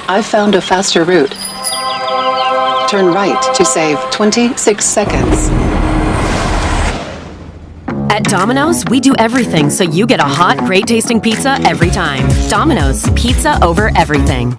I've found a faster route. Turn right to save 26 seconds. At Domino's, we do everything so you get a hot, great-tasting pizza every time. Domino's, pizza over everything.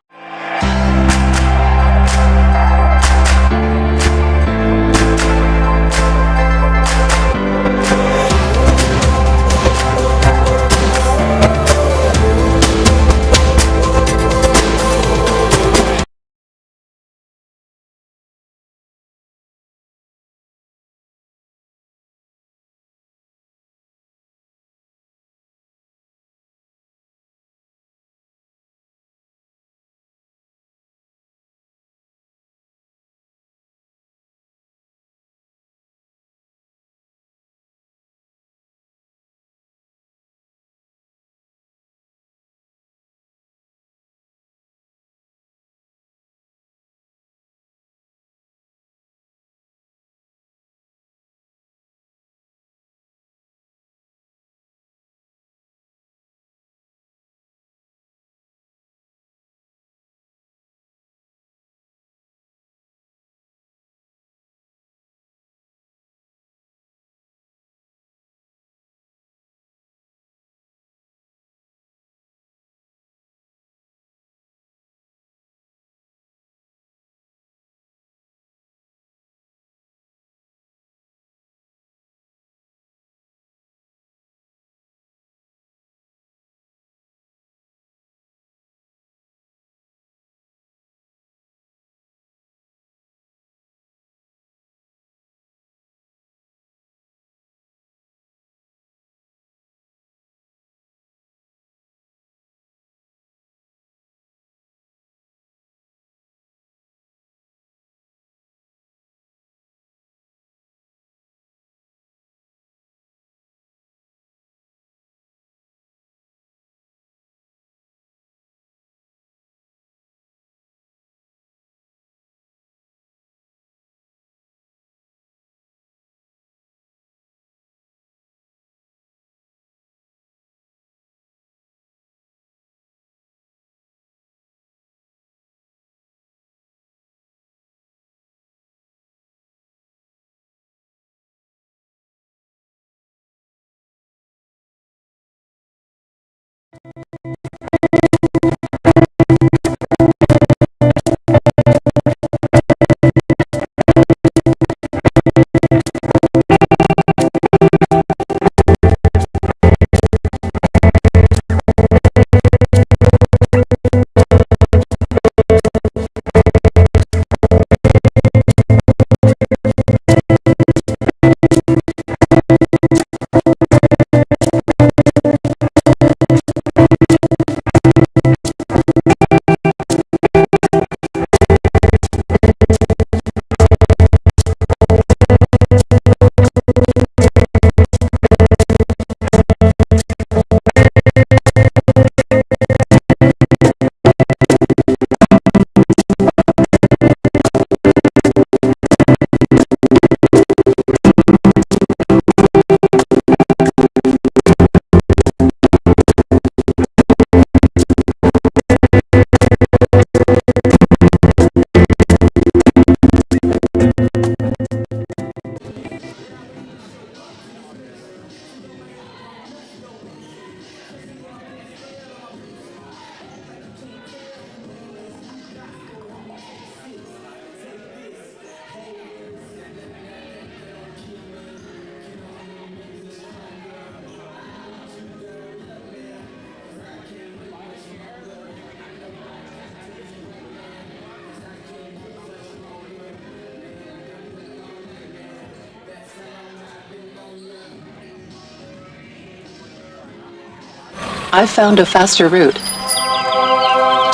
I've found a faster route.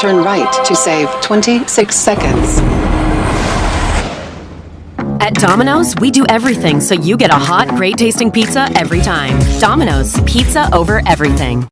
Turn right to save 26 seconds. At Domino's, we do everything so you get a hot, great-tasting pizza every time. Domino's, pizza over everything.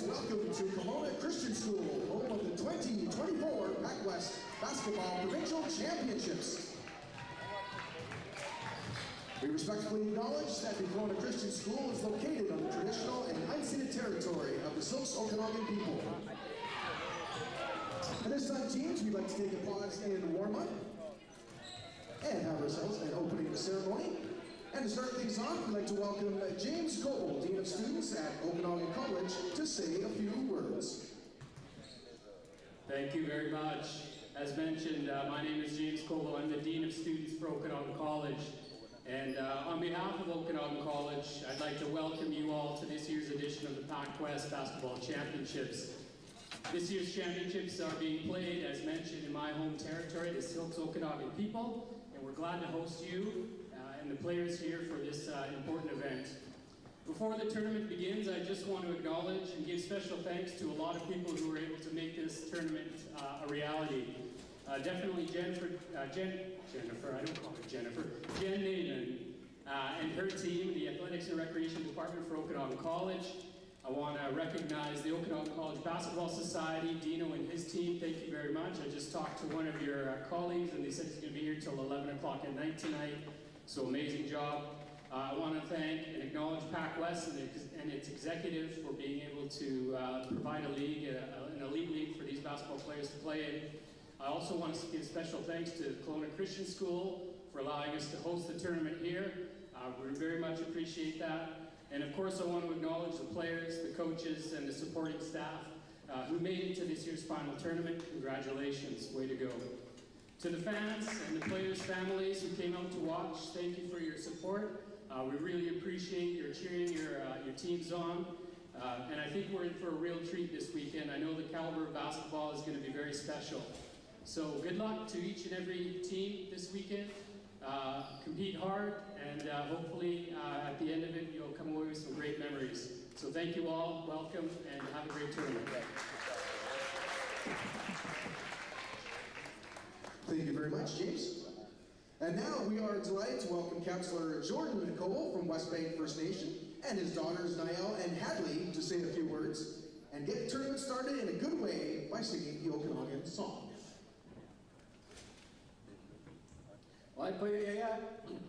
welcome to Kelowna Christian School, home of the 2024 PACWEST Basketball Provincial Championships. We respectfully acknowledge that the Kelowna Christian School is located on the traditional and unceded territory of the Okanagan people. At this time, teams, we'd like to take a pause in warm-up and have ourselves an opening ceremony. And to start things off, we'd like to welcome James Coble, Dean of Students at Okanagan College, to say a few words. Thank you very much. As mentioned, my name is James Coble. I'm the Dean of Students for Okanagan College. And on behalf of Okanagan College, I'd like to welcome you all to this year's edition of the PACWEST Basketball Championships. This year's championships are being played, as mentioned, in my home territory, the Silks Okanagan people, and we're glad to host you and the players here for this important event. Before the tournament begins, I just want to acknowledge and give special thanks to a lot of people who were able to make this tournament a reality. Definitely Jennifer, I don't call her Jennifer, Jen Naiman and her team, the Athletics and Recreation Department for Okanagan College. I want to recognize the Okanagan College Basketball Society, Dino and his team. Thank you very much. I just talked to one of your colleagues and they said he's going to be here till 11 o'clock at night tonight. So amazing job. I want to thank and acknowledge PACWEST and its executive for being able to provide a league, an elite league for these basketball players to play in. I also want to give special thanks to Kelowna Christian School for allowing us to host the tournament here. We very much appreciate that. And of course, I want to acknowledge the players, the coaches, and the supporting staff who made it to this year's final tournament. Congratulations, way to go. To the fans and the players' families who came out to watch, thank you for your support. We really appreciate your cheering your teams on. And I think we're in for a real treat this weekend. I know the caliber of basketball is going to be very special. So good luck to each and every team this weekend. Compete hard, and hopefully at the end of it, you'll come away with some great memories. So thank you all, welcome, and have a great tournament. Thank you very much, James. And now we are delighted to welcome Councillor Jordan Cole from West Bank First Nation and his daughters Niall and Hadley to say a few words and get the tournament started in a good way by singing the Okanagan song. Wai Poyaya,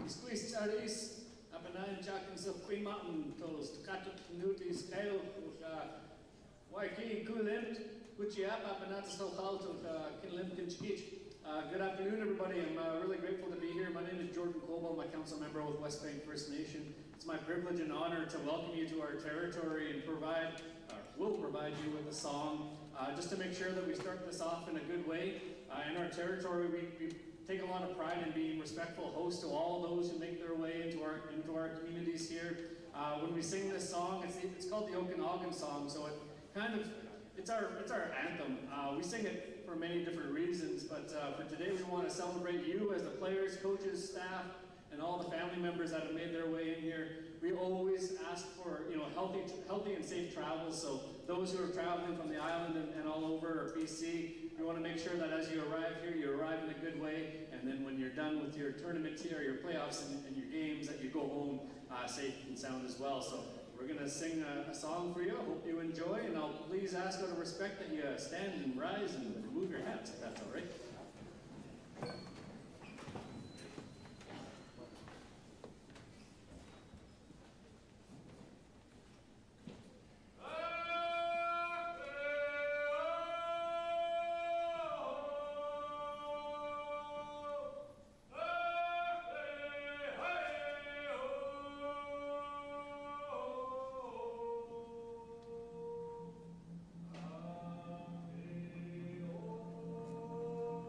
Squeeze Charis, Abanan Jackins of Queen Mountain, Toast, Katuk Nutis, Kale, Waiki Kulimt, Kuchiap, Abanatas Holt of Kinlim Kinchkich. Good afternoon, everybody. I'm really grateful to be here. My name is Jordan Coble. I'm a council member with West Bank First Nation. It's my privilege and honor to welcome you to our territory and will provide you with a song just to make sure that we start this off in a good way. In our territory, we take a lot of pride in being respectful hosts to all those who make their way into our communities here. When we sing this song, it's called the Okanagan song, so it's our anthem. We sing it for many different reasons, but for today we want to celebrate you as the players, coaches, staff, and all the family members that have made their way in here. We always ask for healthy and safe travel. So those who are traveling from the island and all over BC, we want to make sure that as you arrive here, you arrive in a good way, and then when you're done with your tournament here, your playoffs and your games, that you go home safe and sound as well. So we're going to sing a song for you. I hope you enjoy, and I'll please ask out of respect that you stand and rise and remove your hats, if that's all right. Oh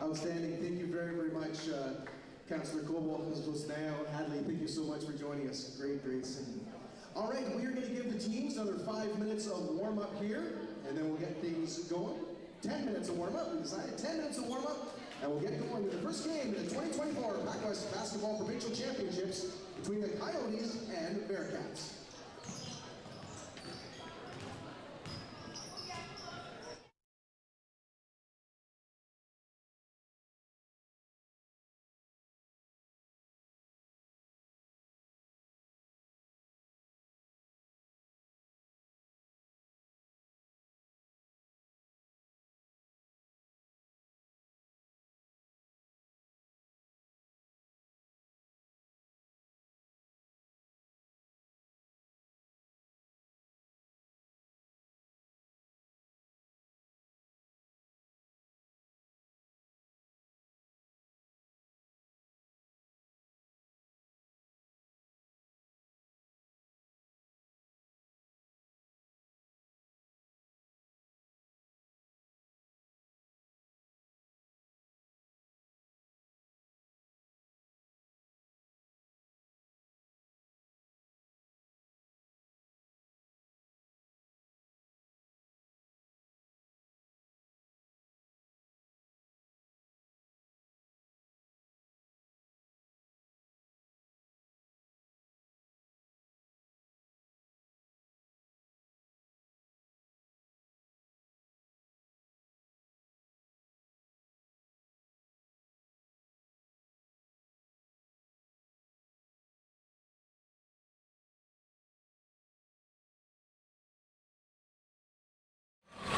Outstanding. Thank you very, very much, Councillor Coble, as well as Niall Hadley. Thank you so much for joining us. Great, great singing. All right, we are going to give the teams another 5 minutes of warm-up here, and then we'll get things going. 10 minutes of warm-up. We decided 10 minutes of warm-up, and we'll get going with the first game in the 2024 PACWEST Basketball Provincial Championships between the Coyotes and Bearcats.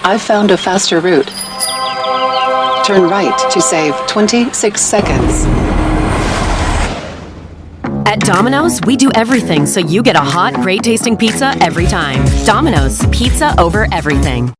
I've found a faster route. Turn right to save 26 seconds. At Domino's, we do everything so you get a hot, great tasting pizza every time. Domino's, pizza over everything.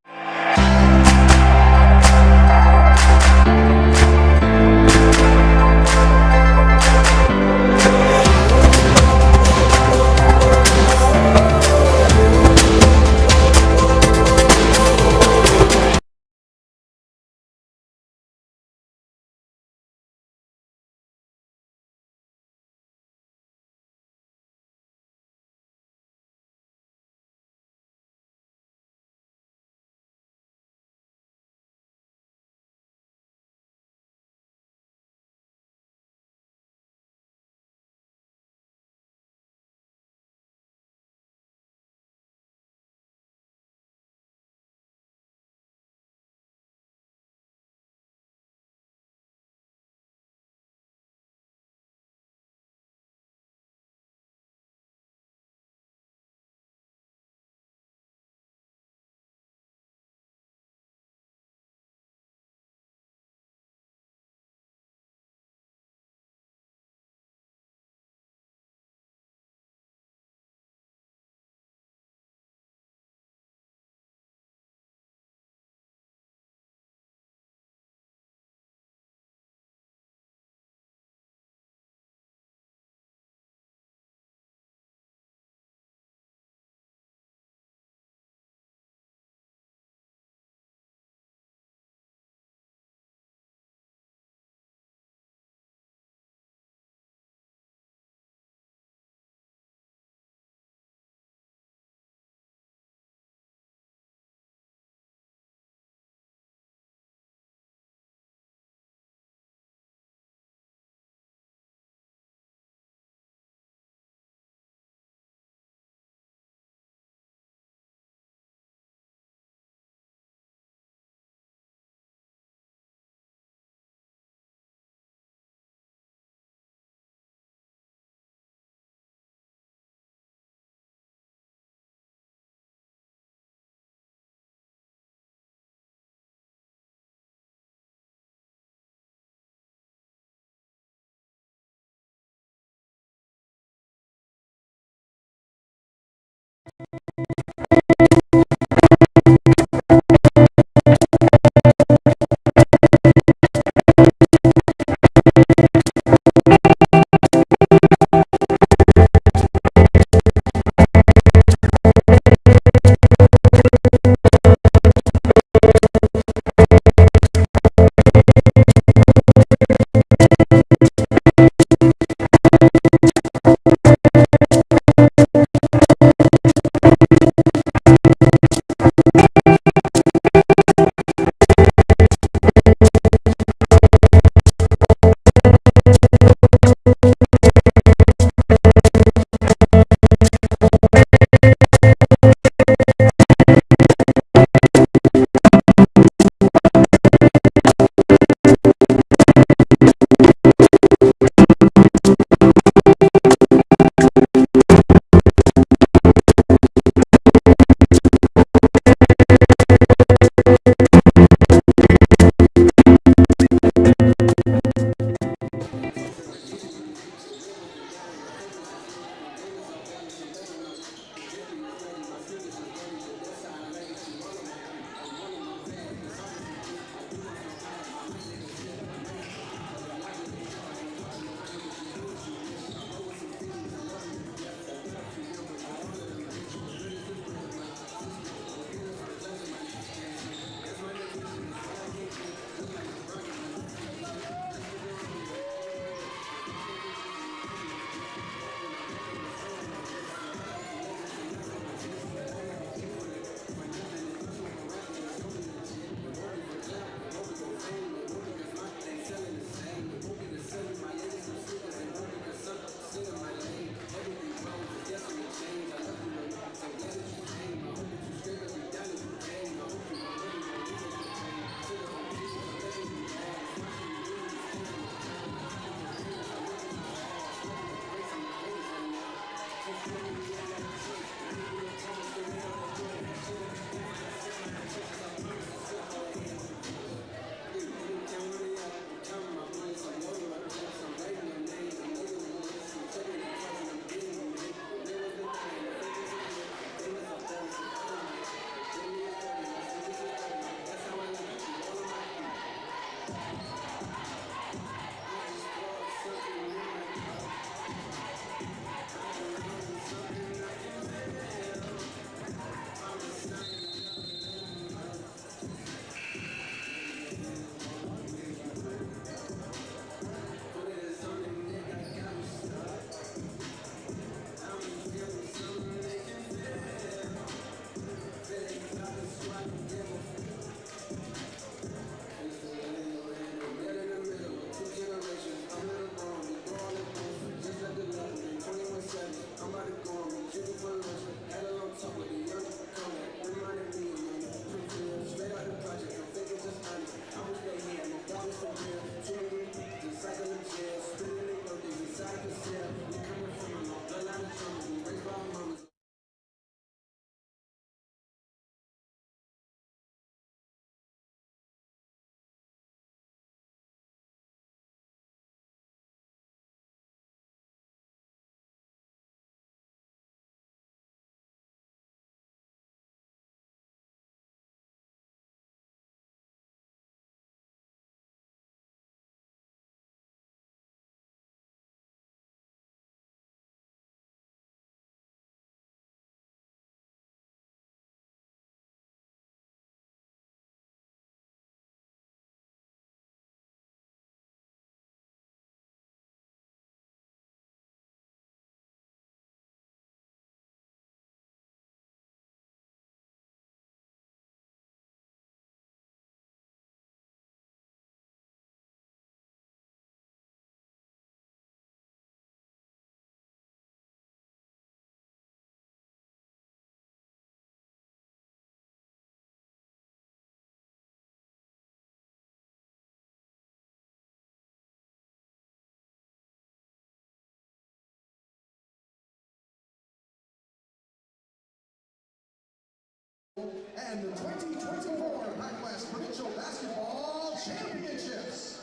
and the 2024 PACWEST Provincial Basketball Championships.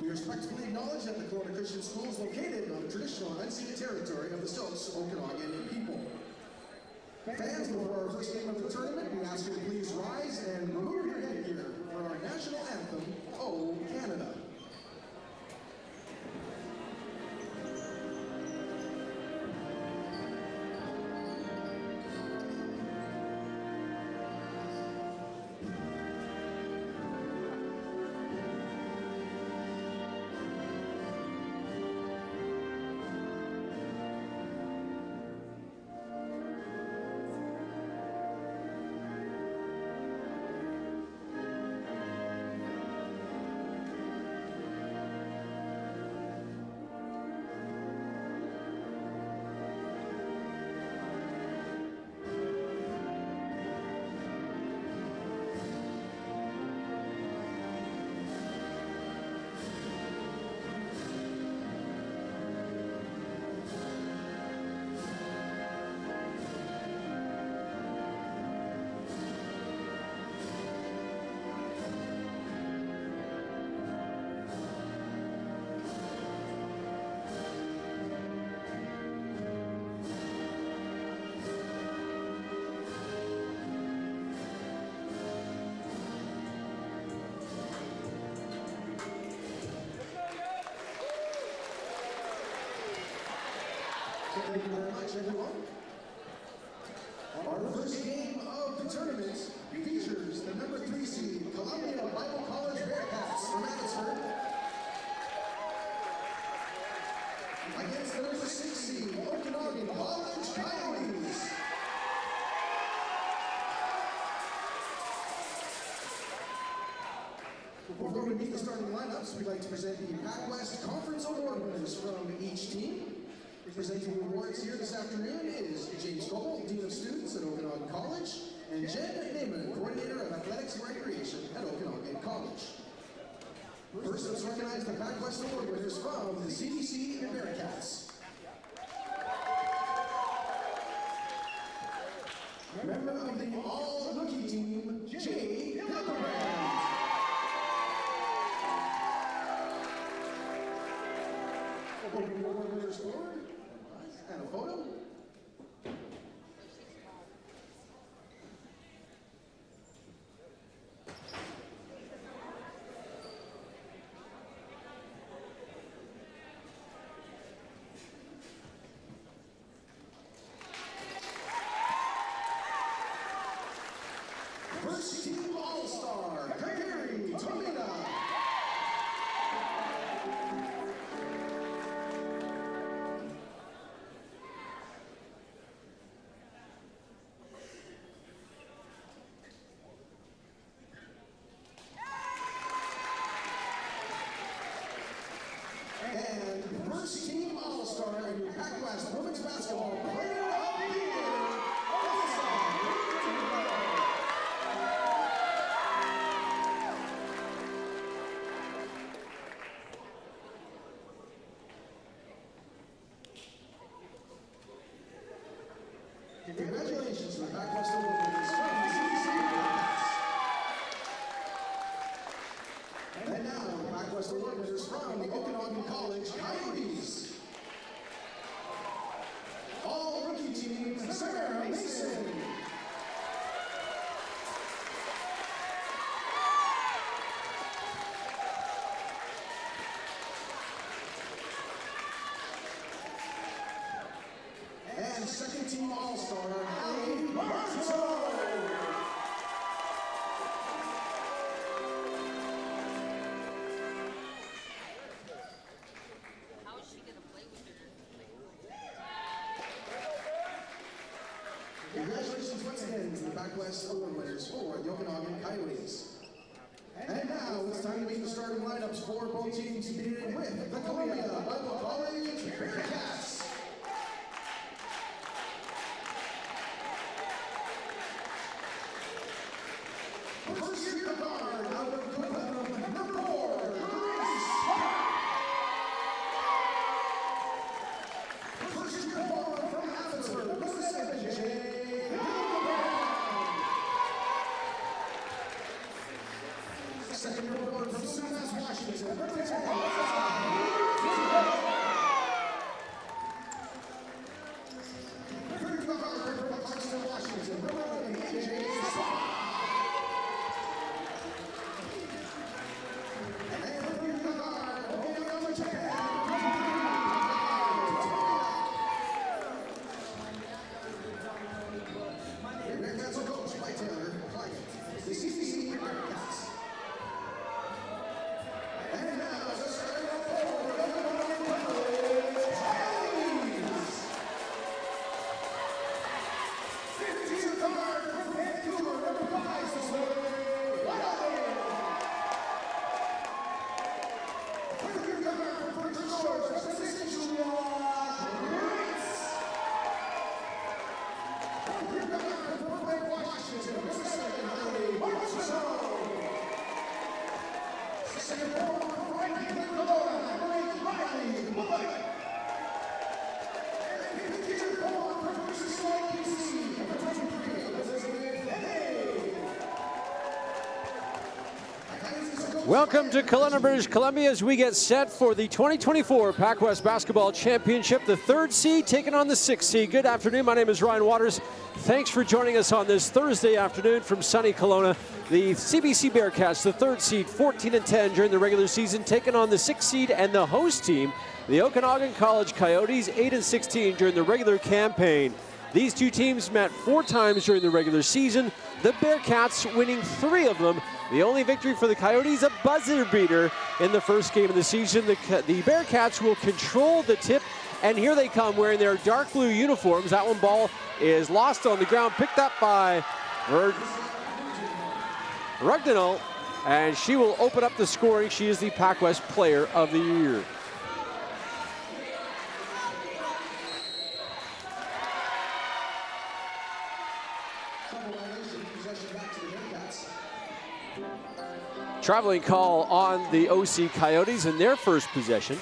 We respectfully acknowledge that the Kelowna Christian School is located on the traditional and unceded territory of the Stokes Okanagan people. Fans, before our first game of the tournament, we ask you to please rise and remove your headgear for our national anthem, O Canada. Thank you very much, everyone. Our first game of the tournament features the number 3 seed Kelowna Bible College Bearcats from Abbotsford against the number 6 seed Okanagan College Coyotes. Before we meet the starting lineups, we'd like to present the PACWEST Conference Award winners from each team. Presenting the awards here this afternoon is James Cole, Dean of Students at Okanagan College, and Jen Naiman, Coordinator of Athletics and Recreation at Okanagan College. First, let's recognize the PACWEST Award winners from the CBC and Bearcats. Member of the All-Rookie Team, Jay Hildebrand. Award winners forward. And a photo. First team All-Star, Kakari Tomina. And first team All-Star in your PACWEST Women's Basketball Player of the Year, congratulations to the PACWEST Award winners from the CBC Bearcats. And now, the PACWEST Award winners from the Okanagan College Coyotes. All-Rookie Team, Sarah Mason. And second team All-Star, Ali Marto. How is she gonna play with her? Congratulations once again to the PACWEST Award winners for the Okanagan Coyotes. And now it's time to meet the starting lineups for both teams, beginning with the Kelowna Bible College Bearcats. First year guard out of Kelowna, number 4, Grace Park. First year forward from Abbotsford, number 7, Jay Welcome to Kelowna, British Columbia, as we get set for the 2024 PACWEST Basketball Championship. The 3rd seed taking on the 6th seed. Good afternoon. My name is Ryan Waters. Thanks for joining us on this Thursday afternoon from sunny Kelowna. The CBC Bearcats, the 3rd seed, 14-10 during the regular season, taking on the 6th seed and the host team, the Okanagan College Coyotes, 8-16 during the regular campaign. These two teams met 4 times during the regular season. The Bearcats winning 3 of them. The only victory for the Coyotes, a buzzer beater in the first game of the season. The Bearcats will control the tip, and here they come wearing their dark blue uniforms. That one ball is lost on the ground, picked up by Rugdenal, and she will open up the scoring. She is the PACWEST Player of the Year. Traveling call on the OC Coyotes in their first possession.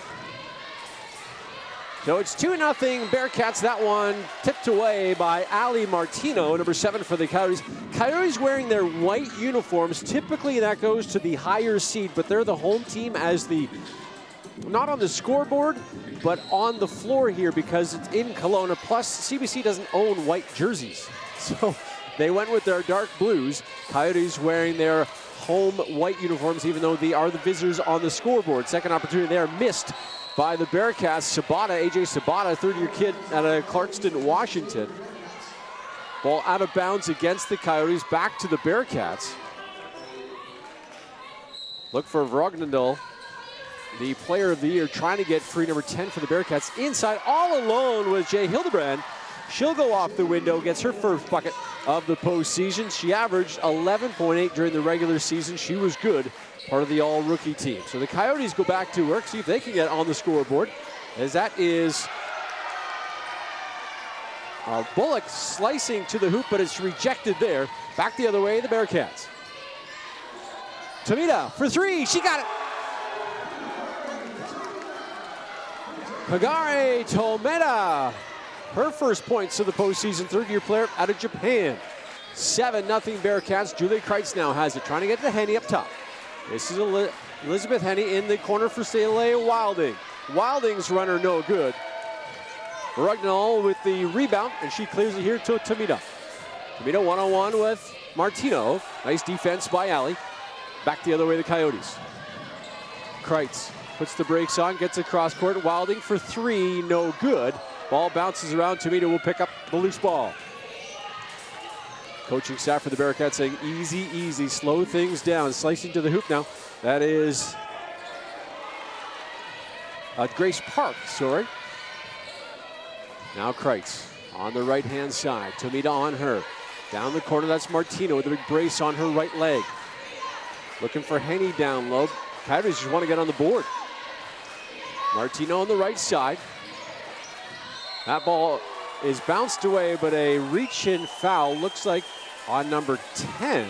So it's 2-0 Bearcats. That one tipped away by Ali Martino, number 7 for the Coyotes. Coyotes wearing their white uniforms. Typically that goes to the higher seed, but they're the home team as the, not on the scoreboard, but on the floor here because it's in Kelowna. Plus, CBC doesn't own white jerseys. So they went with their dark blues. Coyotes wearing their home white uniforms, even though they are the visitors on the scoreboard. Second opportunity there missed by the Bearcats. Sabata, AJ Sabata, 3rd-year kid out of Clarkston, Washington. Ball out of bounds against the Coyotes, back to the Bearcats. Look for Vrognadal, the Player of the Year, trying to get free, number 10 for the Bearcats. Inside, all alone with Jay Hildebrand. She'll go off the window, gets her first bucket of the postseason. She averaged 11.8 during the regular season. She was good, part of the all-rookie team. So the Coyotes go back to work, see if they can get on the scoreboard, as that is Bullock slicing to the hoop, but it's rejected there. Back the other way, the Bearcats. Tomita for 3, she got it. Kagare Tomita, her first points of the postseason, 3rd-year player out of Japan. 7-0 Bearcats. Julie Kreitz now has it, trying to get to Henny up top. This is Elizabeth Henny in the corner for Saleh Wilding. Wilding's runner no good. Rugnall with the rebound, and she clears it here to Tomita. Tomita one-on-one with Martino. Nice defense by Ali. Back the other way, the Coyotes. Kreitz puts the brakes on, gets across court. Wilding for 3, no good. Ball bounces around. Tomita will pick up the loose ball. Coaching staff for the Bearcats saying easy, easy, slow things down. Slicing to the hoop now. That is Grace Park, sorry. Now Kreitz on the right-hand side. Tomita on her. Down the corner, that's Martino with a big brace on her right leg. Looking for Henny down low. Coyotes just want to get on the board. Martino on the right side. That ball is bounced away, but a reach-in foul looks like on number 10,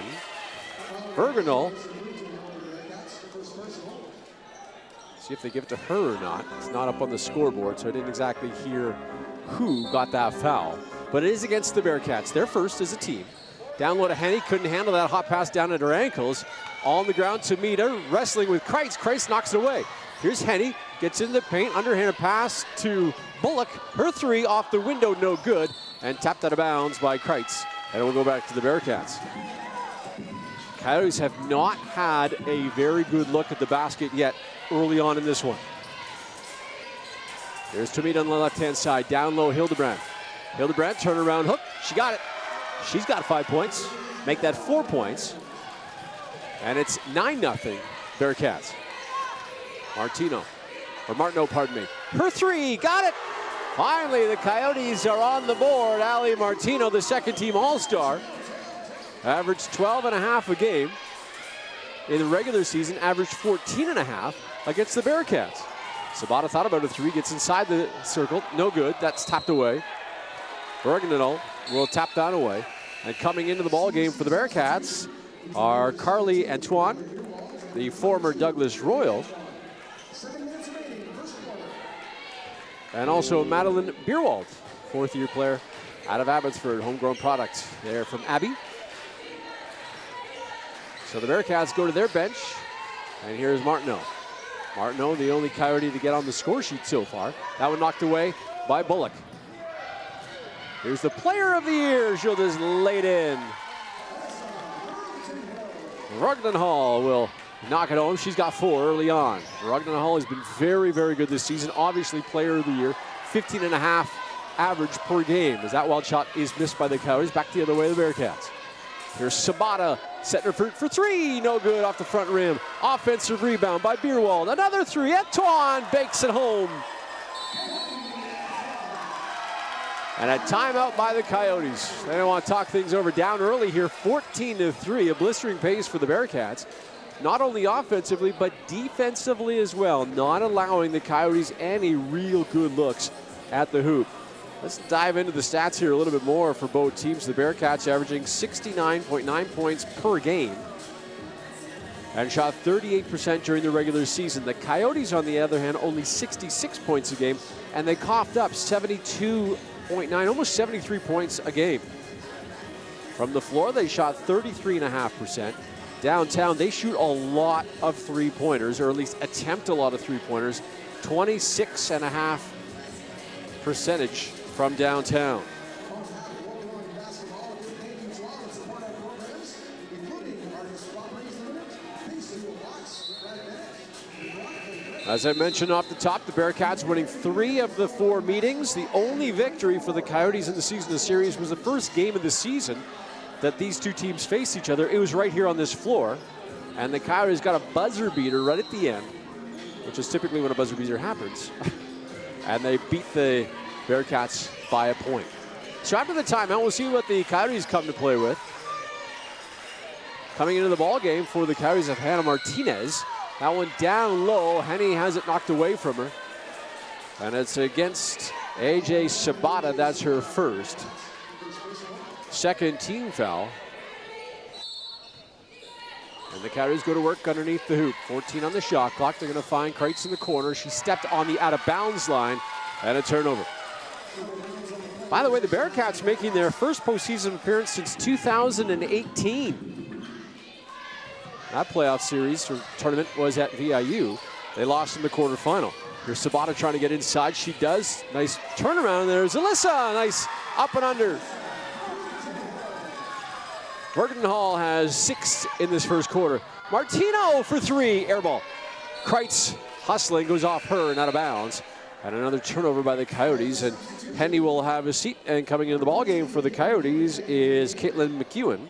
Bergenal. See if they give it to her or not. It's not up on the scoreboard, so I didn't exactly hear who got that foul. But it is against the Bearcats. They're first as a team. Down low to Henny, couldn't handle that hot pass down at her ankles. On the ground, Tomita wrestling with Kreitz. Kreitz knocks it away. Here's Henny, gets in the paint, underhanded pass to Bullock. Her 3 off the window, no good, and tapped out of bounds by Kreitz. And it will go back to the Bearcats. Coyotes have not had a very good look at the basket yet early on in this one. There's Tomita on the left-hand side, down low, Hildebrand. Hildebrand, turnaround hook, she got it. She's got 5 points, make that 4 points. And it's 9-0 Bearcats. Martino. Her 3, got it! Finally, the Coyotes are on the board. Ali Martino, the second-team All-Star, averaged 12.5 a game. In the regular season, averaged 14.5 against the Bearcats. Sabata thought about a 3, gets inside the circle, no good, that's tapped away. Bergendahl will tap that away. And coming into the ball game for the Bearcats are Carly Antoine, the former Douglas Royal, and also Madeline Bierwald, 4th-year player out of Abbotsford, homegrown product there from Abbey. So the Bearcats go to their bench. And here's Martineau. Martineau, the only Coyote to get on the score sheet so far. That one knocked away by Bullock. Here's the player of the year. She'll just lay it in. Rugdenhall will knock it home. She's got 4 early on. Rugdenhall has been very, very good this season. Obviously, player of the year. 15.5 average per game as that wild shot is missed by the Coyotes. Back the other way, the Bearcats. Here's Sabata setting her for 3. No good off the front rim. Offensive rebound by Bierwald. Another 3. Antoine bakes it home. And a timeout by the Coyotes. They don't want to talk things over. Down early here, 14-3. A blistering pace for the Bearcats. Not only offensively, but defensively as well. Not allowing the Coyotes any real good looks at the hoop. Let's dive into the stats here a little bit more for both teams. The Bearcats averaging 69.9 points per game and shot 38% during the regular season. The Coyotes, on the other hand, only 66 points a game, and they coughed up 72.9, almost 73 points a game. From the floor, they shot 33.5%. Downtown, they shoot a lot of three-pointers, or at least attempt a lot of three-pointers. 26.5% from downtown. As I mentioned off the top, the Bearcats winning 3 of the 4 meetings. The only victory for the Coyotes in the season of the series was the first game of the season that these two teams faced each other. It was right here on this floor, and the Coyotes got a buzzer beater right at the end, which is typically when a buzzer beater happens. And they beat the Bearcats by a point. So after the timeout, we'll see what the Coyotes come to play with. Coming into the ball game for the Coyotes of Hannah Martinez. That one down low. Henny has it knocked away from her. And it's against AJ Sabata. That's her first. Second team foul. And the Coyotes go to work underneath the hoop. 14 on the shot clock. They're going to find Kreitz in the corner. She stepped on the out-of-bounds line. And a turnover. By the way, the Bearcats making their first postseason appearance since 2018. That playoff series or tournament was at VIU. They lost in the quarterfinal. Here's Sabata trying to get inside. She does. Nice turnaround. There's Alyssa. Nice up and under. Rugdenhall has 6 in this first quarter. Martino for 3. Air ball. Kreitz hustling, goes off her and out of bounds. And another turnover by the Coyotes, and Hendy will have a seat. And coming into the ball game for the Coyotes is Caitlin McEwen,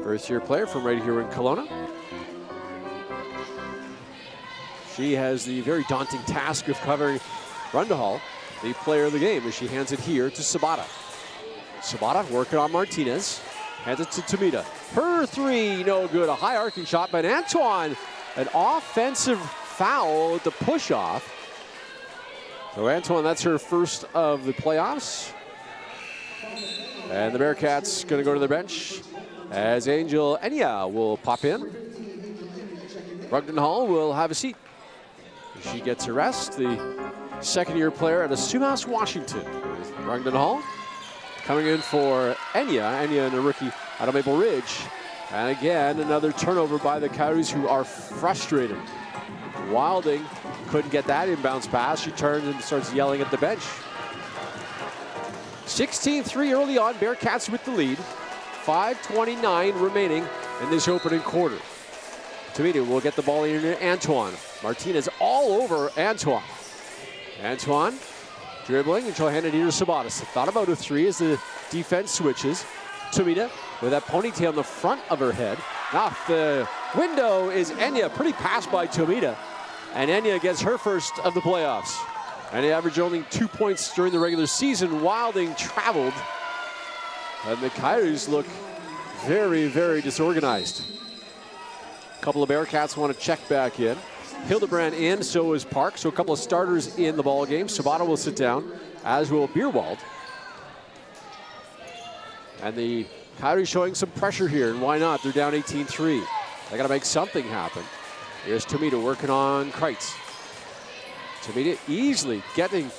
first-year player from right here in Kelowna. She has the very daunting task of covering Rundahall, the player of the game, as she hands it here to Sabata. Sabata working on Martinez, hands it to Tomita. Her 3, no good. A high arcing shot by Antoine. An offensive foul at the push-off. So Antoine, that's her first of the playoffs. And the Bearcats going to go to their bench as Angel Enya will pop in. Rugdenhall will have a seat. She gets a rest. The second-year player out of Sumas, Washington. Rugdenhall coming in for Enya. Enya and a rookie out of Maple Ridge. And again, another turnover by the Coyotes, who are frustrated. Wilding couldn't get that inbounds pass. She turns and starts yelling at the bench. 16-3 early on. Bearcats with the lead. 5:29 remaining in this opening quarter. Tomita will get the ball in to Antoine. Martinez all over Antoine. Antoine dribbling and she'll hand it here to Sabatas. Thought about a 3 as the defense switches. Tomita with that ponytail in the front of her head. Off the window is Enya. Pretty pass by Tomita. And Enya gets her first of the playoffs. And he averaged only 2 points during the regular season. Wilding traveled. And the Coyotes look very, very disorganized. A couple of Bearcats want to check back in. Hildebrand in, so is Park. So a couple of starters in the ball game. Sabata will sit down, as will Bierwald. And the Coyotes showing some pressure here, and why not? They're down 18-3. They got to make something happen. Here's Tomita working on Kreitz. Tomita easily getting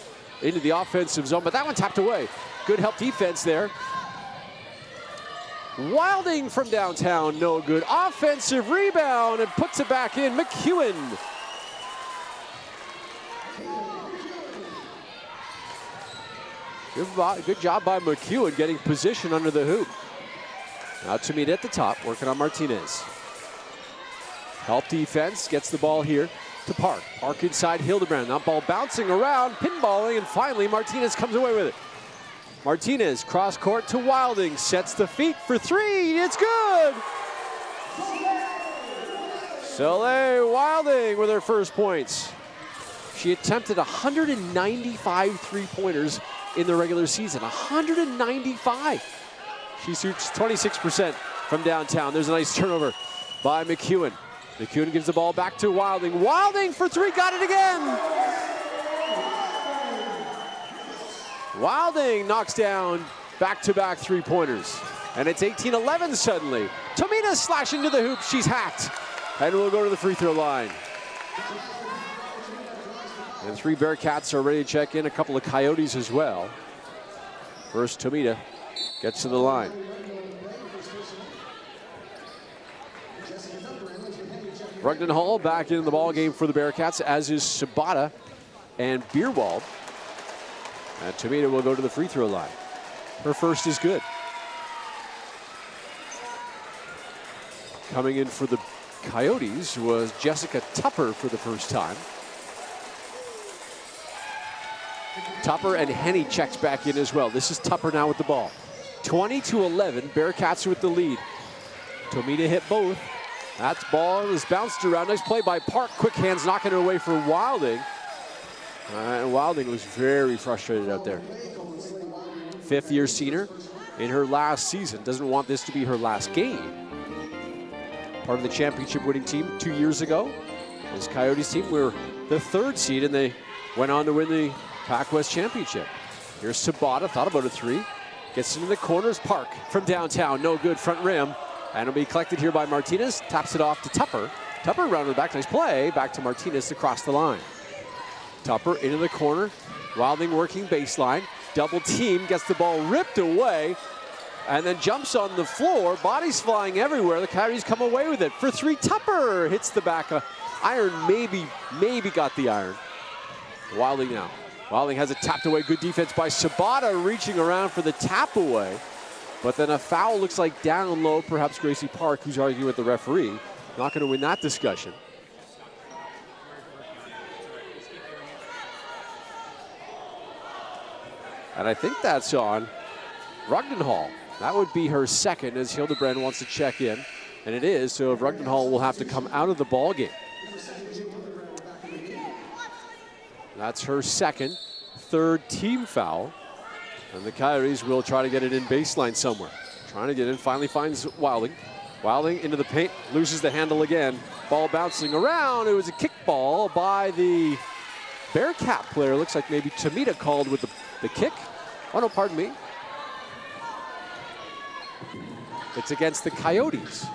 into the offensive zone, but that one tapped away. Good help defense there. Wilding from downtown, no good. Offensive rebound and puts it back in. McEwen. Good job by McEwen getting position under the hoop. Now Tomita at the top, working on Martinez. Help defense, gets the ball here to Park. Park inside Hildebrand. That ball bouncing around, pinballing, and finally Martinez comes away with it. Martinez cross court to Wilding, sets the feet for three. It's good. Soleil Wilding with her first points. She attempted 195 three-pointers in the regular season. 195. She shoots 26% from downtown. There's a nice turnover by McEwen. McEwen gives the ball back to Wilding. Wilding for three, got it again. Wilding knocks down back-to-back three-pointers. And it's 18-11 suddenly. Tomita slashing to the hoop, she's hacked. And we'll go to the free throw line. And three Bearcats are ready to check in, a couple of Coyotes as well. First, Tomita gets to the line. Rugden Hall back in the ball game for the Bearcats, as is Sabata and Bierwald. And Tomita will go to the free throw line. Her first is good. Coming in for the Coyotes was Jessica Tupper for the first time. Tupper and Henny checks back in as well. This is Tupper now with the ball. 20-11, Bearcats with the lead. Tomita hit both. That ball is bounced around. Nice play by Park. Quick hands knocking it away for Wilding. And Wilding was very frustrated out there. Fifth-year senior in her last season. Doesn't want this to be her last game. Part of the championship winning team 2 years ago. This Coyotes team were the third seed, and they went on to win the PACWEST championship. Here's Sabata, thought about a three. Gets into the corners. Park from downtown, no good, front rim. And it'll be collected here by Martinez. Taps it off to Tupper. Tupper around the back, nice play. Back to Martinez to cross the line. Tupper into the corner. Wilding working baseline. Double team, gets the ball ripped away. And then jumps on the floor. Bodies flying everywhere. The Coyotes come away with it. For three, Tupper hits the back. Iron maybe got the iron. Wilding now. Wilding has it tapped away. Good defense by Sabata, reaching around for the tap away. But then a foul looks like down low. Perhaps Gracie Park, who's arguing with the referee. Not going to win that discussion. And I think that's on Rugden Hall. That would be her second, as Hildebrand wants to check in. And it is, so Rugden Hall will have to come out of the ball game. That's her second, third team foul. And the Coyotes will try to get it in baseline somewhere. Trying to get in, finally finds Wilding. Wilding into the paint, loses the handle again. Ball bouncing around. It was a kick ball by the Bearcat player. Looks like maybe Tomita called with the kick. Oh no, pardon me. It's against the Coyotes.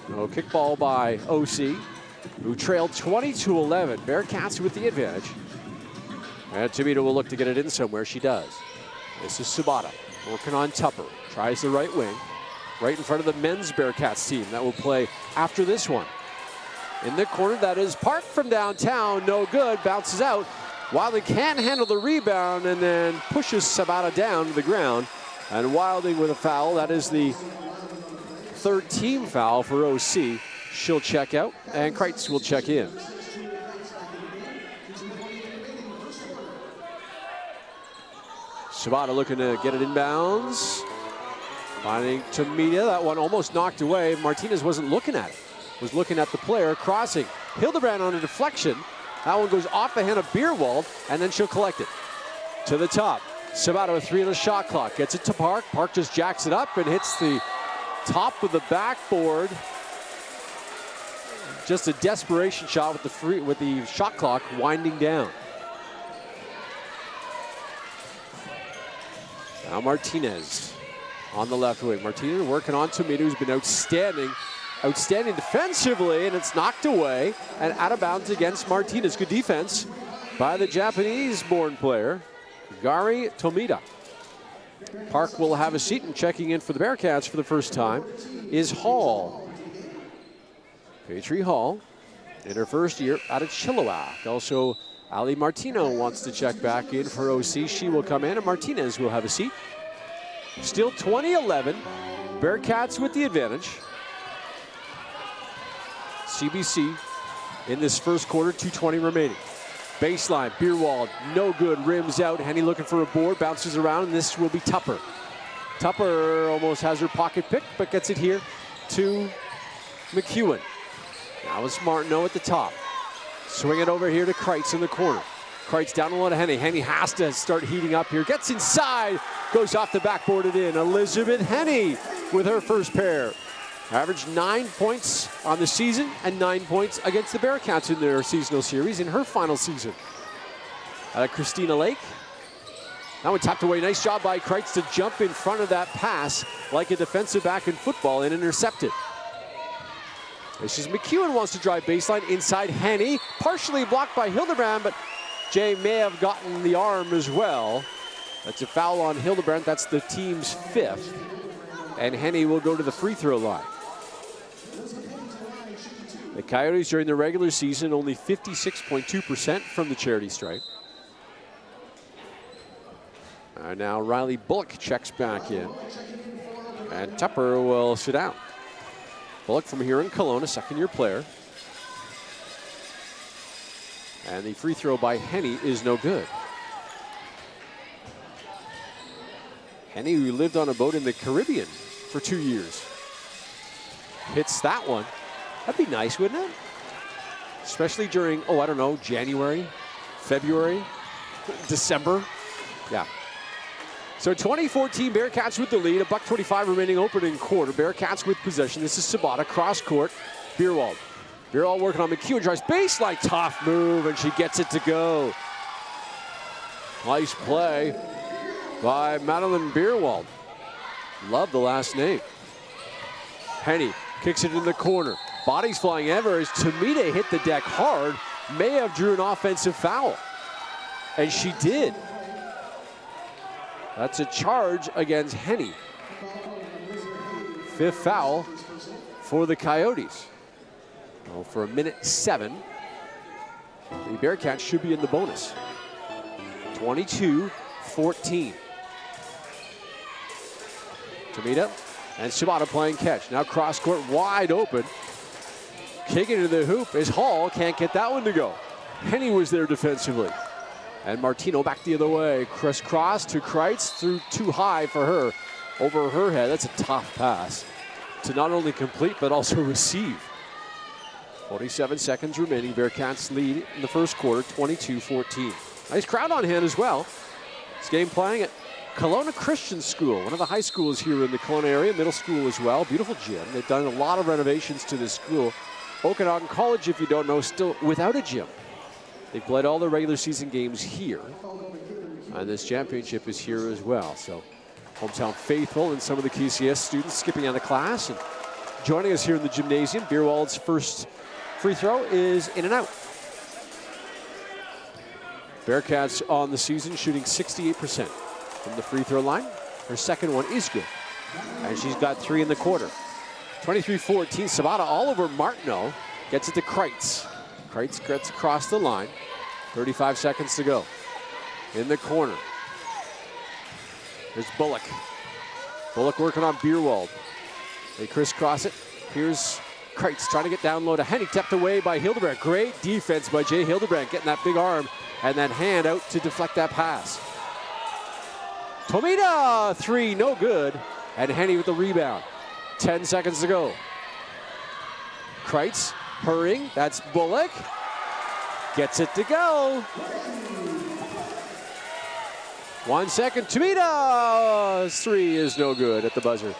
No, kick ball by OC, who trailed 20-11. Bearcats with the advantage. And Tomita will look to get it in somewhere. She does. This is Sabata working on Tupper. Tries the right wing. Right in front of the men's Bearcats team that will play after this one. In the corner, that is Park from downtown. No good. Bounces out. Wilding can't handle the rebound and then pushes Sabata down to the ground. And Wilding with a foul. That is the third team foul for OC. She'll check out, and Kreitz will check in. Sabata looking to get it inbounds. Finding Tomita, that one almost knocked away. Martinez wasn't looking at it. Was looking at the player crossing. Hildebrand on a deflection. That one goes off the hand of Bierwald, and then she'll collect it. To the top. Sabata with 3 on the shot clock. Gets it to Park. Park just jacks it up and hits the top of the backboard. Just a desperation shot with the shot clock winding down. Now Martinez on the left wing. Martinez working on Tomita, who's been outstanding defensively, and it's knocked away and out of bounds against Martinez. Good defense by the Japanese-born player, Gari Tomita. Park will have a seat, and checking in for the Bearcats for the first time is Hall. Patri Hall in her first year out of Chilliwack. Also, Ali Martino wants to check back in for OC. She will come in, and Martinez will have a seat. Still 20-11. Bearcats with the advantage. CBC in this first quarter, 2:20 remaining. Baseline, Beerwald, no good, rims out. Henny looking for a board, bounces around, and this will be Tupper. Tupper almost has her pocket picked, but gets it here to McEwen. Now it's Martineau at the top. Swing it over here to Kreitz in the corner. Kreitz down low to Henny. Henny has to start heating up here. Gets inside, goes off the backboard and in. Elizabeth Henny with her first pair. Averaged 9 points on the season and 9 points against the Bearcats in their seasonal series in her final season. Christina Lake. That one tapped away. Nice job by Kreitz to jump in front of that pass like a defensive back in football and intercept it. This is McEwen wants to drive baseline inside Henny. Partially blocked by Hildebrand, but Jay may have gotten the arm as well. That's a foul on Hildebrand. That's the team's 5th. And Henny will go to the free throw line. The Coyotes during the regular season only 56.2% from the charity stripe. Now Riley Bullock checks back in. And Tupper will sit down. Bullock from here in Kelowna, second-year player. And the free throw by Henny is no good. Henny, who lived on a boat in the Caribbean for 2 years, hits that one. That'd be nice, wouldn't it? Especially during, I don't know, January, February, December. Yeah. So 2014 Bearcats with the lead, $1:25 remaining opening quarter. Bearcats with possession. This is Sabata, cross court. Beerwald. Beerwald working on McEwen, drives baseline, tough move, and she gets it to go. Nice play by Madeline Beerwald. Love the last name. Henny kicks it in the corner. Bodies flying ever as Tomita hit the deck hard. May have drew an offensive foul. And she did. That's a charge against Henny. 5th foul for the Coyotes. Well, for 1:07, the Bearcats should be in the bonus. 22-14. Tomita and Shibata playing catch. Now cross court wide open. Kicking to the hoop is Hall. Can't get that one to go. Henny was there defensively. And Martino back the other way. Crisscross to Kreitz. Threw too high for her. Over her head. That's a tough pass to not only complete but also receive. 47 seconds remaining. Bearcats lead in the first quarter, 22-14. Nice crowd on hand as well. This game playing at Kelowna Christian School, one of the high schools here in the Kelowna area, middle school as well. Beautiful gym. They've done a lot of renovations to this school. Okanagan College, if you don't know, still without a gym. They've played all their regular season games here. And this championship is here as well. So hometown faithful and some of the KCS students skipping out of class and joining us here in the gymnasium. Beerwald's first free throw is in and out. Bearcats on the season shooting 68% from the free throw line. Her second one is good. And she's got 3 in the quarter. 23-14, Sabata all over Martineau. Gets it to Kreitz. Kreitz gets across the line. 35 seconds to go. In the corner. Here's Bullock. Bullock working on Beerwald. They crisscross it. Here's Kreitz trying to get down low to Henny. Tapped away by Hildebrand. Great defense by Jay Hildebrand. Getting that big arm and that hand out to deflect that pass. Tomita, 3, no good. And Henny with the rebound. 10 seconds to go. Kreitz hurrying. That's Bullock. Gets it to go. 1 second. Tomita's 3 is no good at the buzzer.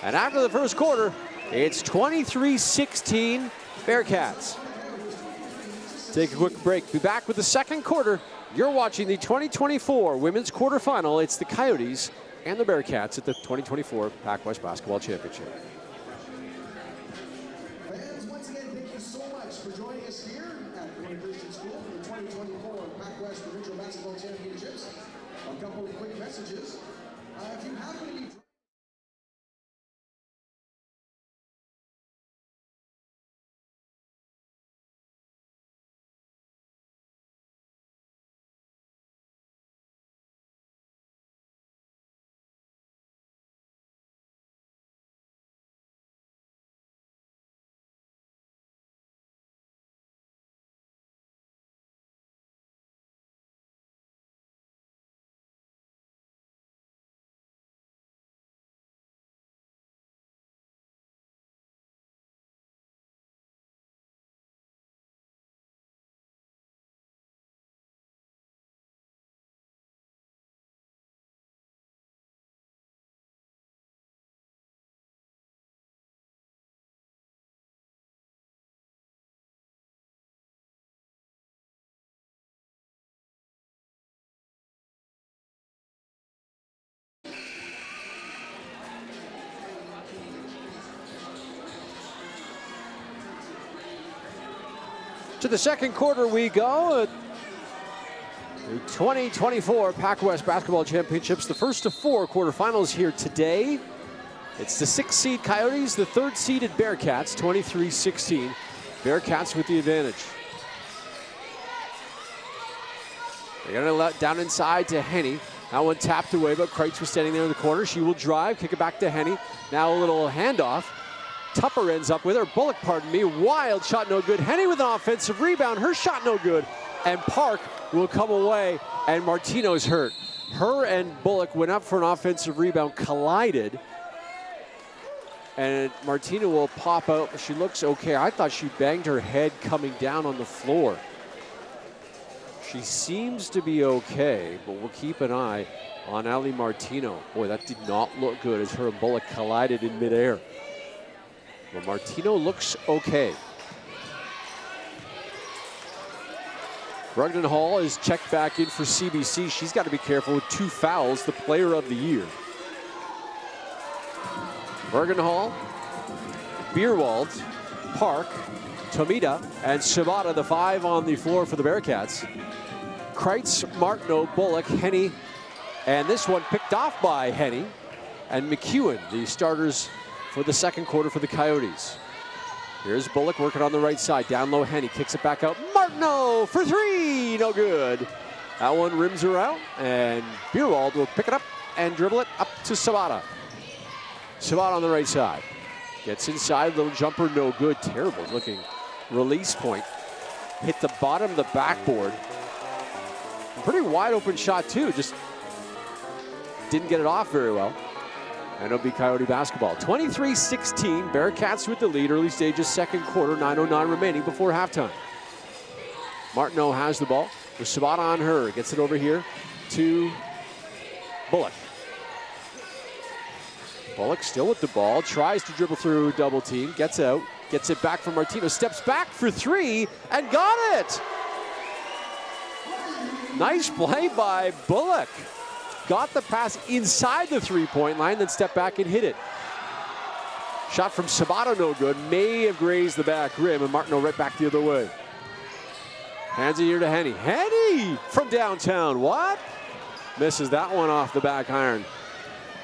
And after the first quarter, it's 23-16 Bearcats. Take a quick break. Be back with the second quarter. You're watching the 2024 Women's Quarterfinal. It's the Coyotes and the Bearcats at the 2024 PACWEST Basketball Championship. Fans, once again, thank you so much for joining us here at Kelowna Christian School for the 2024 PACWEST Provincial Basketball Championships. A couple of quick messages. If Do you happen to be... To the second quarter we go. The 2024 PACWEST Basketball Championships, the first of 4 quarterfinals here today. It's the 6th seed Coyotes, the 3rd seeded Bearcats, 23-16. Bearcats with the advantage. They're gonna let down inside to Henny. That one tapped away, but Kreitz was standing there in the corner. She will drive, kick it back to Henny. Now a little handoff. Tupper ends up with her. Bullock, pardon me. Wild shot, no good. Henny with an offensive rebound. Her shot, no good. And Park will come away, and Martino's hurt. Her and Bullock went up for an offensive rebound, collided. And Martino will pop out. She looks okay. I thought she banged her head coming down on the floor. She seems to be okay, but we'll keep an eye on Ali Martino. Boy, that did not look good as her and Bullock collided in midair. Well, Martino looks okay. Brogdon Hall is checked back in for CBC. She's got to be careful with 2 fouls, the player of the year. Brogdon Hall, Bierwald, Park, Tomita, and Shibata, the 5 on the floor for the Bearcats. Kreitz, Martineau, Bullock, Henny, and this one picked off by Henny, and McEwen, the starters for the second quarter for the Coyotes. Here's Bullock working on the right side. Down low, Henny kicks it back out. Martineau for 3, no good. That one rims her out, and Bierwald will pick it up and dribble it up to Shibata. Shibata on the right side. Gets inside, little jumper, no good. Terrible looking release point. Hit the bottom of the backboard. Pretty wide open shot too, just didn't get it off very well. And it'll be Coyote basketball. 23-16, Bearcats with the lead, early stages, second quarter, 9:09 remaining before halftime. Martineau has the ball, with Shibata on her, gets it over here to Bullock. Bullock still with the ball, tries to dribble through double team, gets out, gets it back from Martino, steps back for 3, and got it! Nice play by Bullock. Got the pass inside the 3-point line, then stepped back and hit it. Shot from Shibata, no good. May have grazed the back rim, and Martineau right back the other way. Hands it here to Henny. Henny from downtown, what? Misses that one off the back iron.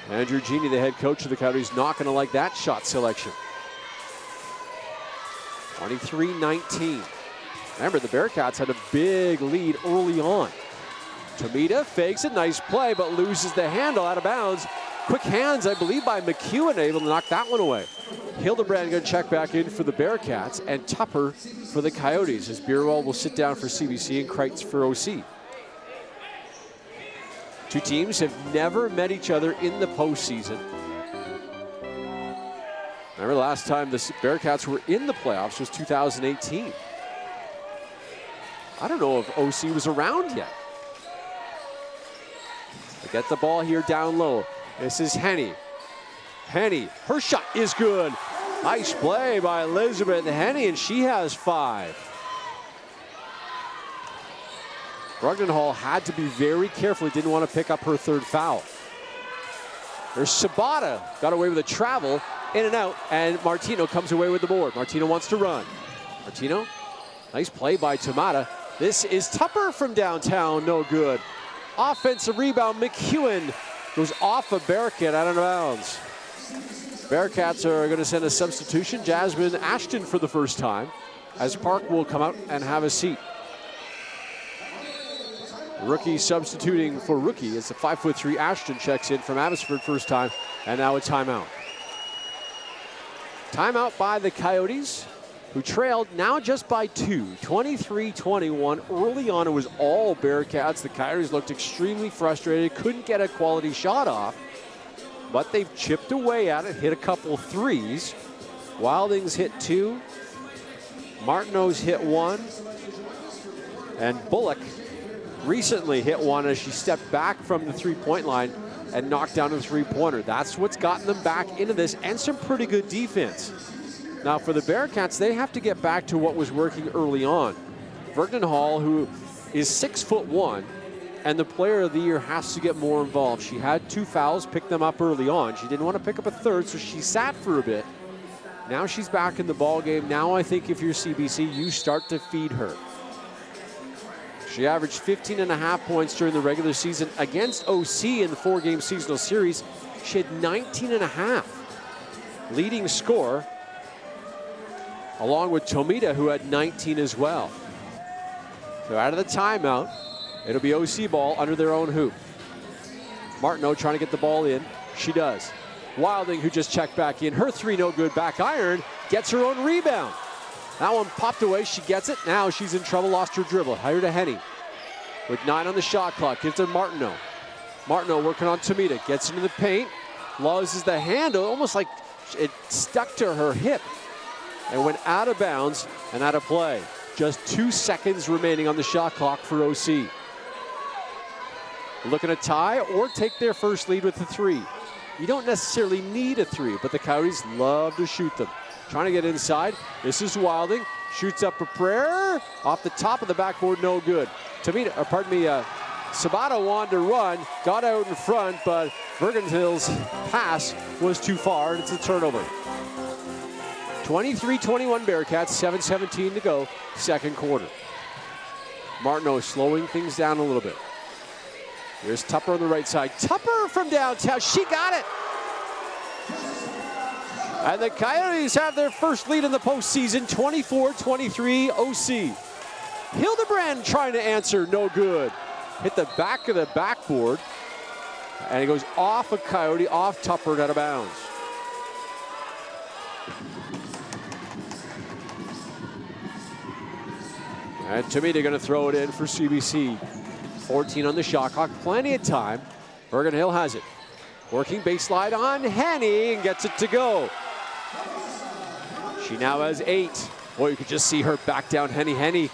Andrew Genie, the head coach of the Coyotes, not gonna like that shot selection. 23-19. Remember, the Bearcats had a big lead early on. Tomita fakes a nice play, but loses the handle out of bounds. Quick hands, I believe, by McEwen, able to knock that one away. Hildebrand going to check back in for the Bearcats, and Tupper for the Coyotes, as Bierwald will sit down for CBC and Kreitz for OC. 2 teams have never met each other in the postseason. Remember, last time the Bearcats were in the playoffs was 2018. I don't know if OC was around yet. They get the ball here down low. This is Henny. Henny, her shot is good. Nice play by Elizabeth Henny, and she has 5. Brogdon Hall had to be very careful. He didn't want to pick up her 3rd foul. There's Shibata, got away with a travel, in and out, and Martino comes away with the board. Martino wants to run. Martino, nice play by Tomata. This is Tupper from downtown, no good. Offensive rebound, McEwen goes off of Bearcat out of bounds. Bearcats are going to send a substitution, Jasmine Ashton for the first time, as Park will come out and have a seat. Rookie substituting for rookie as the 5'3" Ashton checks in from Abbotsford first time, and now a timeout. Timeout by the Coyotes, who trailed now just by 2, 23-21. Early on, it was all Bearcats. The Coyotes looked extremely frustrated, couldn't get a quality shot off, but they've chipped away at it, hit a couple threes. Wilding's hit 2, Martineau's hit 1, and Bullock recently hit 1 as she stepped back from the three-point line and knocked down a three-pointer. That's what's gotten them back into this, and some pretty good defense. Now for the Bearcats, they have to get back to what was working early on. Vernon Hall, who is 6'1", and the player of the year, has to get more involved. She had 2 fouls, picked them up early on. She didn't want to pick up a third, so she sat for a bit. Now she's back in the ball game. Now I think if you're CBC, you start to feed her. She averaged 15.5 points during the regular season against OC in the 4-game seasonal series. She had 19.5. Leading scorer, along with Tomita, who had 19 as well. So out of the timeout, it'll be OC ball under their own hoop. Martineau trying to get the ball in. She does. Wilding, who just checked back in. Her 3 no good, back iron, gets her own rebound. That one popped away, she gets it. Now she's in trouble, lost her dribble. Hired to Henny with 9 on the shot clock. Gives to Martineau. Martineau working on Tomita, gets into the paint, loses the handle, almost like it stuck to her hip and went out of bounds and out of play. Just 2 seconds remaining on the shot clock for OC. Looking to tie or take their first lead with the 3. You don't necessarily need a 3, but the Coyotes love to shoot them. Trying to get inside. This is Wilding. Shoots up a prayer. Off the top of the backboard, no good. Tomita, Sabato wanted to run, got out in front, but Bergenhill's pass was too far, and it's a turnover. 23-21 Bearcats, 7:17 to go, second quarter. Martineau slowing things down a little bit. Here's Tupper on the right side. Tupper from downtown, she got it! And the Coyotes have their first lead in the postseason, 24-23 OC. Hildebrand trying to answer, no good. Hit the back of the backboard, and it goes off a Coyote, off Tupper, and out of bounds. And Tomita going to throw it in for CBC. 14 on the shot clock, plenty of time. Bergen Hill has it. Working baseline on Henny and gets it to go. She now has 8. Boy, you could just see her back down Henny. Henny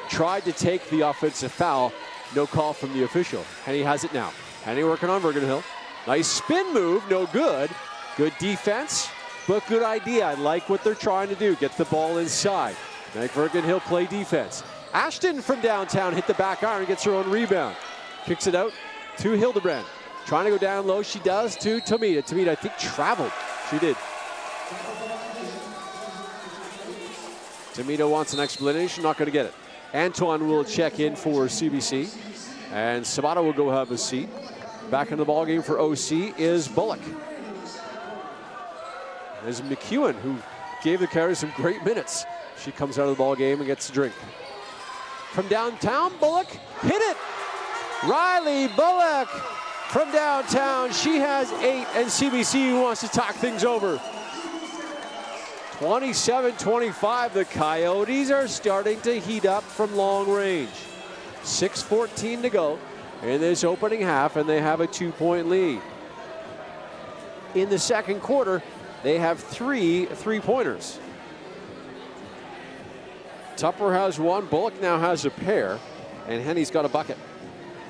tried to take the offensive foul. No call from the official. Henny has it now. Henny working on Bergen Hill. Nice spin move, no good. Good defense, but good idea. I like what they're trying to do. Get the ball inside. Make Bergen Hill play defense. Ashton from downtown hit the back iron, gets her own rebound. Kicks it out to Hildebrand. Trying to go down low, she does to Tomita. Tomita, I think, traveled. She did. Tomita wants an explanation, not going to get it. Antoine will check in for CBC, and Sabato will go have a seat. Back in the ballgame for OC is Bullock. There's McEwen, who gave the Coyotes some great minutes. She comes out of the ballgame and gets a drink. From downtown, Bullock hit it. Riley Bullock from downtown. She has 8, and CBC wants to talk things over. 27-25, the Coyotes are starting to heat up from long range. 6:14 to go in this opening half, and they have a 2-point lead. In the second quarter, they have 3 three-pointers. Tupper has 1, Bullock now has a pair, and Henny's got a bucket.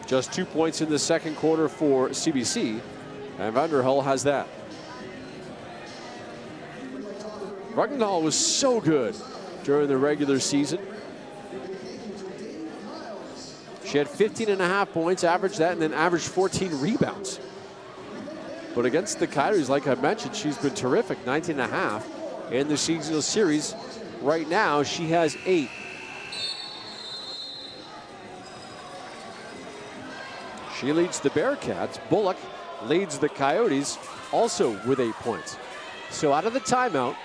Just 2 points in the second quarter for CBC, and Vanderhull has that. Ruggendahl was so good during the regular season. She had 15.5 points, averaged that, and then averaged 14 rebounds. But against the Coyotes, like I mentioned, she's been terrific, 19.5 in the seasonal series. Right now, she has 8. She leads the Bearcats. Bullock leads the Coyotes also with 8 points. So out of the timeout,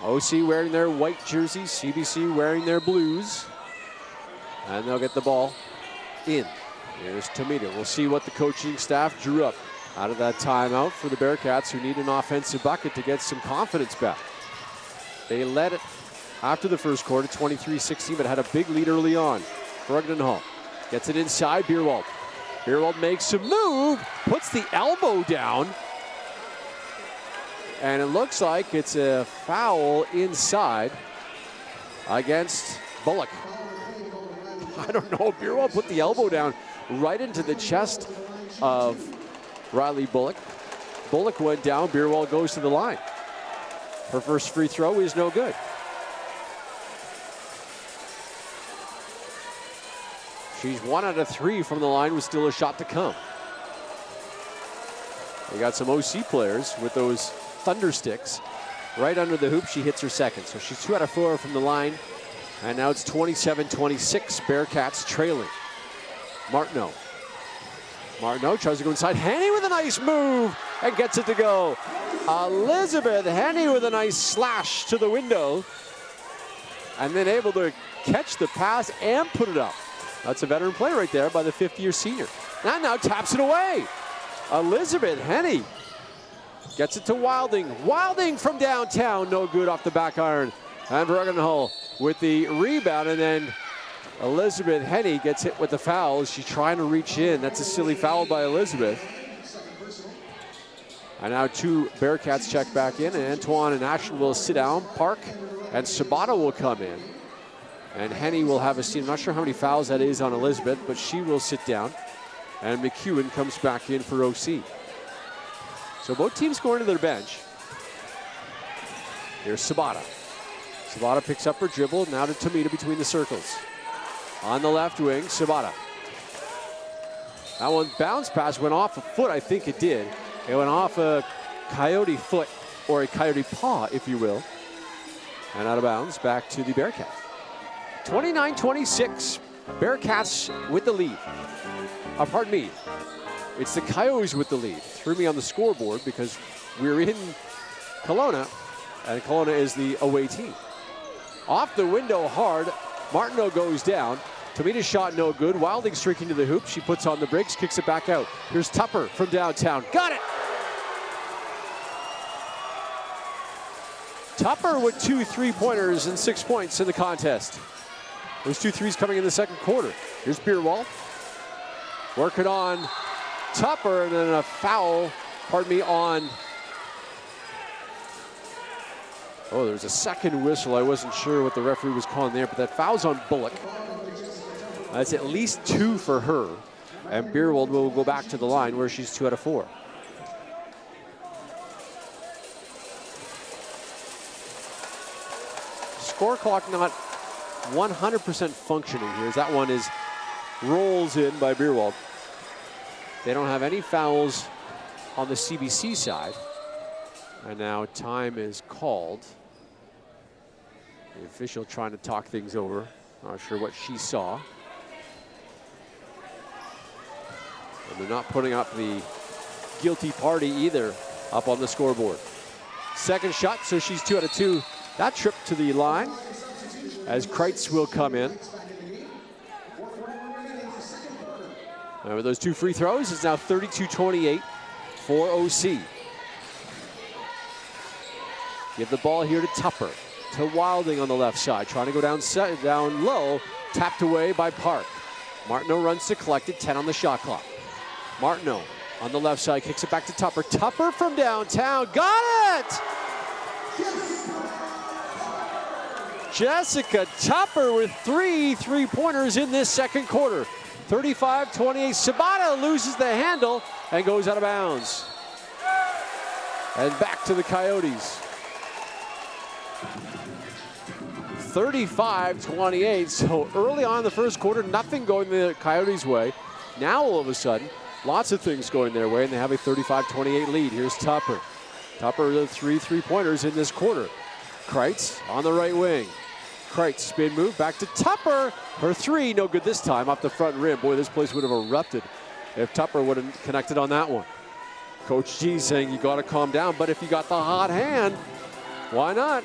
OC wearing their white jerseys, CBC wearing their blues, and they'll get the ball in. Here's Tomita. We'll see what the coaching staff drew up out of that timeout for the Bearcats, who need an offensive bucket to get some confidence back. They led it after the first quarter, 23-16, but had a big lead early on. Brogden Hall gets it inside. Beerwald. Beerwald makes a move, puts the elbow down, and it looks like it's a foul inside against Bullock. I don't know. Beerwald put the elbow down right into the chest of Riley Bullock. Bullock went down. Beerwald goes to the line. Her first free throw is no good. She's 1 out of 3 from the line with still a shot to come. We got some OC players with those thunder sticks right under the hoop. She hits her second. So she's 2 out of 4 from the line. And now it's 27-26. Bearcats trailing. Martineau. Martineau tries to go inside. Henny with a nice move and gets it to go. Elizabeth Henny with a nice slash to the window. And then able to catch the pass and put it up. That's a veteran play right there by the 5th-year senior. And now taps it away. Elizabeth Henny gets it to Wilding. Wilding from downtown, no good off the back iron. And Brogden Hall with the rebound, and then Elizabeth Henny gets hit with the foul. She's trying to reach in. That's a silly foul by Elizabeth. And now 2 Bearcats check back in, and Antoine and Ashton will sit down. Park and Sabata will come in. And Henny will have a seat. I'm not sure how many fouls that is on Elizabeth, but she will sit down. And McEwen comes back in for OC. So both teams going to their bench. Here's Sabata. Sabata picks up her dribble. Now to Tomita between the circles. On the left wing, Sabata. That one bounce pass went off a foot, I think it did. It went off a Coyote foot, or a Coyote paw, if you will. And out of bounds, back to the Bearcats. 29-26, Bearcats with the lead. Pardon me, it's the Coyotes with the lead. Threw me on the scoreboard because we're in Kelowna, and Kelowna is the away team. Off the window hard, Martineau goes down. Tomita's shot no good. Wilding streaking to the hoop. She puts on the brakes, kicks it back out. Here's Tupper from downtown. Got it! Tupper with 2 3-pointers and 6 points in the contest. Those 2 threes coming in the second quarter. Here's Beerwald. Working on Tupper, and then a foul, on... Oh, there's a second whistle. I wasn't sure what the referee was calling there, but that foul's on Bullock. That's at least 2 for her. And Beerwald will go back to the line where she's 2 out of 4. Score clock not 100% functioning here, as that one is rolls in by Beerwald. They don't have any fouls on the CBC side. And now time is called. The official trying to talk things over. Not sure what she saw. And they're not putting up the guilty party either up on the scoreboard. Second shot, so she's 2 out of 2. That trip to the line as Kreitz will come in. And with those 2 free throws, it's now 32-28 for OC. Give the ball here to Tupper, to Wilding on the left side, trying to go down low, tapped away by Park. Martineau runs to collect it, 10 on the shot clock. Martineau on the left side, kicks it back to Tupper. Tupper from downtown, got it! Jessica Tupper with 3 3-pointers in this second quarter. 35-28, Sabata loses the handle and goes out of bounds. And back to the Coyotes. 35-28, so early on in the first quarter, nothing going the Coyotes' way. Now all of a sudden, lots of things going their way, and they have a 35-28 lead. Here's Tupper. Tupper with 3 3-pointers in this quarter. Kreitz on the right wing. Kreitz spin move back to Tupper. Her 3, no good this time off the front rim. Boy, this place would have erupted if Tupper would have connected on that one. Coach G saying you got to calm down, but if you got the hot hand, why not?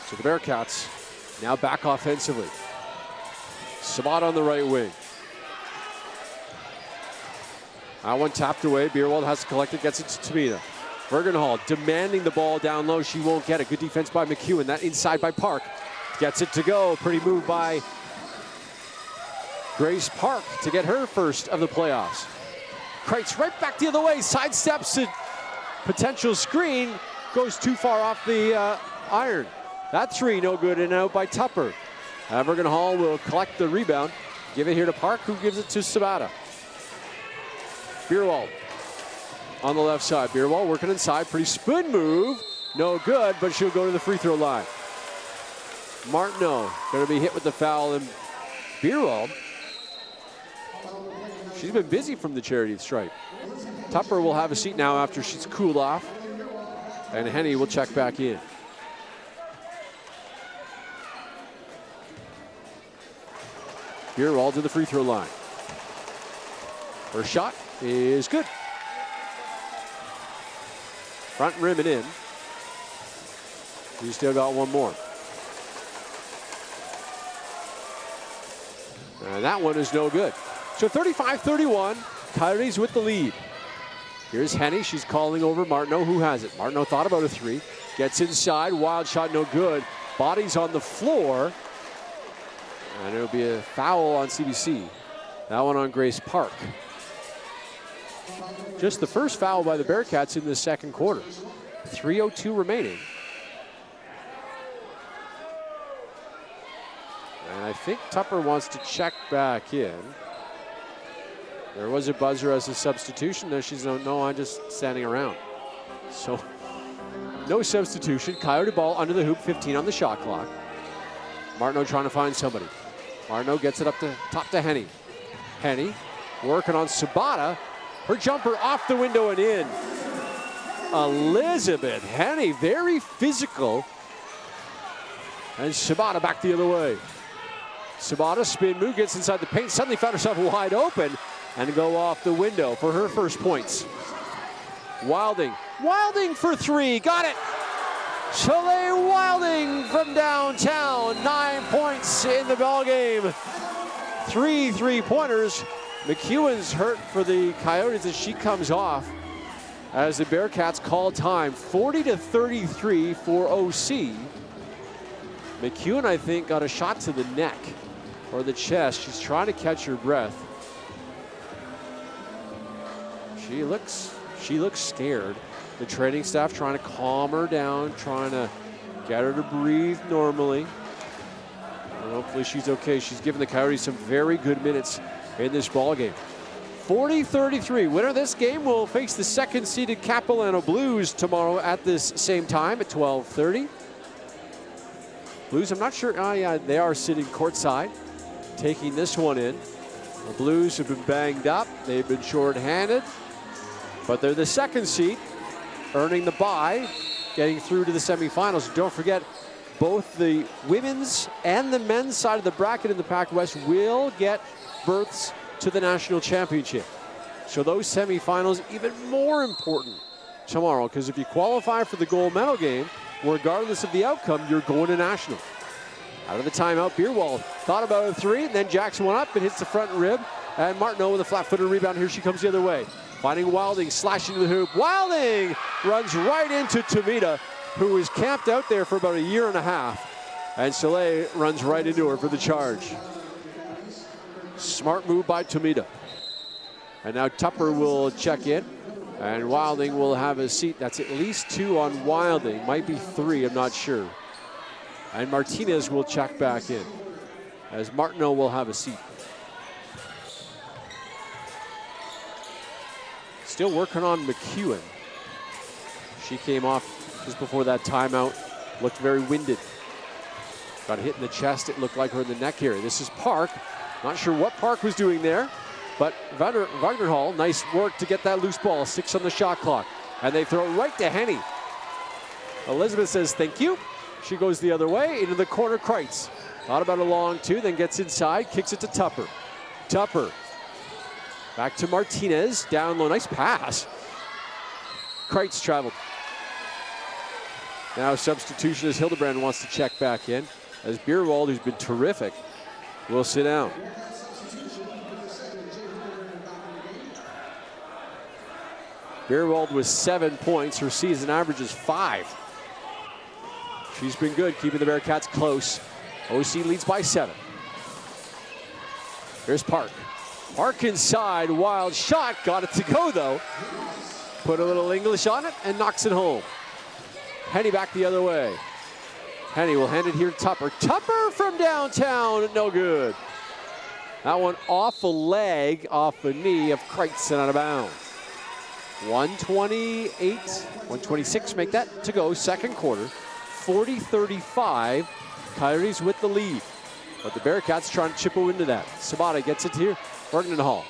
So the Bearcats now back offensively. Sabat on the right wing. That one tapped away. Bierwald has to collect it, gets it to Tamina. Bergenhall demanding the ball down low. She won't get it. Good defense by McEwen. That inside by Park. Gets it to go. Pretty move by Grace Park to get her first of the playoffs. Kreitz right back the other way. Sidesteps it. Potential screen. Goes too far off the iron. That three no good and out by Tupper. Bergenhall will collect the rebound. Give it here to Park, who gives it to Sabata. Bierwald on the left side. Bierwald working inside. Pretty spin move. No good, but she'll go to the free throw line. Martineau going to be hit with the foul, and Bierwald, she's been busy from the charity stripe. Tupper will have a seat now after she's cooled off, and Henny will check back in. Bierwald to the free throw line. Her shot is good. Front rim and in. We still got one more. And that one is no good. So 35-31, Coyotes with the lead. Here's Henny, she's calling over Martineau, who has it. Martineau thought about a three, gets inside, wild shot, no good. Bodies on the floor, and it'll be a foul on CBC. That one on Grace Park. Just the first foul by the Bearcats in the second quarter. 3:02 remaining. And I think Tupper wants to check back in. There was a buzzer as a substitution. There she's no, I'm just standing around. So no substitution. Coyote ball under the hoop, 15 on the shot clock. Martineau trying to find somebody. Martineau gets it up to top to Henny. Henny working on Sabata. Her jumper off the window and in. Elizabeth Henny, very physical. And Sabata back the other way. Sabata spin move, gets inside the paint, suddenly found herself wide open and go off the window for her first points. Wilding for three, got it. Soleil Wilding from downtown, 9 points in the ballgame. 3 3-pointers. McEwen's hurt for the Coyotes as she comes off as the Bearcats call time. 40-33 for OC. McEwen, I think, got a shot to the neck or the chest. She's trying to catch her breath. She looks scared. The training staff trying to calm her down, trying to get her to breathe normally. And hopefully she's okay. She's given the Coyotes some very good minutes in this ball game. 40-33. Winner of this game will face the second-seeded Capilano Blues tomorrow at this same time at 12:30. Blues, I'm not sure. Oh, yeah, they are sitting courtside, taking this one in. The Blues have been banged up. They've been short-handed, but they're the second seed, earning the bye, getting through to the semifinals. Don't forget, both the women's and the men's side of the bracket in the PACWEST will get berths to the national championship. So those semifinals even more important tomorrow, because if you qualify for the gold medal game, regardless of the outcome, you're going to national. Out of the timeout, Bierwald thought about a three, then jacks one up and hits the front rib. And Martineau with a flat-footed rebound. Here she comes the other way. Finding Wilding, slashing to the hoop. Wilding runs right into Tamita, who was camped out there for about a year and a half. And Soleil runs right into her for the charge. Smart move by Tamita. And now Tupper will check in. And Wilding will have a seat. That's at least 2 on Wilding. Might be 3, I'm not sure. And Martinez will check back in, as Martineau will have a seat. Still working on McEwen. She came off just before that timeout. Looked very winded. Got hit in the chest. It looked like her in the neck area. This is Park. Not sure what Park was doing there, but Wagnerhall, nice work to get that loose ball. 6 on the shot clock. And they throw it right to Henny. Elizabeth says thank you. She goes the other way into the corner. Kreitz thought about a long two, then gets inside, kicks it to Tupper. Tupper Back to Martinez, down low, nice pass. Kreitz traveled. Now substitution as Hildebrand wants to check back in, as Bierwald, who's been terrific, will sit down. Bierwald with 7 points. Her season average is 5. She's been good, keeping the Bearcats close. OC leads by 7. Here's Park. Park inside, wild shot. Got it to go, though. Put a little English on it and knocks it home. Henny back the other way. Henny will hand it here to Tupper. Tupper from downtown, no good. That one off a leg, off a knee of Kreitz and out of bounds. 128, 126 make that to go, second quarter. 40-35, Coyotes with the lead. But the Bearcats trying to chip into that. Sabata gets it here, Hall.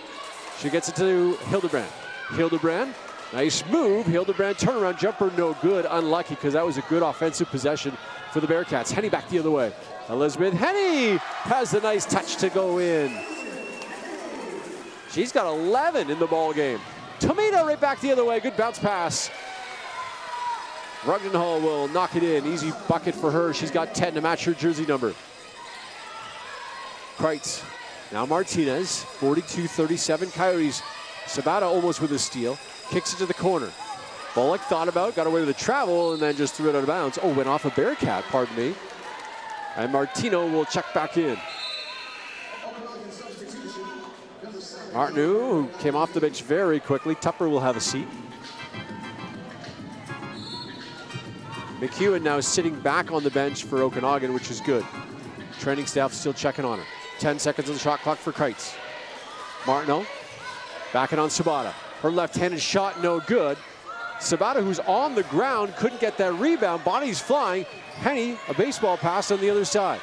She gets it to Hildebrand. Hildebrand, nice move. Hildebrand turnaround jumper, no good. Unlucky, because that was a good offensive possession for the Bearcats. Henny back the other way. Elizabeth Henny has the nice touch to go in. She's got 11 in the ball game. Tomita right back the other way. Good bounce pass. Hall will knock it in. Easy bucket for her. She's got 10 to match her jersey number. Kreitz. Now Martinez. 42-37 Coyotes. Sabata almost with a steal. Kicks it to the corner. Bullock thought about, got away with the travel, and then just threw it out of bounds. Oh, went off a Bearcat, pardon me. And Martino will check back in. Martineau, who came off the bench very quickly. Tupper will have a seat. McEwen now sitting back on the bench for Okanagan, which is good. Training staff still checking on her. 10 seconds on the shot clock for Kreitz. Martineau backing on Sabata. Her left-handed shot, no good. Sabata, who's on the ground, couldn't get that rebound. Body's flying. Henny, a baseball pass on the other side.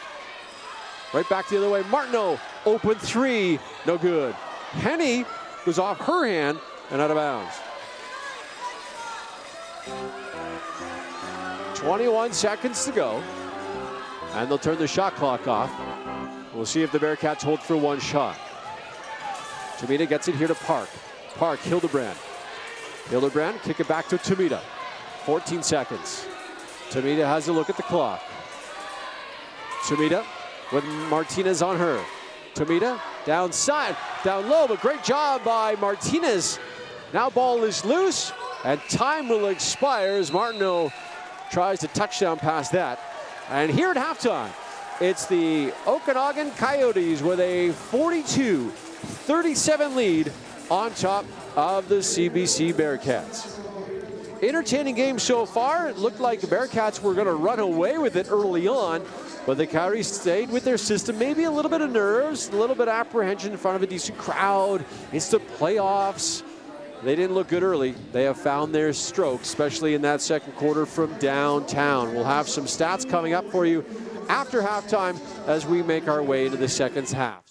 Right back the other way. Martineau, open three, no good. Henny goes off her hand and out of bounds. 21 seconds to go. And they'll turn the shot clock off. We'll see if the Bearcats hold for one shot. Tomita gets it here to Park. Park, Hildebrand. Hildebrand, kick it back to Tomita. 14 seconds. Tomita has a look at the clock. Tomita with Martinez on her. Tomita downside, down low, but great job by Martinez. Now ball is loose and time will expire as Martineau tries to touchdown past that. And here at halftime, it's the Okanagan Coyotes with a 42-37 lead on top of the CBC Bearcats. Entertaining game so far. It looked like the Bearcats were going to run away with it early on, but the Coyotes stayed with their system. Maybe a little bit of nerves, a little bit of apprehension in front of a decent crowd. It's the playoffs. They didn't look good early. They have found their stroke, especially in that second quarter from downtown. We'll have some stats coming up for you after halftime as we make our way into the second half.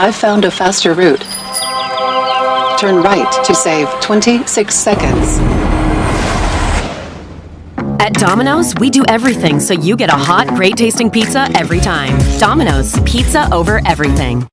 I've found a faster route. Turn right to save 26 seconds. At Domino's, we do everything so you get a hot, great tasting pizza every time. Domino's, pizza over everything.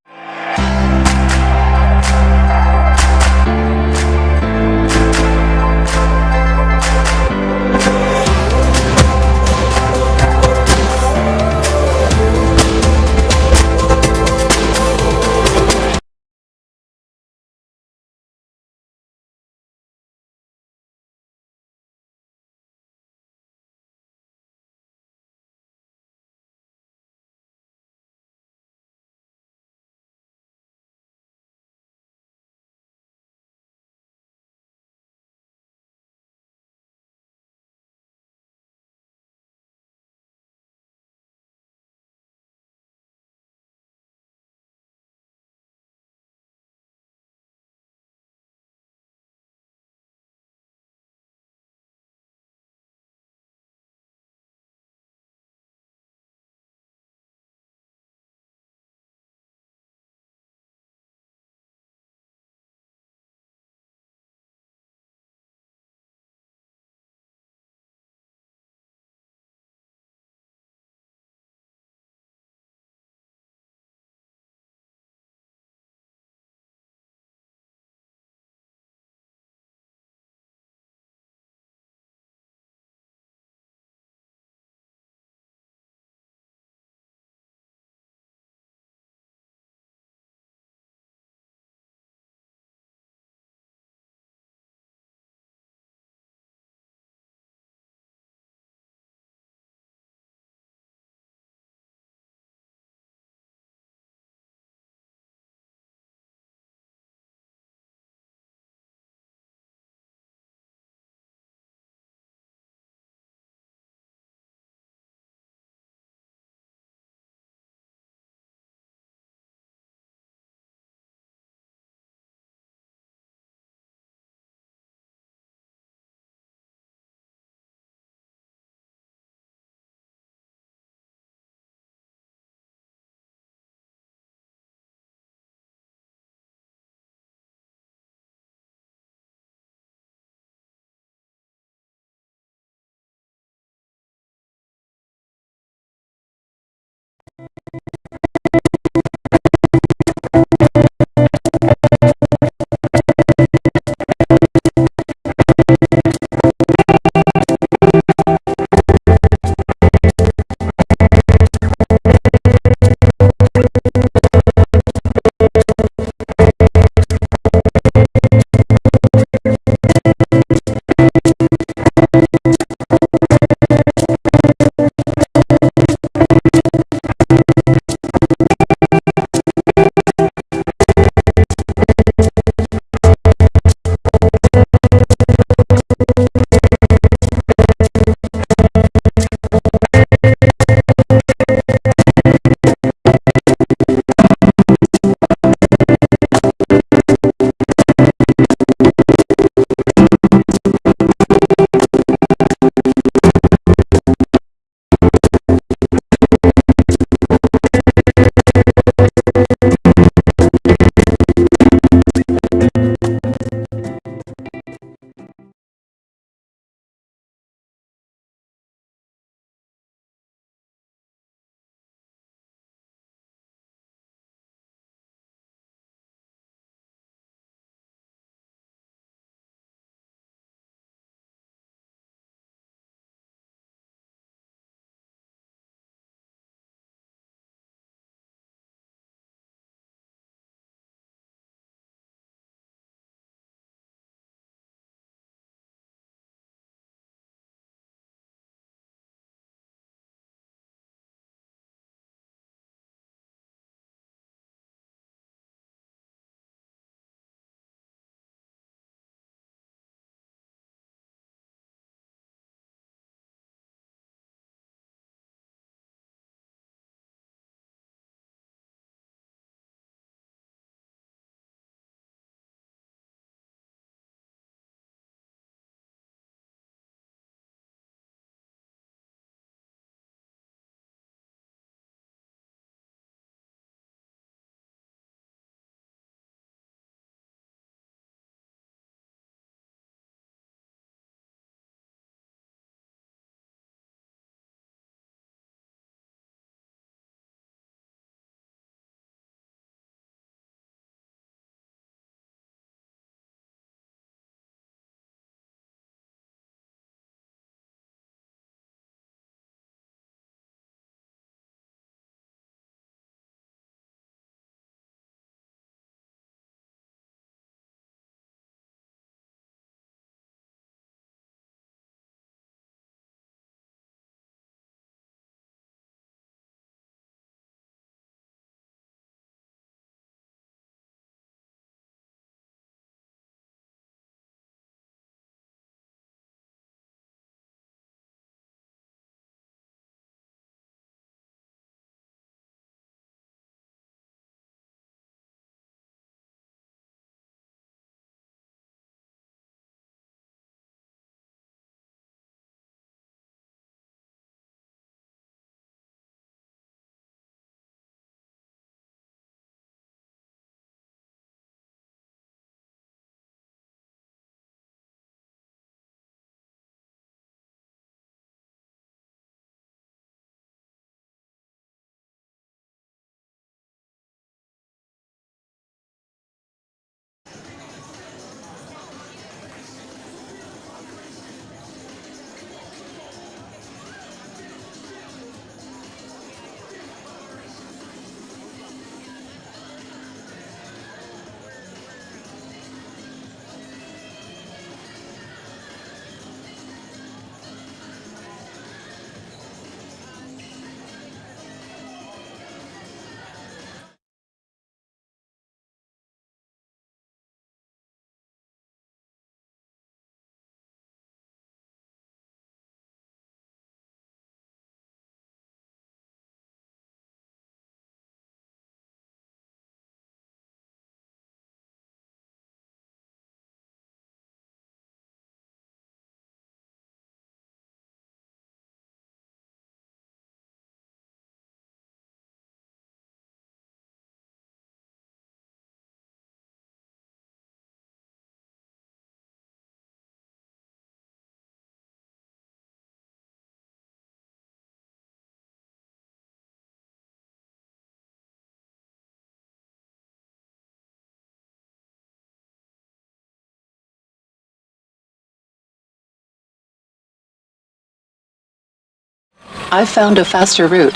I found a faster route.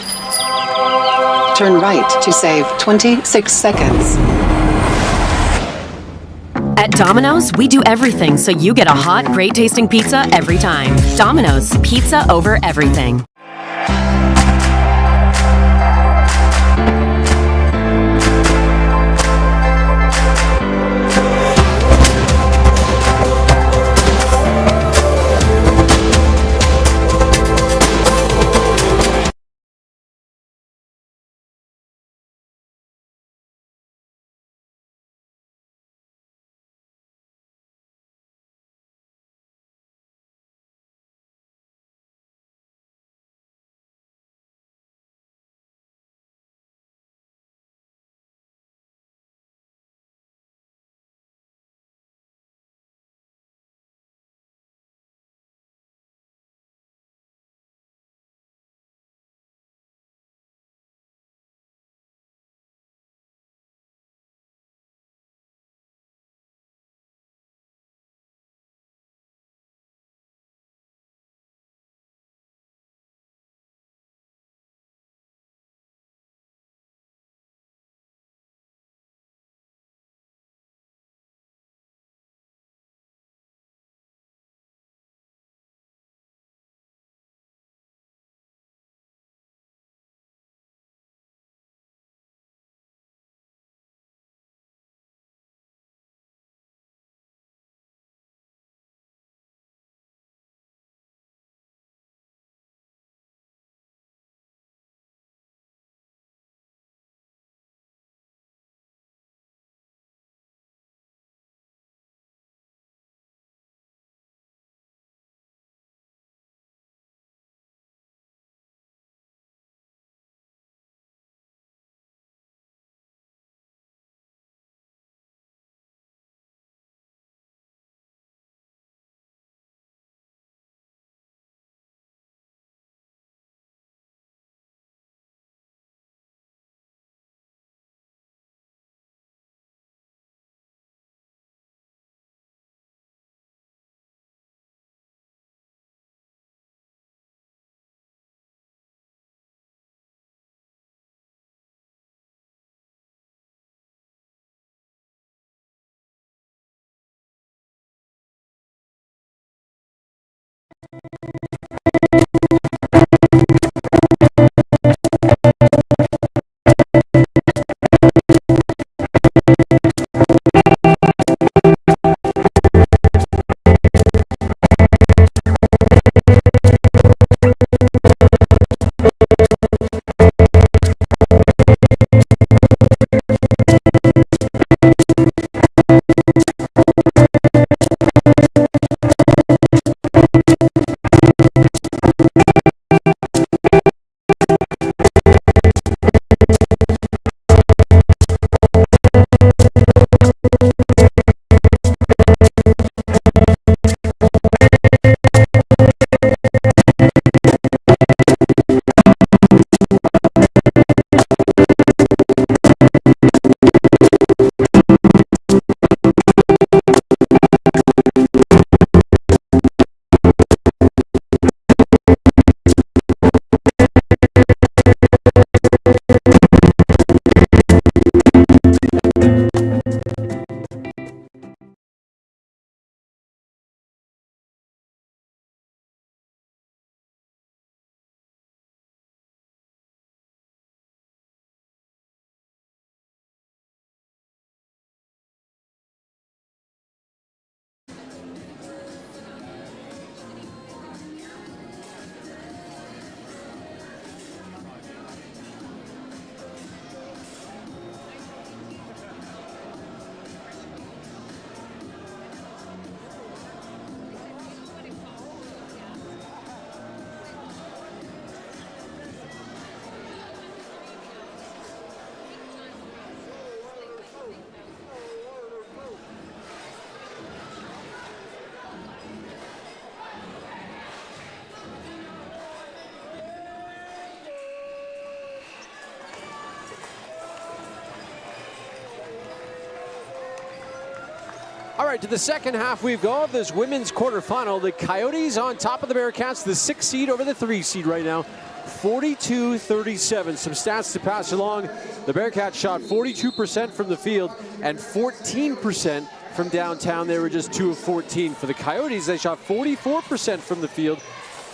Turn right to save 26 seconds. At Domino's, we do everything so you get a hot, great tasting pizza every time. Domino's, pizza over everything. All right, to the second half we go of this women's quarterfinal. The Coyotes on top of the Bearcats, the 6 seed over the 3 seed right now. 42-37. Some stats to pass along. The Bearcats shot 42% from the field and 14% from downtown. They were just 2 of 14. For the Coyotes, they shot 44% from the field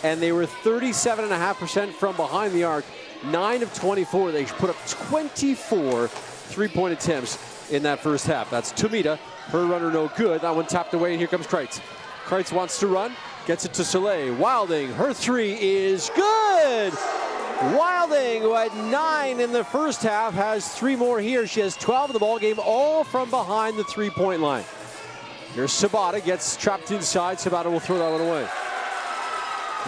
and they were 37.5% from behind the arc. 9 of 24. They put up 24 3-point attempts in that first half. That's Tomita. Her runner no good. That one tapped away, and here comes Kreitz. Kreitz wants to run, gets it to Soleil. Wilding, her three is good. Wilding, who had 9 in the first half, has 3 more here. She has 12 in the ball game, all from behind the 3-point line. Here's Sabata, gets trapped inside. Sabata will throw that one away.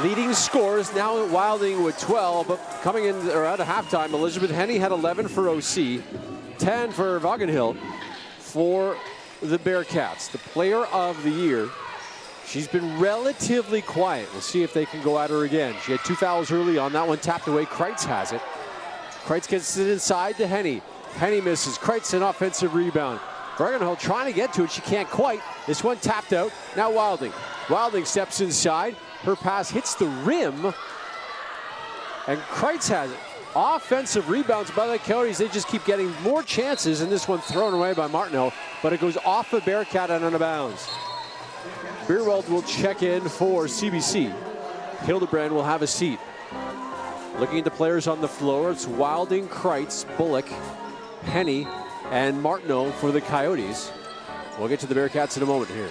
Leading scores now at Wilding with 12, but coming in or out of halftime, Elizabeth Henny had 11 for OC, 10 for Vaughan for the Bearcats. The player of the year. She's been relatively quiet. We'll see if they can go at her again. She had 2 fouls early on. That one tapped away. Kreitz has it. Kreitz gets it inside to Henny. Henny misses. Kreitz an offensive rebound. Vaughan trying to get to it. She can't quite. This one tapped out. Now Wilding. Wilding steps inside. Her pass hits the rim. And Kreitz has it. Offensive rebounds by the Coyotes. They just keep getting more chances. And this one thrown away by Martineau. But it goes off the Bearcat and out of bounds. Beerwald will check in for CBC. Hildebrand will have a seat. Looking at the players on the floor, it's Wilding, Kreitz, Bullock, Henny, and Martineau for the Coyotes. We'll get to the Bearcats in a moment here.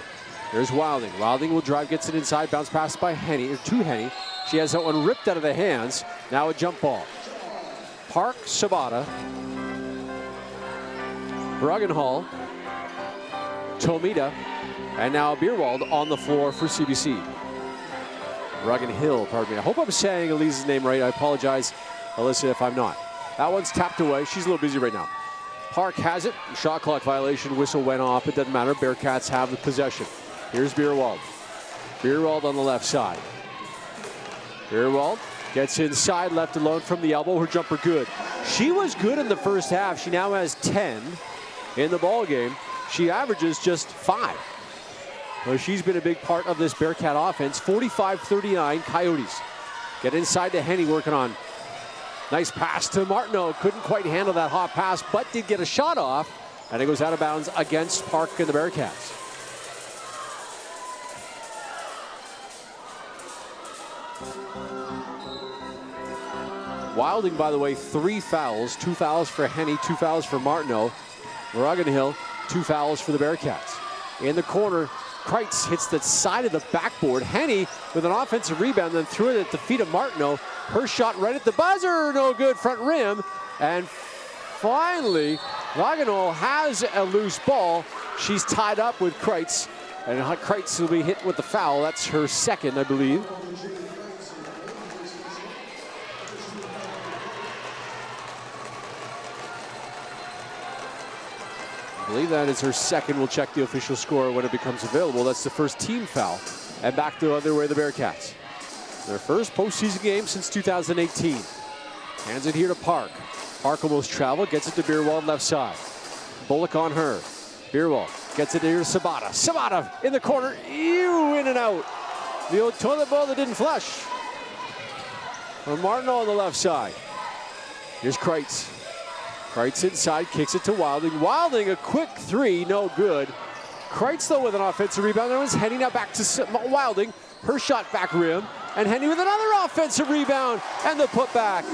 There's Wilding. Wilding will drive, gets it inside, bounce pass by Henny, or to Henny. She has that one ripped out of the hands. Now a jump ball. Park, Sabata, Bruggenhall, Tomita, and now Beerwald on the floor for CBC. Hill, pardon me. I hope I'm saying Elise's name right. I apologize, Alyssa, if I'm not. That one's tapped away. She's a little busy right now. Park has it. Shot clock violation. Whistle went off. It doesn't matter. Bearcats have the possession. Here's Beerwald. Beerwald on the left side. Beerwald gets inside, left alone from the elbow. Her jumper good. She was good in the first half. She now has 10 in the ball game. She averages just 5. Well, she's been a big part of this Bearcat offense. 45-39 Coyotes. Get inside to Henny, working on. Nice pass to Martineau. Couldn't quite handle that hot pass, but did get a shot off. And it goes out of bounds against Park and the Bearcats. Wilding, by the way, 3 fouls. 2 fouls for Henny, 2 fouls for Martineau. Hill, 2 fouls for the Bearcats. In the corner, Kreitz hits the side of the backboard. Henny with an offensive rebound, then threw it at the feet of Martineau. Her shot right at the buzzer, no good, front rim. And finally, Vaughan has a loose ball. She's tied up with Kreitz, and Kreitz will be hit with the foul. That's her second, I believe. I believe that is her second. We'll check the official score when it becomes available. That's the first team foul. And back the other way, the Bearcats. Their first postseason game since 2018. Hands it here to Park. Park almost traveled, gets it to Beerwald left side. Bullock on her. Beerwald gets it here to Sabata. Sabata in the corner. Ew, in and out. The old toilet bowl that didn't flush. From Martineau on the left side. Here's Kreitz. Kreitz inside, kicks it to Wilding. Wilding, a quick 3, no good. Kreitz, though, with an offensive rebound. There was Henny, now back to Wilding. Her shot back rim. And Henny with another offensive rebound. And the putback.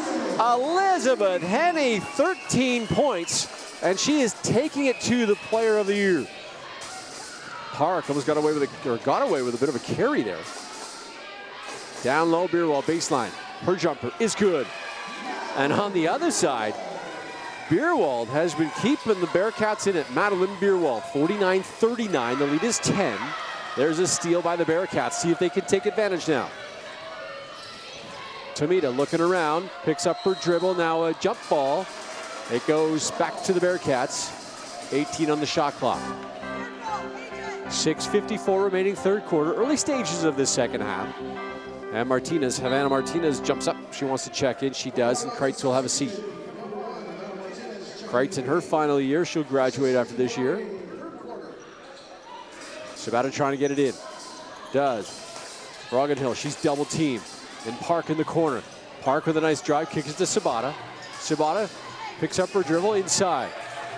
Elizabeth Henny, 13 points. And she is taking it to the player of the year. Park almost got away with a bit of a carry there. Down low, Beerwald, baseline. Her jumper is good. And on the other side, Beerwald has been keeping the Bearcats in it. Madeline Beerwald, 49-39. The lead is 10. There's a steal by the Bearcats. See if they can take advantage now. Tomita looking around, picks up her dribble. Now a jump ball. It goes back to the Bearcats. 18 on the shot clock. 6:54 remaining third quarter. Early stages of this second half. And Havana Martinez jumps up. She wants to check in. She does, and Kreitz will have a seat. Kreitz in her final year. She'll graduate after this year. Sabata trying to get it in. Does. Hill, she's double teamed. And Park in the corner. Park with a nice drive, kicks it to Sabata. Sabata picks up her dribble inside.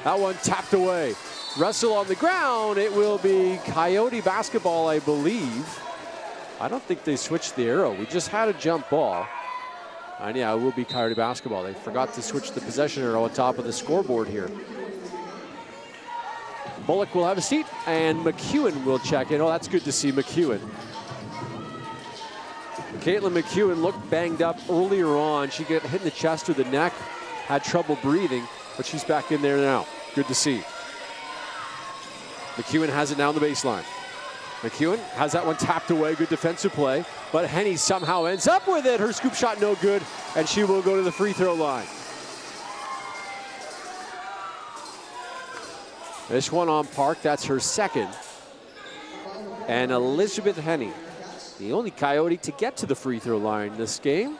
That one tapped away. Wrestle on the ground. It will be Coyote basketball, I believe. I don't think they switched the arrow. We just had a jump ball. And yeah, it will be Coyote basketball. They forgot to switch the possession arrow on top of the scoreboard here. Bullock will have a seat, and McEwen will check in. Oh, that's good to see McEwen. Caitlin McEwen looked banged up earlier on. She got hit in the chest or the neck, had trouble breathing, but she's back in there now. Good to see. McEwen has it now on the baseline. McEwen has that one tapped away. Good defensive play, but Henny somehow ends up with it. Her scoop shot no good, and she will go to the free throw line. This one on Park, that's her second. And Elizabeth Henny, the only Coyote to get to the free throw line this game.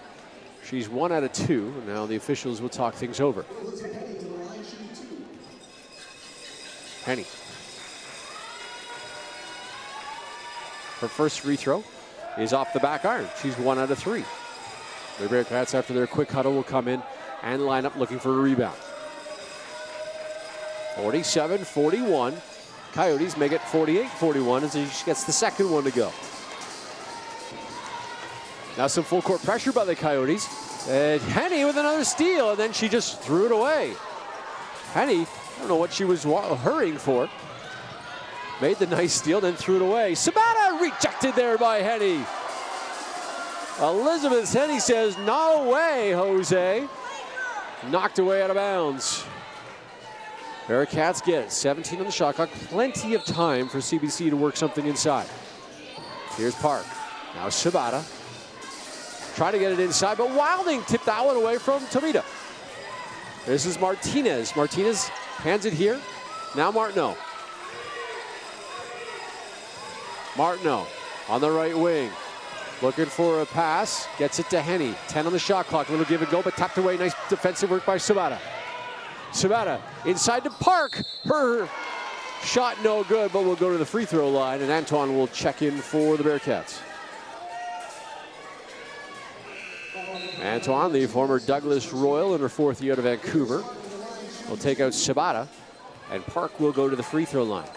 She's 1 out of 2. Now the officials will talk things over. Henny. Her first free throw is off the back iron. She's 1 out of 3. The Bearcats, after their quick huddle, will come in and line up looking for a rebound. 47-41. Coyotes make it 48-41 as she gets the second one to go. Now some full court pressure by the Coyotes. And Henny with another steal, and then she just threw it away. Henny, I don't know what she was hurrying for. Made the nice steal, then threw it away. Sabata rejected there by Henny. Elizabeth Henny says, no way, Jose. Knocked away out of bounds. Bearcats get it. 17 on the shot clock. Plenty of time for CBC to work something inside. Here's Park. Now Sabata. Trying to get it inside, but Wilding tipped that one away from Tomita. This is Martinez. Martinez hands it here. Now Martineau. Martineau on the right wing. Looking for a pass. Gets it to Henny. 10 on the shot clock. A little give and go, but tapped away. Nice defensive work by Sabata. Sabata inside to Park. Her shot no good, but will go to the free throw line, and Antoine will check in for the Bearcats. Antoine, the former Douglas Royal in her 4th year out of Vancouver, will take out Sabata, and Park will go to the free throw line.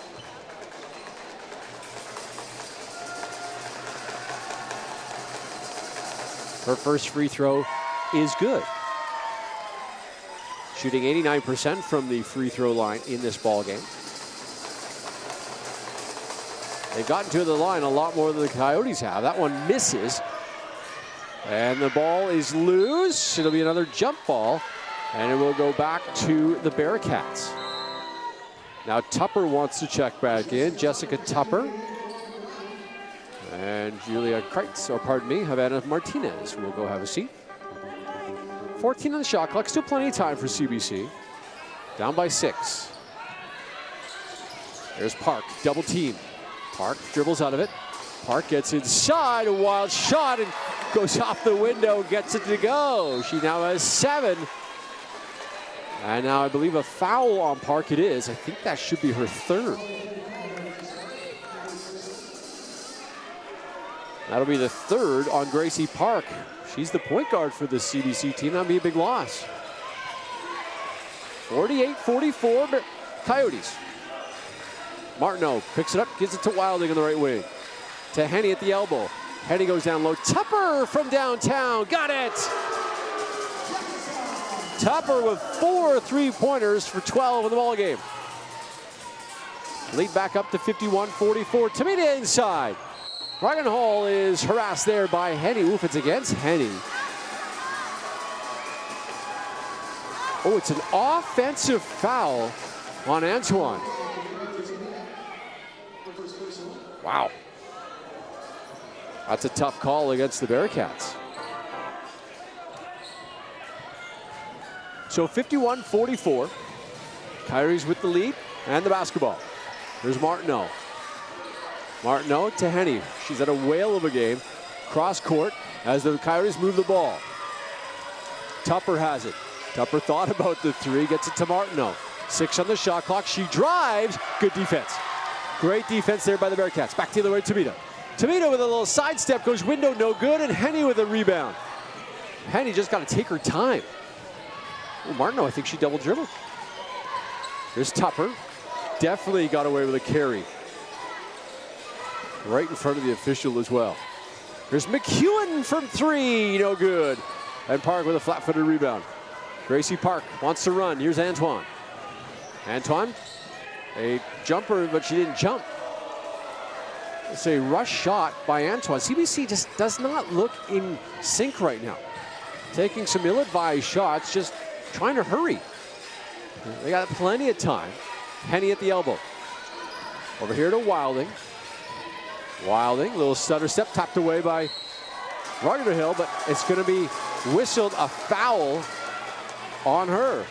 Her first free throw is good. Shooting 89% from the free throw line in this ball game. They've gotten to the line a lot more than the Coyotes have. That one misses. And the ball is loose. It'll be another jump ball. And it will go back to the Bearcats. Now Tupper wants to check back in. Jessica Tupper. And Julia Kreitz, or pardon me, Havana Martinez will go have a seat. 14 on the shot clock. Still plenty of time for CBC. Down by 6. There's Park. Double team. Park dribbles out of it. Park gets inside. A wild shot and goes off the window. Gets it to go. She now has 7. And now I believe a foul on Park it is. I think that should be her 3rd. That'll be the 3rd on Gracie Park. She's the point guard for the CBC team. That'll be a big loss. 48-44 Coyotes. Martineau picks it up, gives it to Wilding on the right wing. To Henny at the elbow. Henny goes down low. Tupper from downtown. Got it! Tupper with 4 3-pointers for 12 in the ball game. Lead back up to 51-44. Tomita inside. Ryan Hall is harassed there by Henny. Oof, it's against Henny. Oh, it's an offensive foul on Antoine. Wow. That's a tough call against the Bearcats. So 51-44. Coyotes with the lead and the basketball. Here's Martineau. Martineau to Henny. She's had a whale of a game. Cross court as the Coyotes move the ball. Tupper has it. Tupper thought about the 3, gets it to Martineau. 6 on the shot clock. She drives. Good defense. Great defense there by the Bearcats. Back the other way to Tomita. Tomita with a little sidestep goes window, no good, and Henny with a rebound. Henny just got to take her time. Oh, Martineau, I think she double dribbled. Here's Tupper. Definitely got away with a carry. Right in front of the official as well. Here's McEwen from 3, no good. And Park with a flat-footed rebound. Gracie Park wants to run. Here's Antoine. Antoine, a jumper, but she didn't jump. It's a rush shot by Antoine. CBC just does not look in sync right now. Taking some ill-advised shots, just trying to hurry. They got plenty of time. Henny at the elbow. Over here to Wilding. Wilding, little stutter step, tapped away by Hill, but it's going to be whistled a foul on her.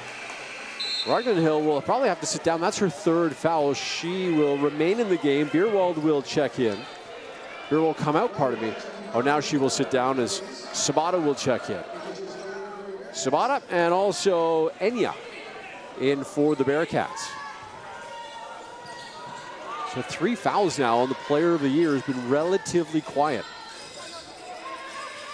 Hill will probably have to sit down. That's her 3rd foul. She will remain in the game. Beerwald will check in. Beer will come out, pardon me. Oh, now she will sit down as Sabata will check in. Sabata and also Enya in for the Bearcats. So 3 fouls now, and the player of the year has been relatively quiet.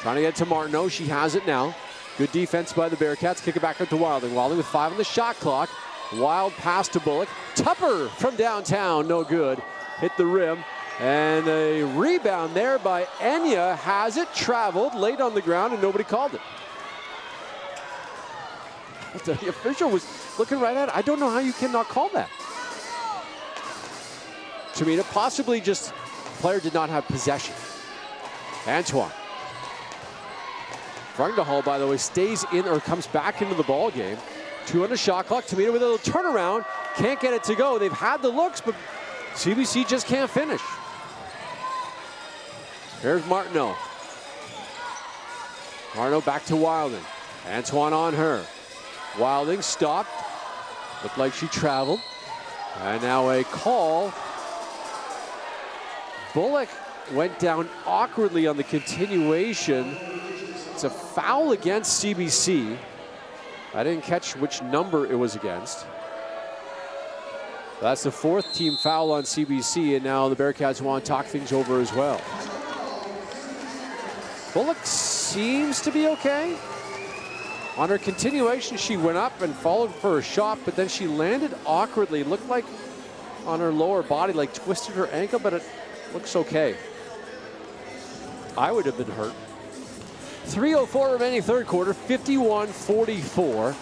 Trying to get to Martineau. She has it now. Good defense by the Bearcats. Kick it back up to Wilding. Wilding with 5 on the shot clock. Wild pass to Bullock. Tupper from downtown, no good. Hit the rim. And a rebound there by Enya. Has it traveled late on the ground, and nobody called it. The official was looking right at it. I don't know how you cannot call that. Tamina, possibly just player did not have possession. Antoine. Hall, by the way, stays in or comes back into the ball game. 2 on the shot clock. Tamina with a little turnaround. Can't get it to go. They've had the looks, but CBC just can't finish. Here's Martineau. Martineau back to Wilding. Antoine on her. Wilding stopped. Looked like she traveled. And now a call. Bullock went down awkwardly on the continuation. It's a foul against CBC. I didn't catch which number it was against. That's the 4th team foul on CBC, and now the Bearcats want to talk things over as well. Bullock seems to be okay. On her continuation, she went up and followed for a shot, but then she landed awkwardly. Looked like on her lower body, like twisted her ankle, but it looks okay. I would have been hurt. 3:04 remaining 3rd quarter, 51-44.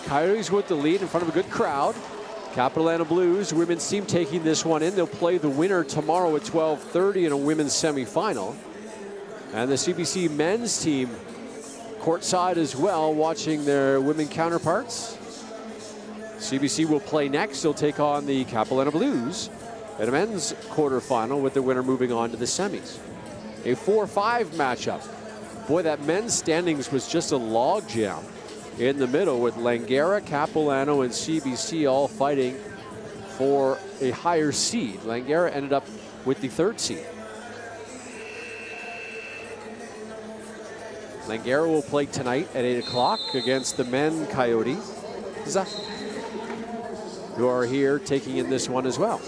Coyotes with the lead in front of a good crowd. Capilano Blues, women's team taking this one in. They'll play the winner tomorrow at 12:30 in a women's semifinal. And the CBC men's team courtside as well, watching their women counterparts. CBC will play next. They'll take on the Capilano Blues at a men's quarterfinal, with the winner moving on to the semis. A 4-5 matchup. Boy, that men's standings was just a logjam in the middle, with Langara, Capilano, and CBC all fighting for a higher seed. Langara ended up with the 3rd seed. Langara will play tonight at 8 o'clock against the men Coyotes, who are here taking in this one as well.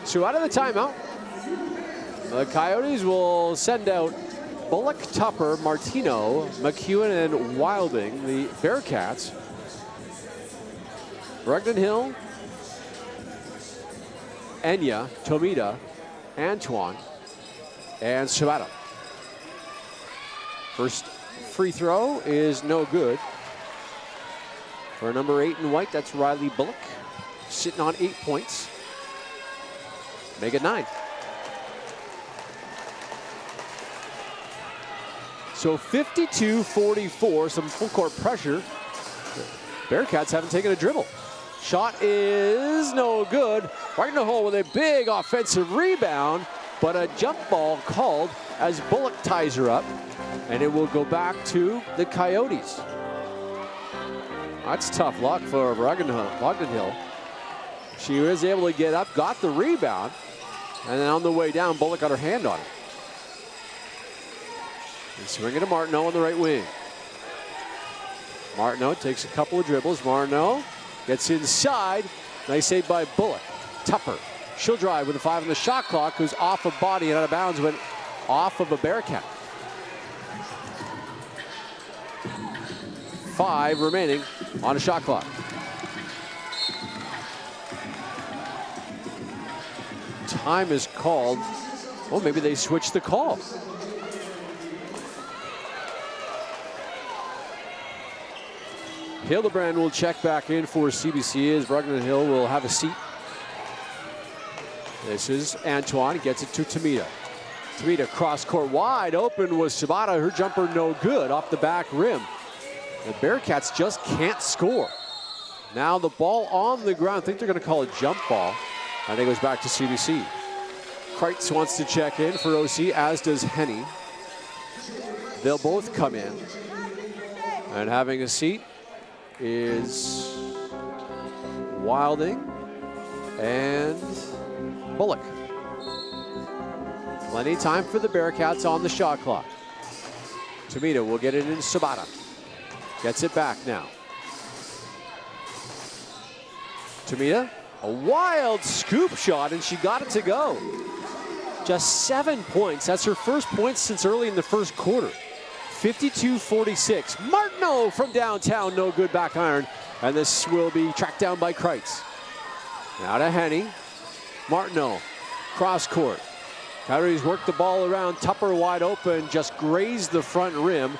So out of the timeout, the Coyotes will send out Bullock, Tupper, Martino, McEwen, and Wilding. The Bearcats, Hill, Enya, Tomita, Antoine, and Sabata. First free throw is no good. For number 8 in white, that's Riley Bullock, sitting on 8 points. Make it 9. So 52-44, some full court pressure. Bearcats haven't taken a dribble. Shot is no good. Right in the hole with a big offensive rebound, but a jump ball called as Bullock ties her up, and it will go back to the Coyotes. That's tough luck for Hill. She was able to get up, got the rebound, and then on the way down, Bullock got her hand on it. And swinging to Martineau on the right wing. Martineau takes a couple of dribbles. Martineau gets inside. Nice save by Bullock. Tupper She'll drive with a 5 on the shot clock, who's off of body and out of bounds, went off of a Bearcat. 5 remaining on a shot clock. Time is called. Oh, maybe they switched the call. Hildebrand will check back in for CBC as Brogden Hill will have a seat. This is Antoine. He gets it to Tamita. Tamita cross court wide open was Sabata. Her jumper no good off the back rim. The Bearcats just can't score. Now the ball on the ground. I think they're going to call a jump ball. And it goes back to CBC. Kreitz wants to check in for OC, as does Henny. They'll both come in. And having a seat is Wilding and Bullock. Plenty of time for the Bearcats on the shot clock. Tamita will get it in Sabata. Gets it back now. Tamita, a wild scoop shot, and she got it to go. Just 7 points. That's her first points since early in the first quarter. 52-46. Martineau from downtown, no good back iron. And this will be tracked down by Kreitz. Now to Henny. Martineau, cross court. Coyotes work the ball around. Tupper wide open, just grazed the front rim.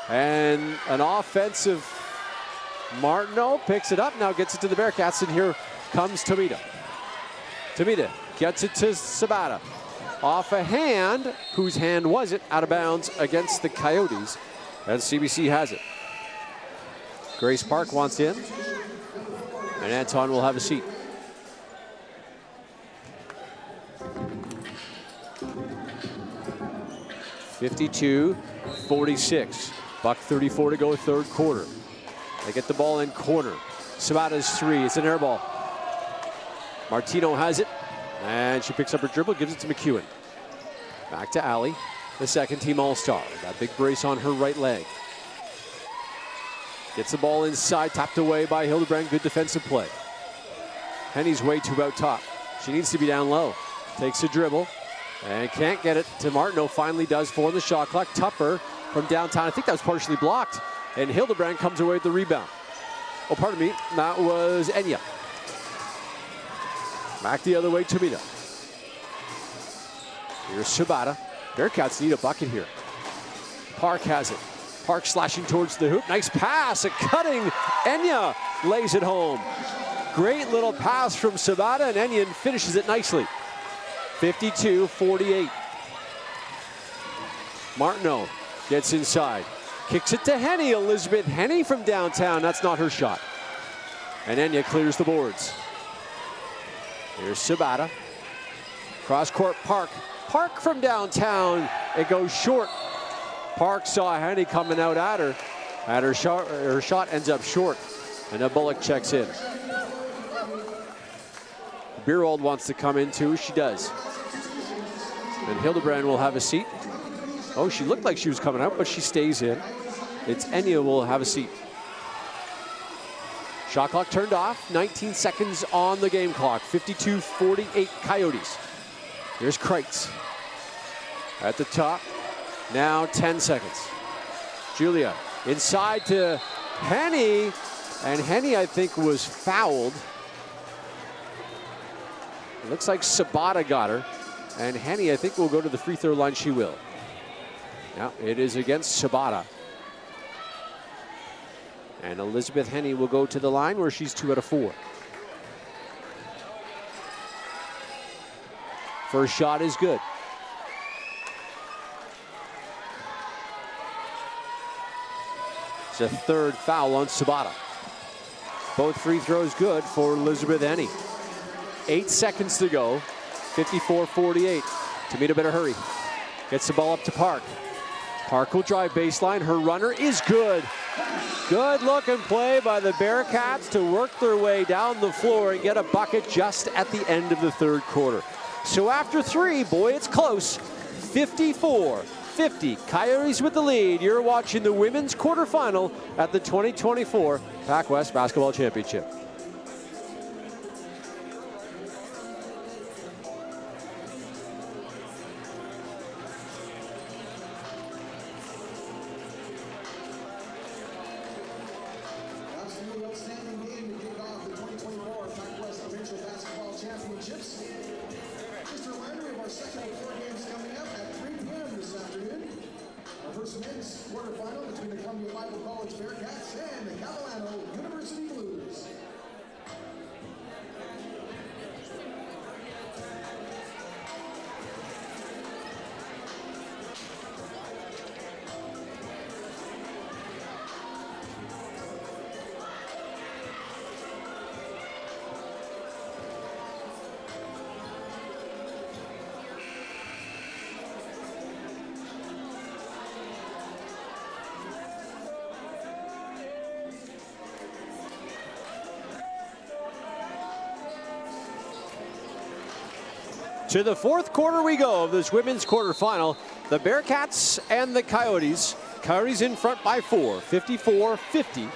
And an offensive Martineau picks it up, now gets it to the Bearcats, and here comes Tamita. Tamita gets it to Sabata. Off a hand, whose hand was it? Out of bounds against the Coyotes, and CBC has it. Grace Park wants in, and Anton will have a seat. (52-46). Buck 34 to go, third quarter. They get the ball in corner. Sabata's 3, it's an air ball. Martino has it, and she picks up her dribble, gives it to McEwen. Back to Alley, the second team All-Star. That big brace on her right leg. Gets the ball inside, tapped away by Hildebrand, good defensive play. Henny's way too out top. She needs to be down low. Takes a dribble, and can't get it to Martineau, finally does for the shot clock. Tupper from downtown, I think that was partially blocked, and Hildebrand comes away with the rebound. Oh, pardon me, that was Enya. Back the other way, Tamita. Here's Sabata. Bearcats need a bucket here. Park has it. Park slashing towards the hoop. Nice pass, a cutting Enya lays it home. Great little pass from Sabata, and Enya finishes it nicely. 52-48. Martineau gets inside. Kicks it to Henny. Elizabeth Henny from downtown. That's not her shot. And Enya clears the boards. Here's Sabata. Cross court Park. Park from downtown. It goes short. Park saw Henny coming out at her. And her shot ends up short. And then Bullock checks in. Beerwald wants to come in too. She does. And Hildebrand will have a seat. Oh, she looked like she was coming out, but she stays in. It's Enya will have a seat. Shot clock turned off. 19 seconds on the game clock. 52-48 Coyotes. Here's Kreitz. At the top. Now 10 seconds. Julia inside to Henny. And Henny, I think, was fouled. It looks like Sabata got her. And Henny, I think, will go to the free throw line. She will. Now it is against Sabata. And Elizabeth Henny will go to the line where she's 2 out of 4. First shot is good. It's a third foul on Sabata. Both free throws good for Elizabeth Henny. 8 seconds to go. 54-48. Tamita better hurry. Gets the ball up to Park. Park will drive baseline. Her runner is good. Good looking play by the Bearcats to work their way down the floor and get a bucket just at the end of the third quarter. So after 3, boy, it's close. 54-50. Coyotes with the lead. You're watching the women's quarterfinal at the 2024 PACWEST Basketball Championship. men's quarterfinal between the Columbia Bible College Bearcats and the Kelowna University Blues. To the fourth quarter we go of this women's quarterfinal. The Bearcats and the Coyotes. Coyotes in front by 4, 54-50.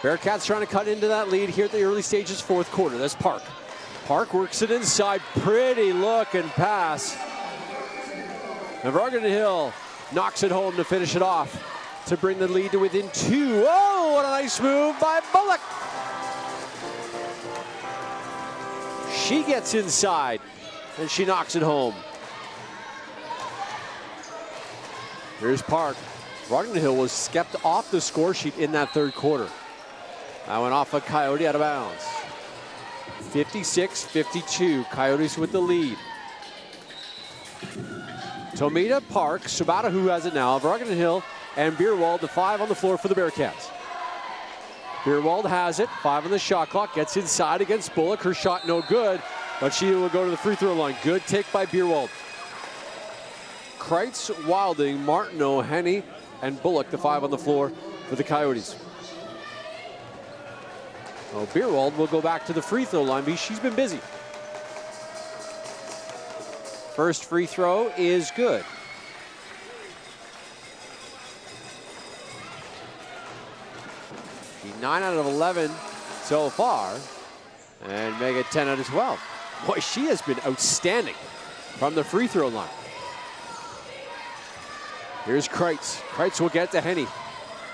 Bearcats trying to cut into that lead here at the early stages, fourth quarter. That's Park. Park works it inside. Pretty looking pass. And Vargan Hill knocks it home to finish it off to bring the lead to within 2. Oh, what a nice move by Bullock. She gets inside. And she knocks it home. Here's Park. Roggenhill was kept off the score sheet in that third quarter. That went off a Coyote out of bounds. 56-52. Coyotes with the lead. Tomita, Park, Sabata, who has it now, Roggenhill, and Bierwald, the 5 on the floor for the Bearcats. Bierwald has it. 5 on the shot clock. Gets inside against Bullock. Her shot no good. But she will go to the free throw line. Good take by Bierwald. Kreitz, Wilding, Martineau, Henny, and Bullock, the 5 on the floor for the Coyotes. Oh, Bierwald will go back to the free throw line because she's been busy. First free throw is good. She's 9 out of 11 so far. And make it 10 out of 12. Boy, she has been outstanding from the free throw line. Here's Kreitz. Kreitz will get to Henny.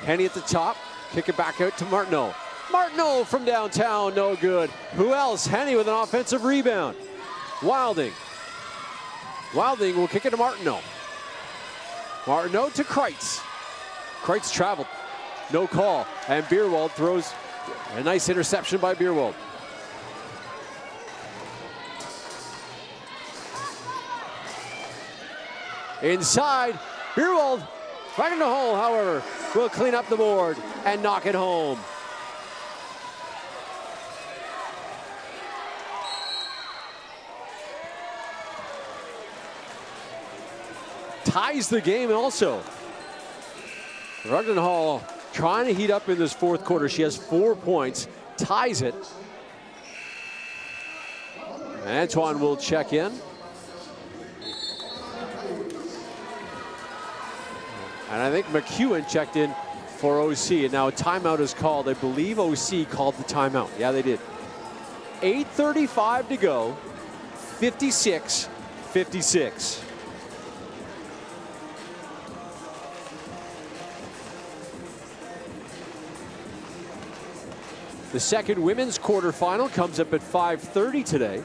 Henny at the top. Kick it back out to Martineau. Martineau from downtown, no good. Who else? Henny with an offensive rebound. Wilding. Wilding will kick it to Martineau. Martineau to Kreitz. Kreitz traveled. No call. And Bierwald throws a nice interception by Bierwald. Inside, Bierwald, back in the hole, however, will clean up the board and knock it home. Ties the game also. Rugdenhall trying to heat up in this fourth quarter. She has 4 points, ties it. Antoine will check in. And I think McEwen checked in for OC. And now a timeout is called. I believe OC called the timeout. Yeah, they did. 8:35 to go. 56-56. The second women's quarterfinal comes up at 5:30 today.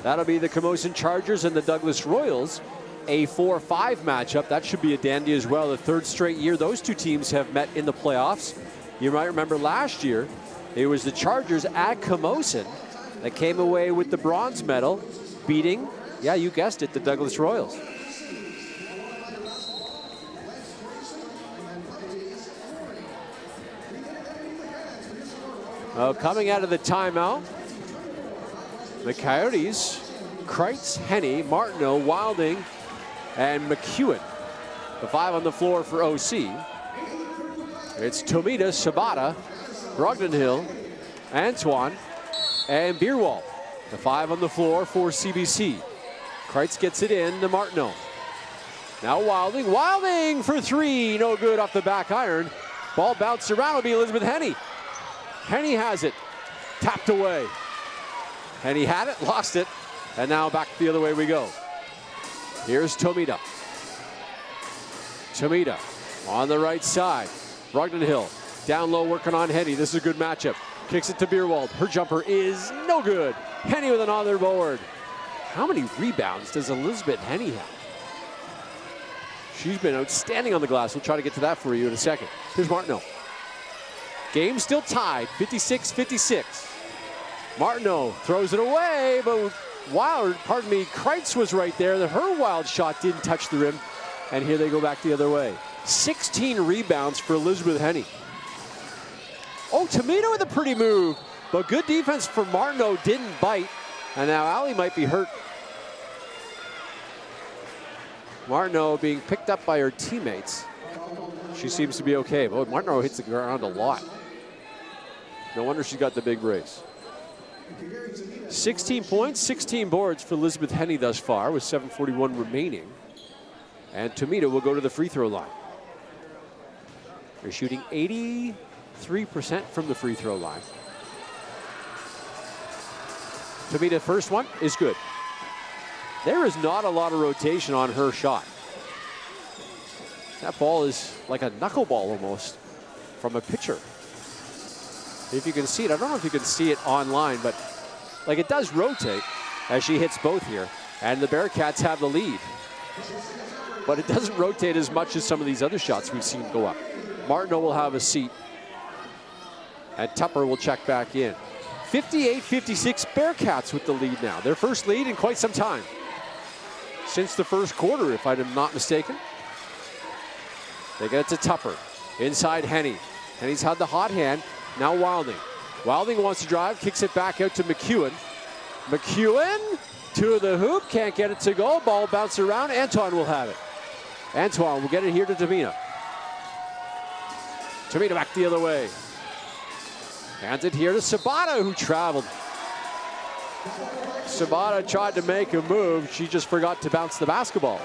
That'll be the Camosun Chargers and the Douglas Royals. A 4-5 matchup. That should be a dandy as well. The third straight year those two teams have met in the playoffs. You might remember last year, it was the Chargers at Camosun that came away with the bronze medal, beating, yeah, you guessed it, the Douglas Royals. Well, coming out of the timeout, the Coyotes, Kreitz, Henny, Martineau, Wilding, and McEwen. The 5 on the floor for OC. It's Tomita, Sabata, Brogdenhill, Antoine, and Bierwald. The 5 on the floor for CBC. Kreitz gets it in to Martineau. Now Wilding. Wilding for 3. No good off the back iron. Ball bounced around. It'll be Elizabeth Henny. Henny has it. Tapped away. Henny had it, lost it, and now back the other way we go. Here's Tomita. Tomita on the right side. Brogdenhill down low working on Henny. This is a good matchup. Kicks it to Bierwald. Her jumper is no good. Henny with another board. How many rebounds does Elizabeth Henny have? She's been outstanding on the glass. We'll try to get to that for you in a second. Here's Martineau. Game still tied, 56-56. Martineau throws it away, but Kreitz was right there. Her wild shot didn't touch the rim, and here they go back the other way. 16 rebounds for Elizabeth Henny. Oh, Tomito with a pretty move, but good defense for Martineau, didn't bite, and now Allie might be hurt. Martineau being picked up by her teammates. She seems to be okay, but Martineau hits the ground a lot. No wonder she got the big brace. 16 points, 16 boards for Elizabeth Henny thus far with 7:41 remaining. And Tomita will go to the free throw line. They're shooting 83% from the free throw line. Tomita, first one is good. There is not a lot of rotation on her shot. That ball is like a knuckleball almost from a pitcher. If you can see it, I don't know if you can see it online, but like it does rotate as she hits both here. And the Bearcats have the lead. But it doesn't rotate as much as some of these other shots we've seen go up. Martineau will have a seat. And Tupper will check back in. 58-56 Bearcats with the lead now. Their first lead in quite some time. Since the first quarter, if I'm not mistaken. They get it to Tupper. Inside Henny. Henny's had the hot hand. Now Wilding. Wilding wants to drive, kicks it back out to McEwen. McEwen to the hoop, can't get it to go. Ball bounces around. Antoine will have it. Antoine will get it here to Tamina. Tamina back the other way. Hands it here to Sabata, who traveled. Sabata tried to make a move. She just forgot to bounce the basketball.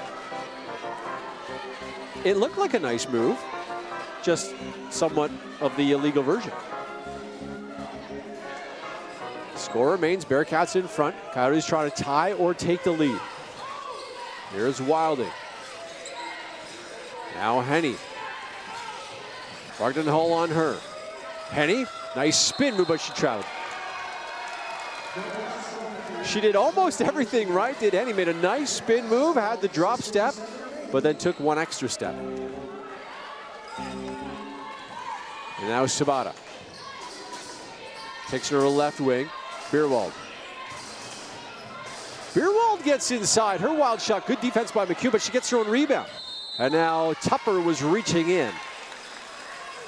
It looked like a nice move, just somewhat of the illegal version. Score remains Bearcats in front. Coyotes trying to tie or take the lead. Here's Wilding. Now Henny. Brogdon Hull on her. Henny, nice spin move, but she traveled. She did almost everything right, did Henny. Made a nice spin move, had the drop step, but then took one extra step. And now Sabata. Takes her to the left wing. Beerwald. Beerwald gets inside. Her wild shot. Good defense by McHugh, but she gets her own rebound. And now Tupper was reaching in.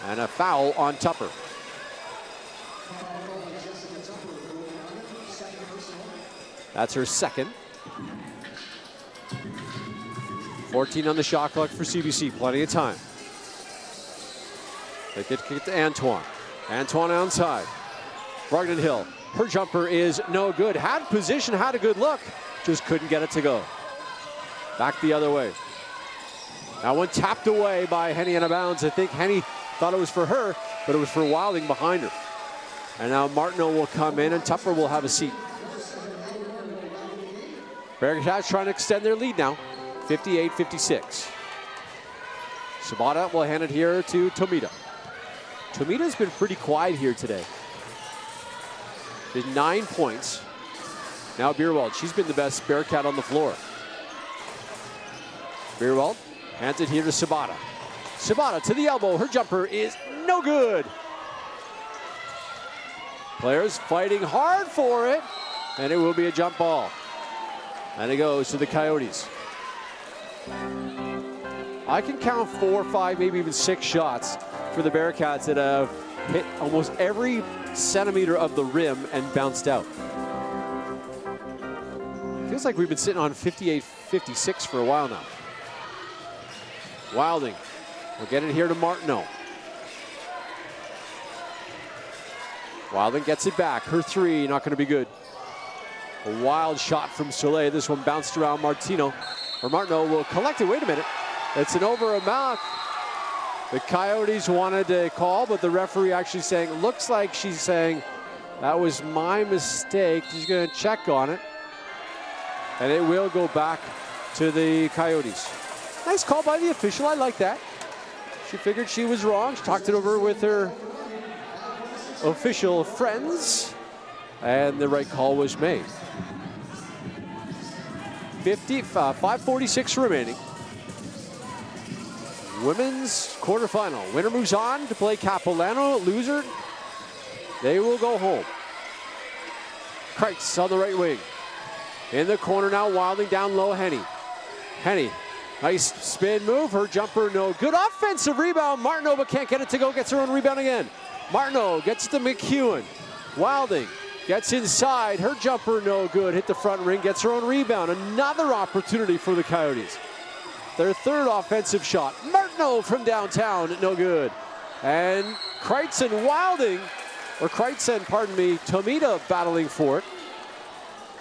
And a foul on Tupper. That's her second. 14 on the shot clock for CBC. Plenty of time. They get kicked to Antoine. Antoine outside. Brogdon Hill. Her jumper is no good. Had position, had a good look. Just couldn't get it to go. Back the other way. That one tapped away by Henny out of bounds. I think Henny thought it was for her, but it was for Wilding behind her. And now Martineau will come in and Tupper will have a seat. Bearcats trying to extend their lead now. 58-56. Sabata will hand it here to Tomita. Tomita's been pretty quiet here today. Did 9 points. Now Beerwald, she's been the best Bearcat on the floor. Beerwald hands it here to Sabata. Sabata to the elbow, her jumper is no good. Players fighting hard for it, and it will be a jump ball. And it goes to the Coyotes. I can count 4, 5, maybe even 6 shots for the Bearcats that have hit almost every centimeter of the rim and bounced out. Feels like we've been sitting on 58-56 for a while now. Wilding will get it here to Martineau. Wilding gets it back. Her three, not going to be good. A wild shot from Soleil. This one bounced around Martineau. Or Martineau will collect it. Wait a minute. It's an over amount. The Coyotes wanted a call, but the referee actually saying, looks like she's saying, that was my mistake. She's going to check on it. And it will go back to the Coyotes. Nice call by the official. I like that. She figured she was wrong. She talked it over with her official friends. And the right call was made. 5:46 remaining. women's quarterfinal. Winner moves on to play Capilano. Loser, they will go home. Kreitz on the right wing. In the corner now, Wilding down low, Henny. Henny, nice spin move. Her jumper, no good. Offensive rebound. Martineau, but can't get it to go. Gets her own rebound again. Martineau gets to McEwen. Wilding gets inside. Her jumper, no good. Hit the front ring, gets her own rebound. Another opportunity for the Coyotes. Their third offensive shot. Martineau from downtown, no good. And Kreitz and Wilding, or Kreitz and, pardon me, Tomita battling for it.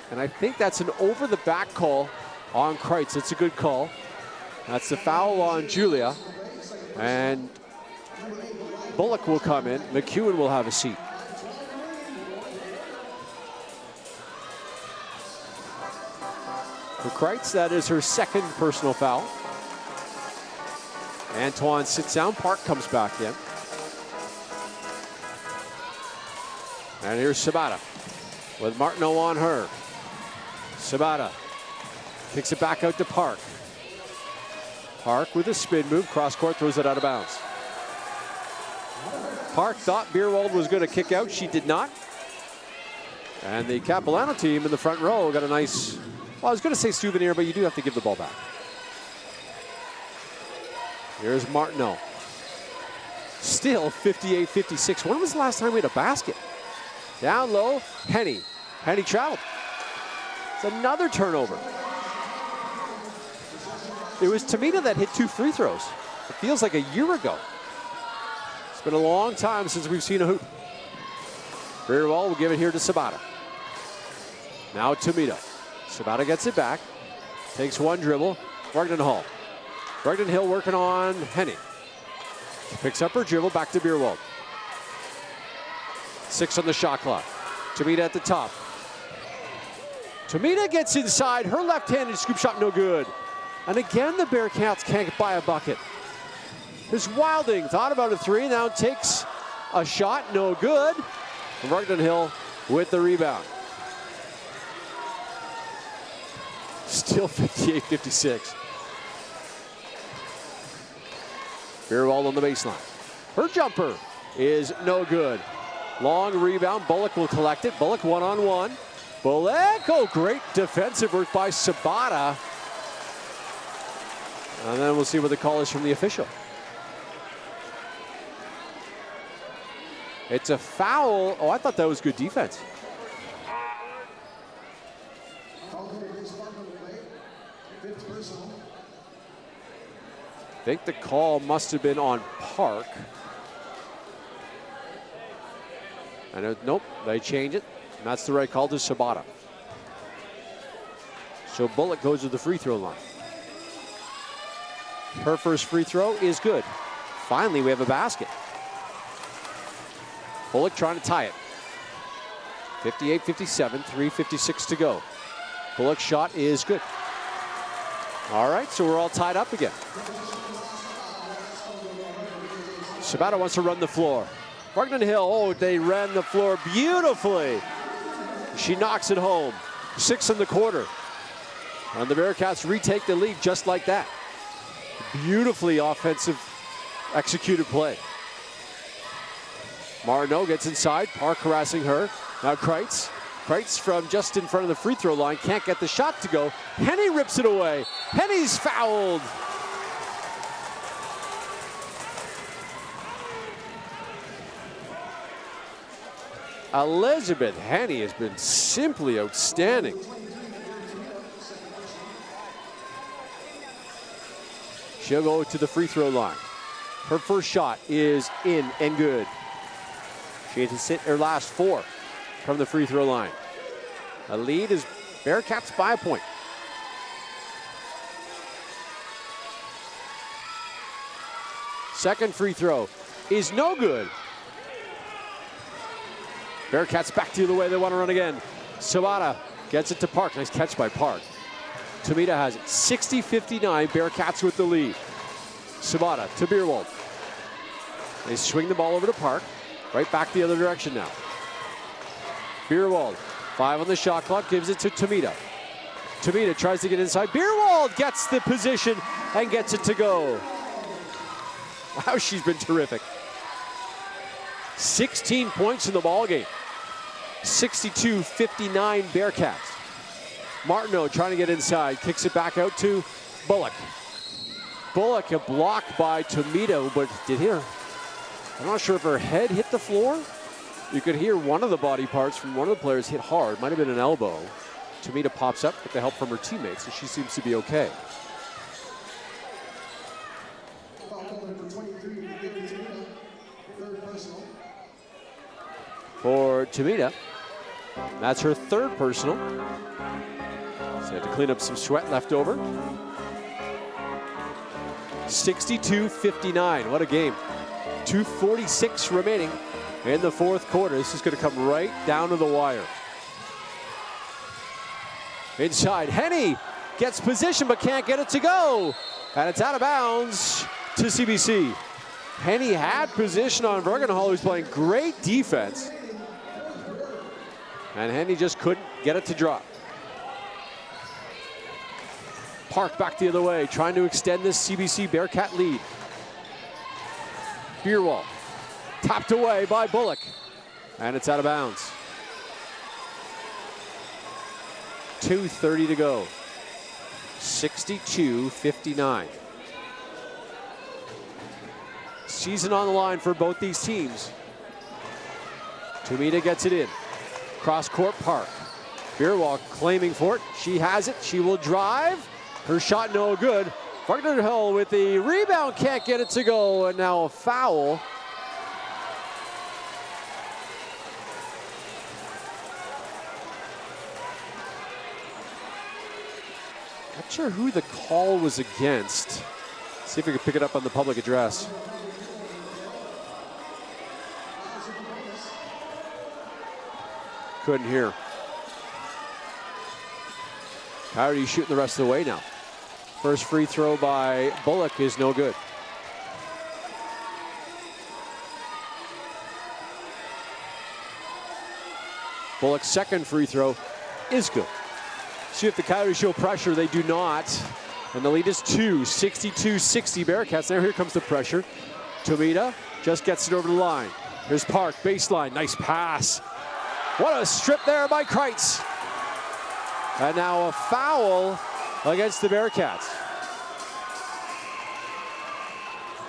And I think that's an over-the-back call on Kreitz. It's a good call. That's the foul on Julia. And Bullock will come in. McEwen will have a seat. For Kreitz, that is her second personal foul. Antoine sits down. Park comes back in. And here's Sabata with Martineau on her. Sabata kicks it back out to Park. Park with a spin move. Cross court, throws it out of bounds. Park thought Bierwald was going to kick out. She did not. And the Capilano team in the front row got a nice, well, I was going to say souvenir, but you do have to give the ball back. Here's Martineau. Still 58-56. When was the last time we had a basket? Down low, Henny. Henny traveled. It's another turnover. It was Tomita that hit 2 free throws. It feels like a year ago. It's been a long time since we've seen a hoop. Bierwald will give it here to Sabata. Now Tomita. Sabata gets it back. Takes one dribble. Brogdon Hall. Brogdon Hill working on Henny. Picks up her dribble, back to Bierwald. 6 on the shot clock. Tomita at the top. Tomita gets inside. Her left-handed scoop shot, no good. And again, the Bearcats can't buy a bucket. Here's Wilding. Thought about a 3, now takes a shot, no good. Brogdon Hill with the rebound. Still 58-56. Bierwald on the baseline. Her jumper is no good. Long rebound. Bullock will collect it. Bullock one-on-one. Bullock, oh, great defensive work by Sabata. And then we'll see what the call is from the official. It's a foul. Oh, I thought that was good defense. I think the call must have been on Park. And nope, they change it. And that's the right call to Sabata. So Bullock goes to the free throw line. Her first free throw is good. Finally, we have a basket. Bullock trying to tie it. 58-57, 3:56 to go. Bullock's shot is good. All right, so we're all tied up again. Sabata wants to run the floor. Brogdon Hill, oh, they ran the floor beautifully. She knocks it home. 6 in the quarter. And the Bearcats retake the lead just like that. Beautifully offensive executed play. Martineau gets inside. Park harassing her. Now Kreitz. Kreitz from just in front of the free throw line. Can't get the shot to go. Henny rips it away. Henny's fouled. Elizabeth Henny has been simply outstanding. She'll go to the free throw line. Her first shot is in and good. She had to sit her last 4 from the free throw line. The lead is Bearcats by a point. Second free throw is no good. Bearcats back to the way they want to run again. Sabata gets it to Park. Nice catch by Park. Tomita has it. 60-59, Bearcats with the lead. Sabata to Bierwald. They swing the ball over to Park. Right back the other direction now. Bierwald, 5 on the shot clock, gives it to Tomita. Tomita tries to get inside. Bierwald gets the position and gets it to go. Wow, she's been terrific. 16 points in the ballgame. 62-59 Bearcats. Martineau trying to get inside, kicks it back out to Bullock. Bullock, a block by Tomito, but I'm not sure if her head hit the floor. You could hear one of the body parts from one of the players hit hard. Might have been an elbow. Tomita pops up with the help from her teammates, and she seems to be okay. For Tomita, that's her third personal. So they have to clean up some sweat left over. 62-59, what a game. 2:46 remaining in the fourth quarter. This is going to come right down to the wire. Inside, Henny gets position but can't get it to go. And it's out of bounds to CBC. Henny had position on Bergenhall, who's playing great defense. And Henny just couldn't get it to drop. Park back the other way, trying to extend this CBC Bearcat lead. Beerwald, tapped away by Bullock. And it's out of bounds. 2:30 to go. 62-59. Season on the line for both these teams. Tomita gets it in. Cross court, Park. Beerwald claiming for it. She has it. She will drive. Her shot no good. Wagner Hill with the rebound, can't get it to go, and now a foul. Not sure who the call was against. See if we can pick it up on the public address. Couldn't hear. Coyote shooting the rest of the way now. First free throw by Bullock is no good. Bullock's second free throw is good. See if the Coyotes show pressure. They do not. And the lead is 2, 62-60 Bearcats. Now here comes the pressure. Tomita just gets it over the line. Here's Park, baseline, nice pass. What a strip there by Kreitz. And now a foul against the Bearcats.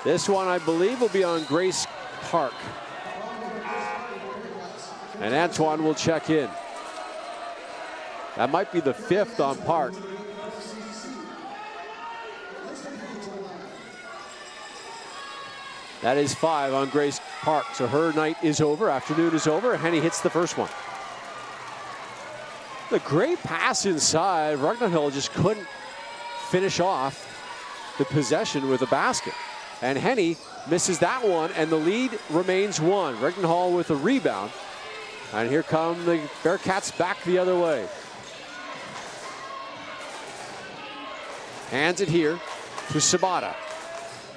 This one, I believe, will be on Grace Park. And Antoine will check in. That might be the 5th on Park. That is 5 on Grace Park. So her night is over, afternoon is over. Henny hits the first one. The great pass inside. Rugdenhill just couldn't finish off the possession with a basket. And Henny misses that one, and the lead remains 1. Rugdenhall with a rebound. And here come the Bearcats back the other way. Hands it here to Sabata.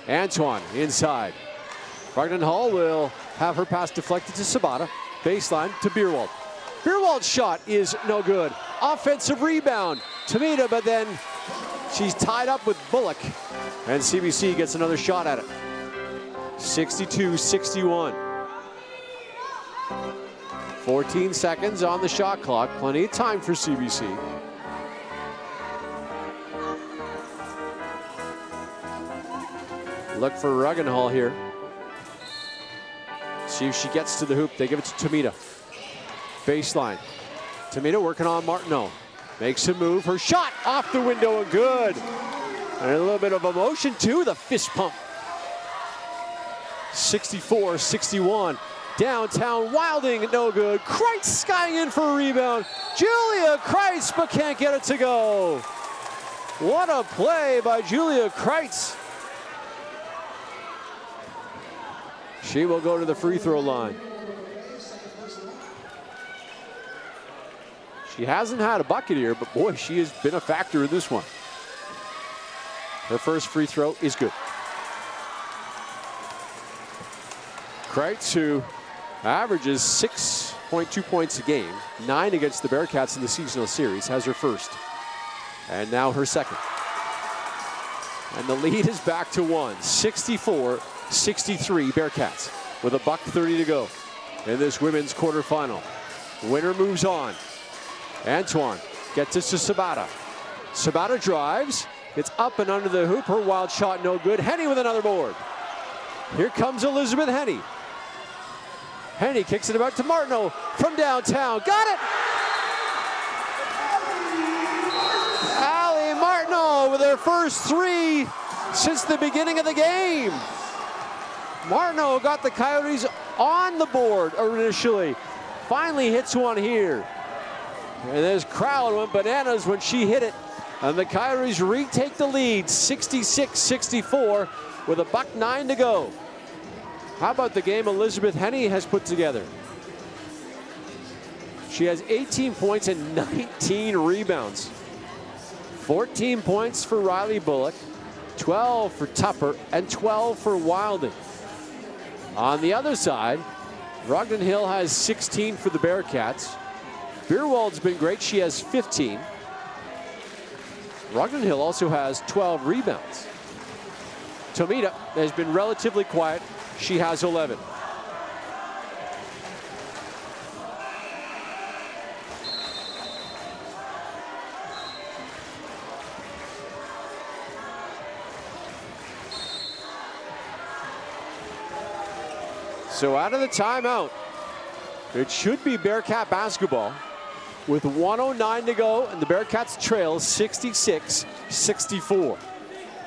Antoine inside. Rugdenhall will have her pass deflected to Sabata. Baseline to Beerwald. Beerwald's shot is no good. Offensive rebound. Tomita, but then she's tied up with Bullock. And CBC gets another shot at it. 62-61. 14 seconds on the shot clock. Plenty of time for CBC. Look for Rugdenhall here. See if she gets to the hoop. They give it to Tomita. Baseline. Tomita working on Martineau. Makes a move. Her shot off the window and good. And a little bit of emotion too, the fist pump. 64-61. Downtown Wilding, no good. Kreitz skying in for a rebound. Julia Kreitz, but can't get it to go. What a play by Julia Kreitz. She will go to the free throw line. She hasn't had a bucket here, but boy, she has been a factor in this one. Her first free throw is good. Kreitz, who averages 6.2 points a game, 9 against the Bearcats in the seasonal series, has her first. And now her second. And the lead is back to 1, 64 63 Bearcats with a $1:30 to go in this women's quarterfinal. Winner moves on. Antoine gets it to Sabata. Sabata drives, gets up and under the hoop. Her wild shot no good. Henny with another board. Here comes Elizabeth Henny. Henny kicks it about to Martineau from downtown. Got it! Allie Martineau with her first three since the beginning of the game. Martineau got the Coyotes on the board initially. Finally hits one here. And this crowd went bananas when she hit it. And the Coyotes retake the lead, 66-64, with a $1:09 to go. How about the game Elizabeth Henny has put together? She has 18 points and 19 rebounds. 14 points for Riley Bullock, 12 for Tupper, and 12 for Wilding. On the other side, Rogden Hill has 16 for the Bearcats. Beerwald's been great. She has 15. Rogden Hill also has 12 rebounds. Tomita has been relatively quiet. She has 11. So out of the timeout, it should be Bearcat basketball with 1:09 to go, and the Bearcats trail 66-64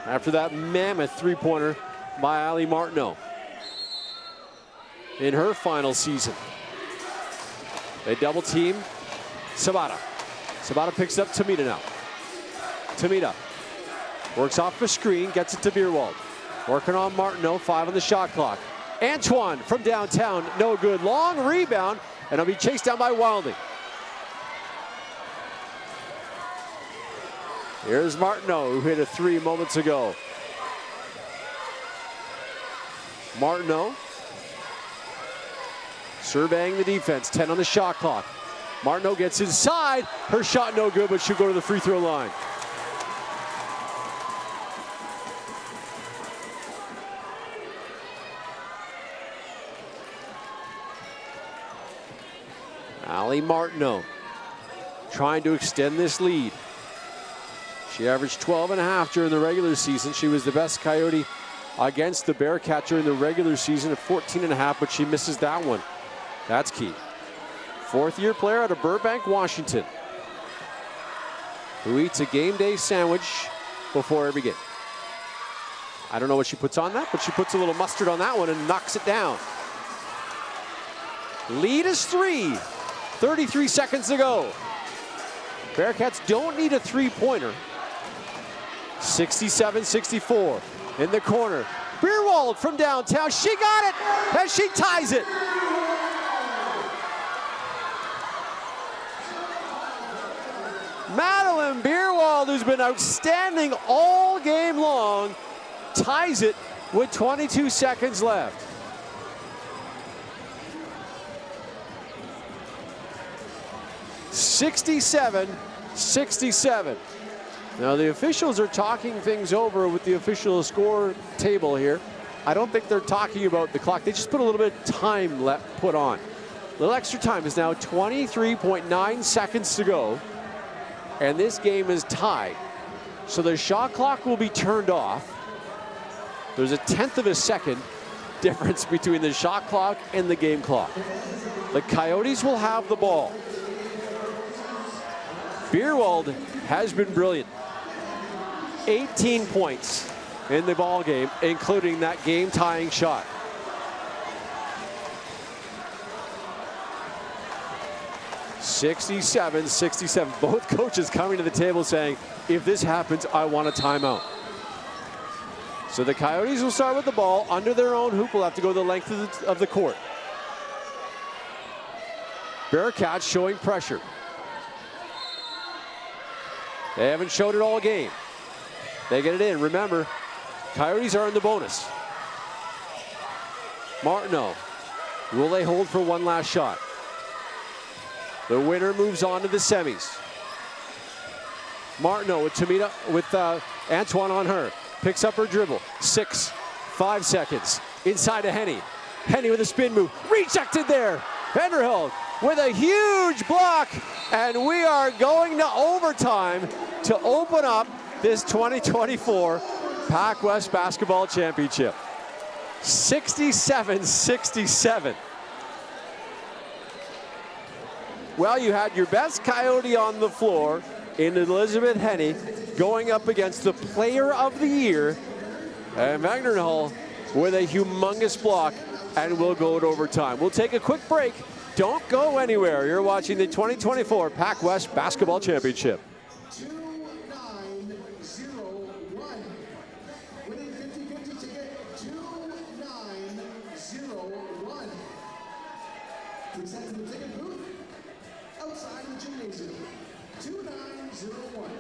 after that mammoth three-pointer by Allie Martineau in her final season. They double team Sabata. Sabata picks up Tomita now. Tomita works off the screen, gets it to Beerwald. Working on Martineau, 5 on the shot clock. Antoine from downtown, no good. Long rebound, and it'll be chased down by Wilding. Here's Martineau, who hit a three moments ago. Martineau surveying the defense, 10 on the shot clock. Martineau gets inside, her shot no good, but she'll go to the free throw line. Allie Martineau trying to extend this lead. She averaged 12.5 during the regular season. She was the best Coyote against the Bearcat during the regular season at 14.5, but she misses that one. That's key. Fourth-year player out of Burbank, Washington, who eats a game day sandwich before every game. I don't know what she puts on that, but she puts a little mustard on that one and knocks it down. Lead is 3. 33 seconds to go. Bearcats don't need a three-pointer. 67-64 in the corner. Beerwald from downtown. She got it, and she ties it. Madeline Beerwald, who's been outstanding all game long, ties it with 22 seconds left. (67-67). Now the officials are talking things over with the official score table here. I don't think they're talking about the clock. They just put a little bit of time put on. A little extra time is now 23.9 seconds to go. And this game is tied. So the shot clock will be turned off. There's a 1/10 of a second difference between the shot clock and the game clock. The Coyotes will have the ball. Beerwald has been brilliant. 18 points in the ball game, including that game-tying shot. (67-67). Both coaches coming to the table saying, if this happens, I want a timeout. So the Coyotes will start with the ball under their own hoop. Will have to go the length of the court. Bearcats showing pressure. They haven't showed it all game. They get it in. Remember, Coyotes are in the bonus. Martineau. Will they hold for one last shot? The winner moves on to the semis. Martineau with Tomita, with Antoine on her. Picks up her dribble. 6, 5 seconds. Inside to Henny. Henny with a spin move. Rejected there. Vanderhilt with a huge block. And we are going to overtime to open up this 2024 PACWEST Basketball Championship. 67-67. Well, you had your best Coyote on the floor in Elizabeth Henny going up against the Player of the Year, and Wagnerhall with a humongous block, and we'll go to overtime. We'll take a quick break. Don't go anywhere. You're watching the 2024 PACWEST Basketball Championship. 2901. Winning 50-50 ticket 2901. Please head to the ticket booth outside the gymnasium. 2901.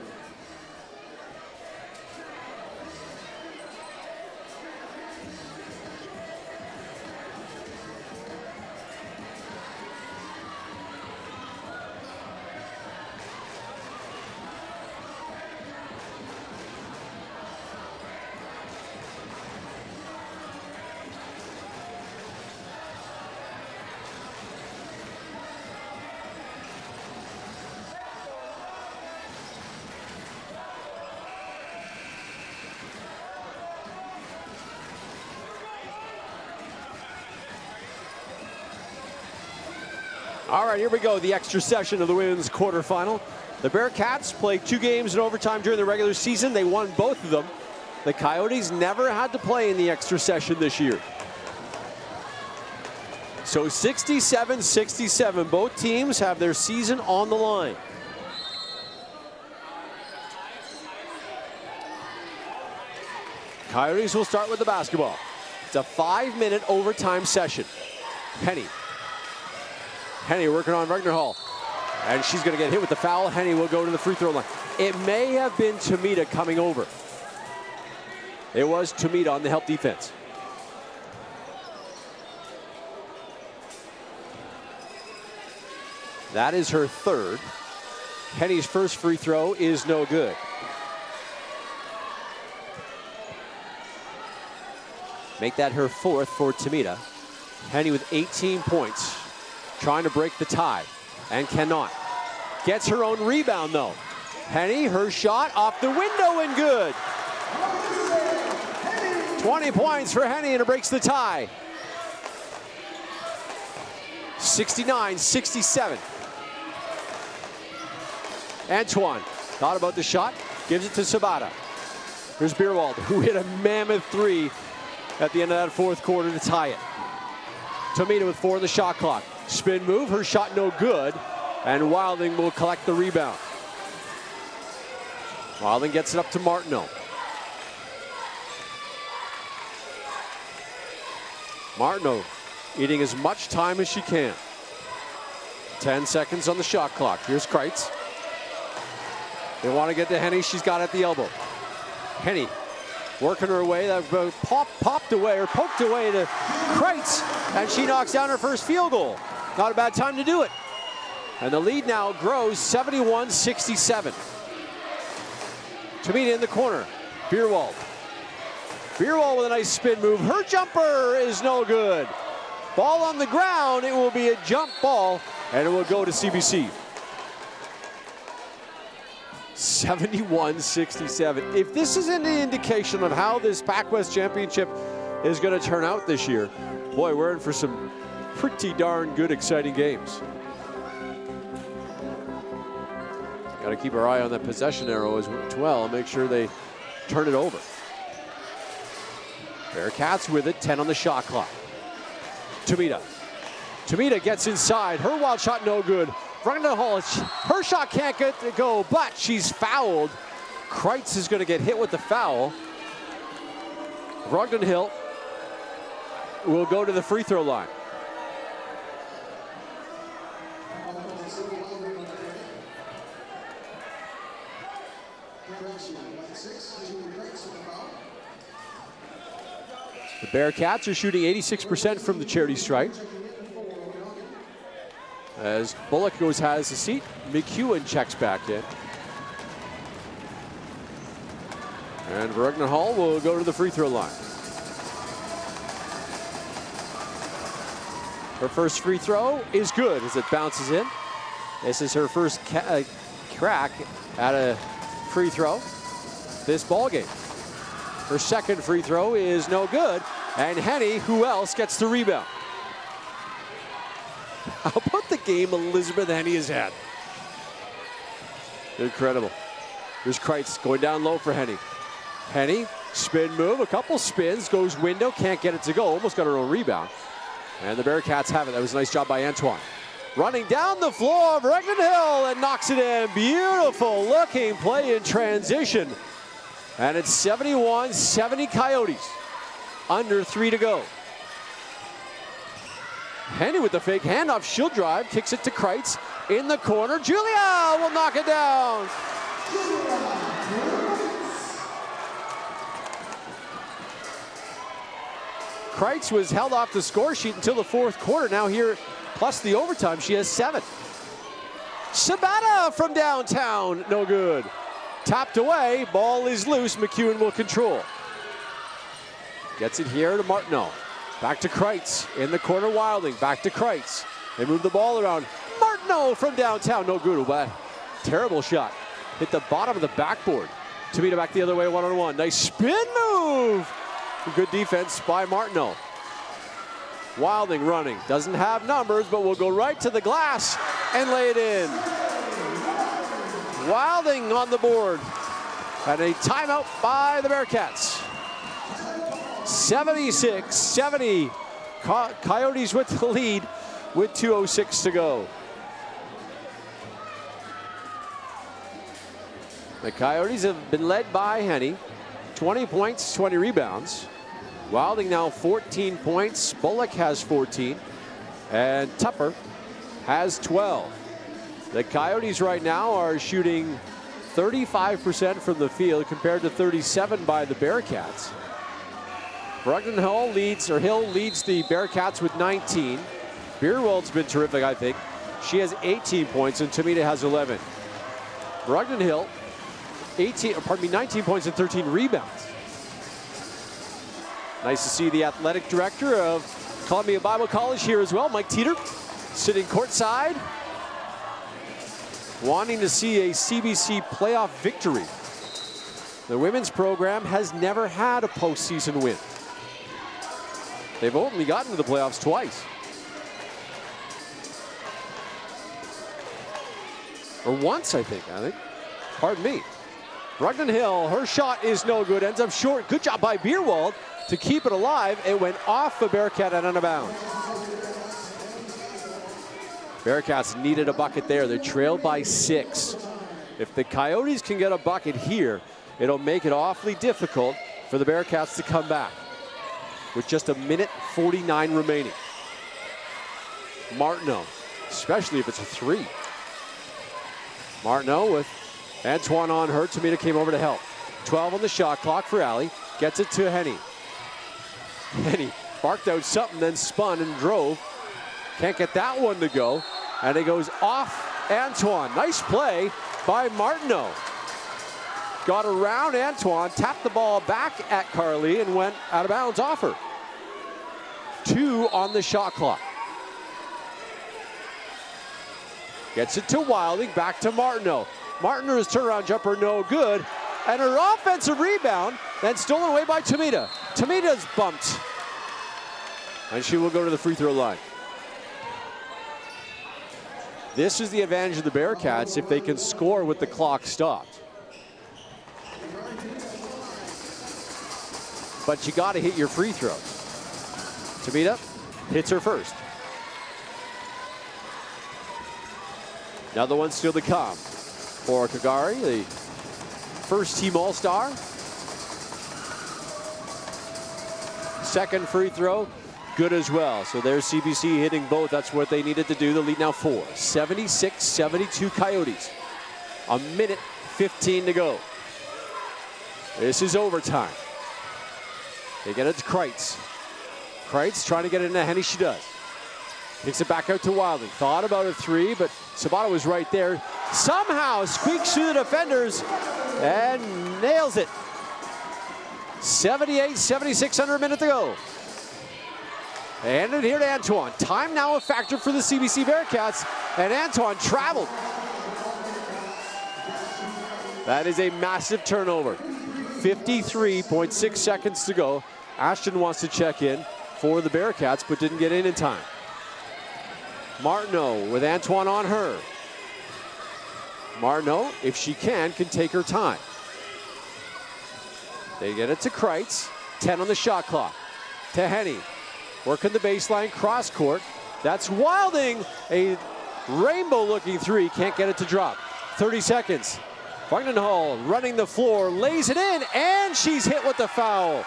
All right, here we go, the extra session of the women's quarterfinal. The Bearcats played 2 games in overtime during the regular season. They won both of them. The Coyotes never had to play in the extra session this year. So 67-67, both teams have their season on the line. Coyotes will start with the basketball. It's a 5-minute overtime session. Henny working on Wagnerhall. And she's going to get hit with the foul. Henny will go to the free throw line. It may have been Tomita coming over. It was Tomita on the help defense. That is her third. Henny's first free throw is no good. Make that her fourth for Tomita. Henny with 18 points. Trying to break the tie and cannot. Gets her own rebound though. Henny, her shot off the window and good. 20 points for Henny and it breaks the tie. 69-67. Antoine thought about the shot, gives it to Sabata. Here's Bierwald, who hit a mammoth 3 at the end of that fourth quarter to tie it. Tomita with 4 on the shot clock. Spin move, her shot no good, and Wilding will collect the rebound. Wilding gets it up to Martineau. Martineau eating as much time as she can. 10 seconds on the shot clock. Here's Kreitz. They want to get to Henny, she's got it at the elbow. Henny working her way, that popped away or poked away to Kreitz, and she knocks down her first field goal. Not a bad time to do it. And the lead now grows 71-67. Tomita in the corner. Bierwald. Bierwald with a nice spin move. Her jumper is no good. Ball on the ground. It will be a jump ball, and it will go to CBC. 71-67. If this is any indication of how this PACWEST Championship is going to turn out this year, boy, we're in for some pretty darn good, exciting games. Got to keep our eye on that possession arrow as well and make sure they turn it over. Bearcats with it, 10 on the shot clock. Tomita. Tomita gets inside. Her wild shot no good. Wagnerhall, her shot can't get to go, but she's fouled. Kreitz is going to get hit with the foul. Wagnerhall will go to the free throw line. The Bearcats are shooting 86% from the charity stripe. As Bullock has a seat, McEwen checks back in. And Wagnerhall will go to the free throw line. Her first free throw is good as it bounces in. This is her first crack at a free throw this ball game. Her second free throw is no good, and Henny, who else, gets the rebound. How about the game Elizabeth Henny has had? Incredible. Here's Kreitz going down low for Henny. Henny, spin move, a couple spins, goes window, can't get it to go, almost got her own rebound. And the Bearcats have it. That was a nice job by Antoine. Running down the floor of Regnan Hill and knocks it in. Beautiful looking play in transition. And it's 71-70 Coyotes. Under 3 to go. Henny with the fake handoff. She'll drive, kicks it to Kreitz in the corner. Julia will knock it down. Kreitz was held off the score sheet until the fourth quarter. Now here, plus the overtime, she has 7. Sabata from downtown, no good. Tapped away, ball is loose, McEwen will control. Gets it here to Martineau. Back to Kreitz, in the corner Wilding, back to Kreitz. They move the ball around. Martineau from downtown, no good, but terrible shot. Hit the bottom of the backboard. Tamita back the other way, one-on-one. Nice spin move. Good defense by Martineau. Wilding running, doesn't have numbers, but will go right to the glass and lay it in. Wilding on the board. And a timeout by the Bearcats. 76-70. Coyotes with the lead with 2:06 to go. The Coyotes have been led by Henny. 20 points, 20 rebounds. Wilding now 14 points. Bullock has 14. And Tupper has 12. The Coyotes right now are shooting 35% from the field compared to 37 by the Bearcats. Hill leads the Bearcats with 19. Beerwald's been terrific, I think. She has 18 points and Tamita has 11. Hill, 19 points and 13 rebounds. Nice to see the athletic director of Columbia Bible College here as well, Mike Teeter, sitting courtside, wanting to see a CBC playoff victory. The women's program has never had a postseason win. They've only gotten to the playoffs twice. Or once, I think. Pardon me. Regnan Hill, her shot is no good, ends up short. Good job by Beerwald to keep it alive. It went off the Bearcat and out of bounds. Bearcats needed a bucket there. They trailed by 6. If the Coyotes can get a bucket here, it'll make it awfully difficult for the Bearcats to come back. With just 1:49 remaining. Martineau, especially if it's a 3. Martineau with Antoine on her. Tamita came over to help. 12 on the shot clock for Allie. Gets it to Henny. Henny barked out something, then spun and drove. Can't get that one to go. And it goes off Antoine. Nice play by Martineau. Got around Antoine, tapped the ball back at Carly and went out of bounds off her. 2 on the shot clock. Gets it to Wilding, back to Martineau. Martineau's turnaround jumper no good. And her offensive rebound then stolen away by Tamita. Tamita's bumped. And she will go to the free throw line. This is the advantage of the Bearcats if they can score with the clock stopped. But you got to hit your free throws. Tamita hits her first. Another one still to come for Kagari, the first team All-Star. Second free throw, good as well. So there's CBC hitting both. That's what they needed to do. The lead now 4. 76-72 Coyotes. 1:15 to go. This is overtime. They get it to Kreitz. Kreitz trying to get it into Henny. She does. Kicks it back out to Wilding. Thought about a 3, but Sabata was right there. Somehow squeaks through the defenders and nails it. 78-76, under a minute to go. And it here to Antoine. Time now a factor for the CBC Bearcats, and Antoine traveled. That is a massive turnover. 53.6 seconds to go. Ashton wants to check in for the Bearcats, but didn't get in time. Martineau with Antoine on her. Martineau, if she can take her time. They get it to Kreitz. 10 on the shot clock. To Henny. Working the baseline, cross court. That's Wilding. A rainbow-looking three. Can't get it to drop. 30 seconds. Hall running the floor, lays it in, and she's hit with the foul.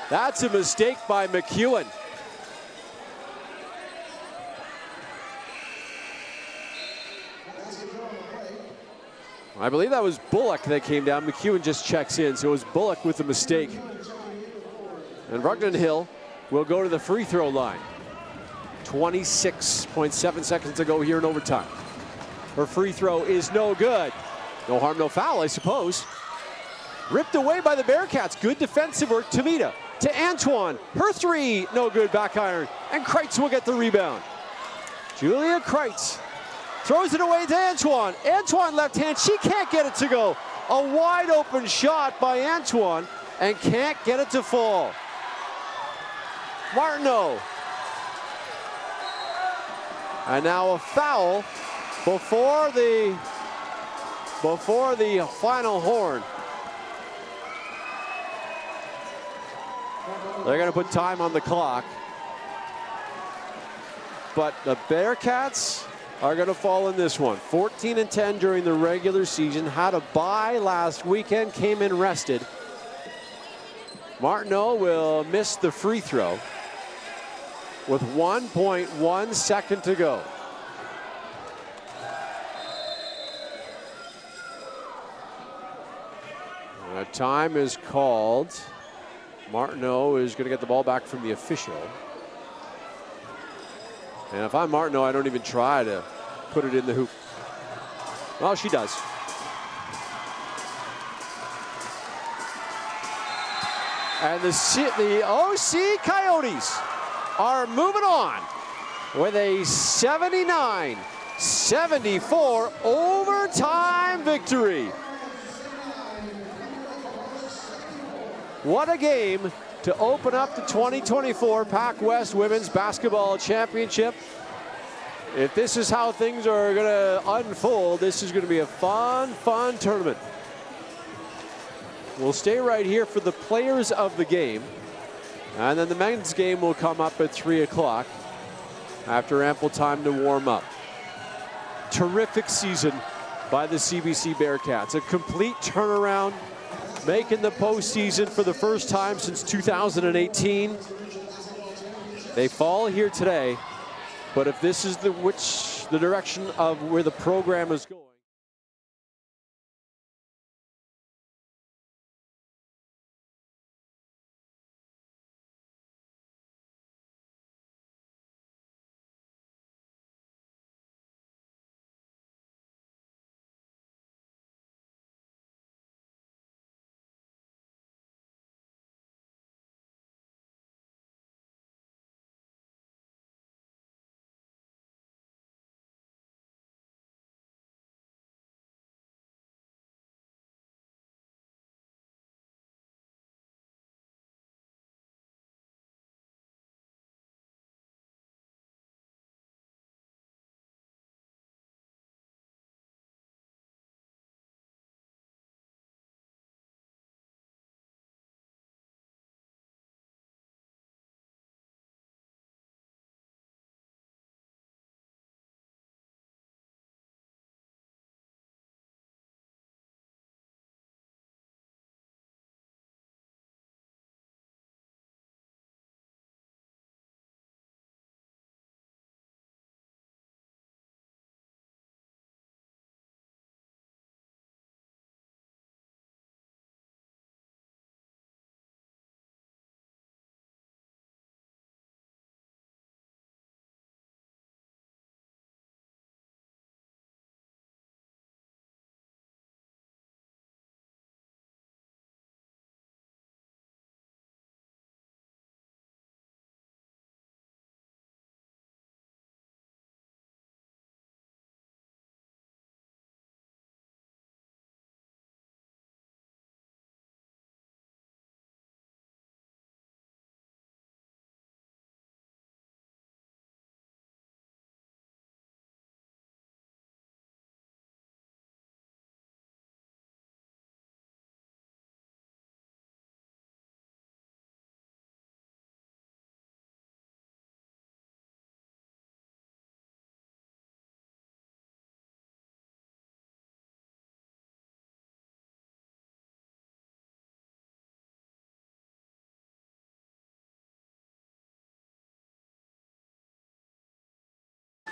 That's a mistake by McEwen. I believe that was Bullock that came down. McEwen just checks in, so it was Bullock with the mistake. And Hill will go to the free throw line. 26.7 seconds to go here in overtime. Her free throw is no good. No harm, no foul, I suppose. Ripped away by the Bearcats. Good defensive work. Tamita to Antoine. Her three, no good, back iron. And Kreitz will get the rebound. Julia Kreitz throws it away to Antoine. Antoine left hand, she can't get it to go. A wide open shot by Antoine and can't get it to fall. Martineau. And now a foul before the final horn. They're going to put time on the clock. But the Bearcats are going to fall in this one. 14-10 during the regular season. Had a bye last weekend, came in rested. Martineau will miss the free throw with 1.1 second to go. And a time is called. Martineau is going to get the ball back from the official. And if I'm Martineau, I don't even try to put it in the hoop. Well, she does. And the OC Coyotes are moving on with a 79-74 overtime victory. What a game to open up the 2024 PACWEST Women's Basketball Championship. If this is how things are going to unfold, this is going to be a fun tournament. We'll stay right here for the players of the game. And then the men's game will come up at 3 o'clock after ample time to warm up. Terrific season by the CBC Bearcats. A complete turnaround, making the postseason for the first time since 2018. They fall here today, but if this is the direction of where the program is going,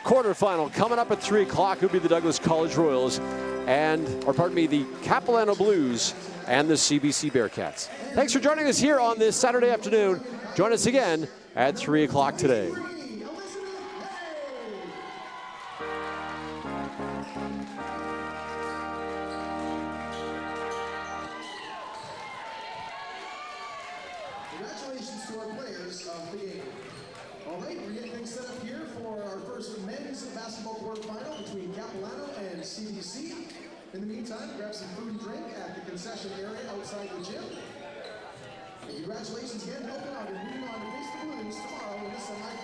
quarterfinal coming up at 3 o'clock. It'll be the Douglas College Royals the Capilano Blues and the CBC Bearcats. Thanks for joining us here on this Saturday afternoon. Join us again at 3 o'clock today. Congratulations to our players of the game. All right, we're getting things set up here for our first men's basketball quarterfinal between Capilano and CBC. In the meantime, grab some food and drink at the concession area outside the gym. And congratulations again to Okanagan, moving on to face the Blues tomorrow in the semifinals.